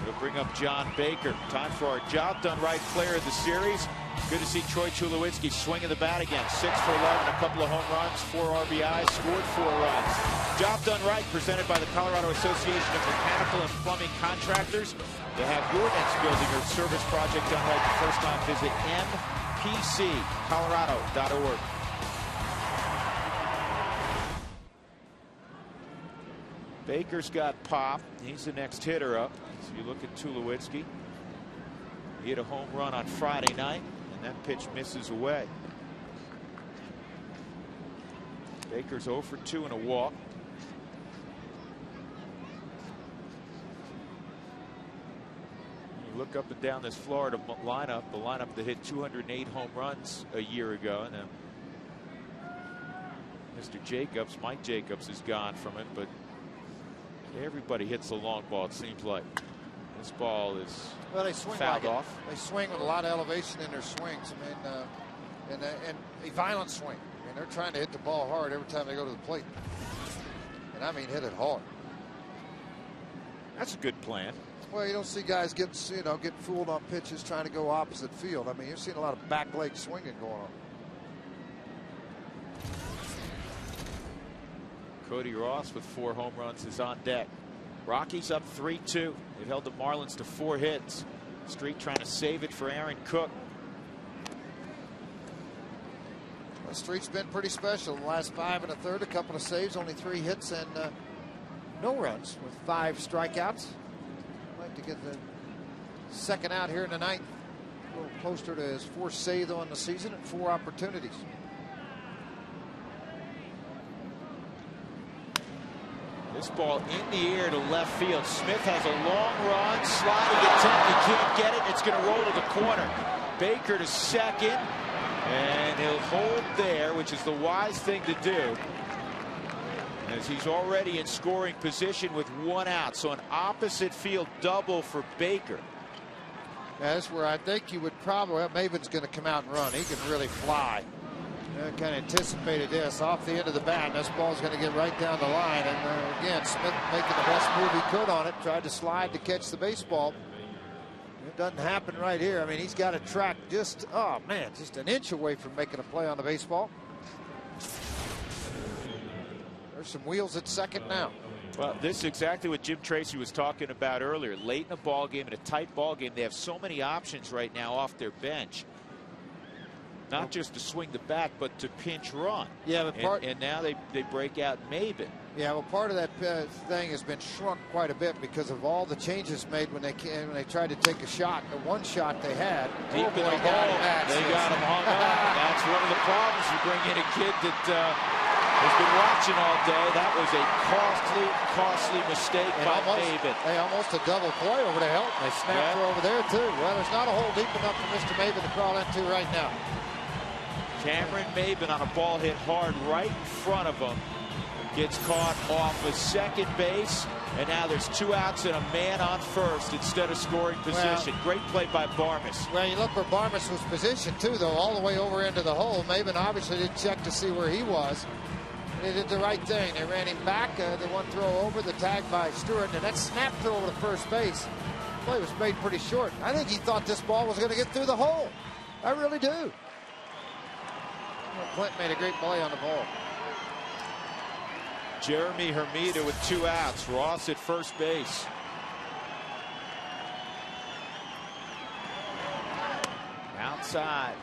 Speaker 2: It'll bring up John Baker. Time for our job done right player of the series. Good to see Troy Tulowitzki swinging the bat again. 6 for 11, a couple of home runs, 4 RBIs, scored 4 runs. Job done right, presented by the Colorado Association of Mechanical and Plumbing Contractors. To have your next building or service project done right the first time, visit mpccolorado.org. Baker's got pop. He's the next hitter up. So you look at Tulowitzki. He hit a home run on Friday night, and that pitch misses away. Baker's 0 for 2 and a walk. You look up and down this Florida lineup, the lineup that hit 208 home runs a year ago. Now, Mr. Jacobs, Mike Jacobs, is gone from it, but everybody hits the long ball, it seems like. This ball is fouled off.
Speaker 3: They swing with a lot of elevation in their swings. I mean, and a violent swing. I mean, they're trying to hit the ball hard every time they go to the plate. And I mean, hit it hard.
Speaker 2: That's a good plan.
Speaker 3: Well, you don't see guys get fooled on pitches trying to go opposite field. I mean, you're seeing a lot of back leg swinging going on.
Speaker 2: Cody Ross with 4 home runs is on deck. Rockies up 3-2. They've held the Marlins to 4 hits. Street trying to save it for Aaron Cook.
Speaker 3: Well, Street's been pretty special. The last 5 1/3, a couple of saves, only 3 hits and no runs with 5 strikeouts. Like to get the second out here in the ninth. A little closer to his 4th save on the season and 4 opportunities.
Speaker 2: This ball in the air to left field. Smith has a long run, sliding attempt. He can't get it. It's going to roll to the corner. Baker to second, and he'll hold there, which is the wise thing to do, as he's already in scoring position with 1 out. So an opposite field double for Baker.
Speaker 3: That's where I think you would probably. Well, Maven's going to come out and run. He can really fly. Kind of anticipated this off the end of the bat. And this ball's going to get right down the line. And again, Smith making the best move he could on it. Tried to slide to catch the baseball. It doesn't happen right here. I mean, he's got a track just, oh man, just an inch away from making a play on the baseball. There's some wheels at second now.
Speaker 2: Well, this is exactly what Jim Tracy was talking about earlier. Late in a ball game, in a tight ball game, they have so many options right now off their bench. Not just to swing the bat, but to pinch run.
Speaker 3: Yeah, but
Speaker 2: and now they break out Maben.
Speaker 3: Yeah, well, part of that thing has been shrunk quite a bit because of all the changes made when they tried to take a shot. The one shot they had,
Speaker 2: deep in the hole, they got him hung up. That's one of the problems. You bring in a kid that has been watching all day. That was a costly mistake by Maben.
Speaker 3: They almost a double play over to Helton. They snapped her over there too. Well, there's not a hole deep enough for Mr. Maben to crawl into right now.
Speaker 2: Cameron Maben on a ball hit hard right in front of him. Gets caught off of second base, and now there's 2 outs and a man on first instead of scoring position. Great play by Barmes.
Speaker 3: Well, you look where Barmes was positioned too, though, all the way over into the hole. Maben obviously didn't check to see where he was. They did the right thing. They ran him back. The one throw over, the tag by Stewart, and that snap throw over to first base. The play was made pretty short. I think he thought this ball was going to get through the hole. I really do. Clint made a great play on the ball.
Speaker 2: Jeremy Hermida with 2 outs. Ross at first base. Outside.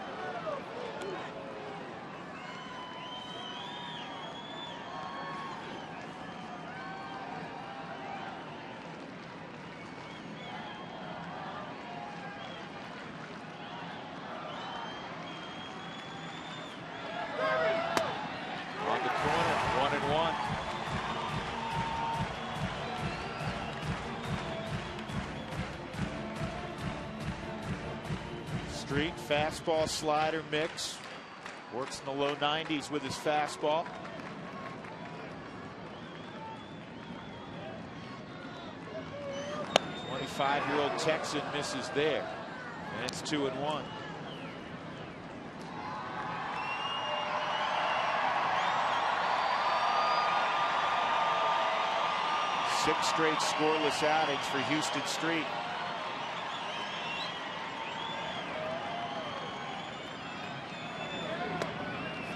Speaker 2: On the corner, 1-1. Street fastball slider mix. Works in the low 90s with his fastball. The 25-year-old Texan misses there. And it's 2-1. Six straight scoreless outings for Houston Street.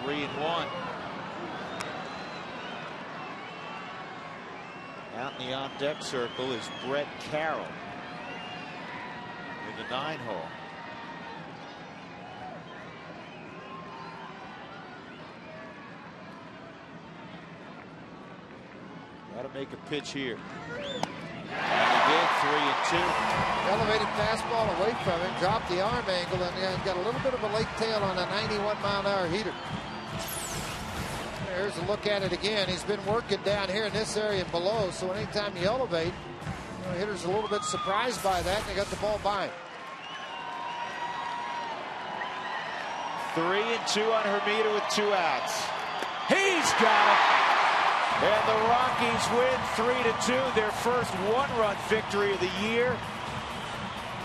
Speaker 2: Three and one. Out in the on-deck circle is Brett Carroll in the 9-hole. Got to make a pitch here. And he did. 3-2.
Speaker 3: Elevated fastball away from him, dropped the arm angle, and got a little bit of a late tail on a 91-mile-an-hour heater. Here's a look at it again. He's been working down here in this area below, so anytime you elevate, the hitter's a little bit surprised by that, and they got the ball by him.
Speaker 2: 3-2 on Hermida with 2 outs. He's got it. And the Rockies win 3-2, their first 1-run victory of the year.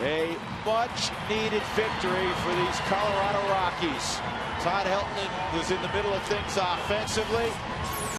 Speaker 2: A much-needed victory for these Colorado Rockies. Todd Helton was in the middle of things offensively.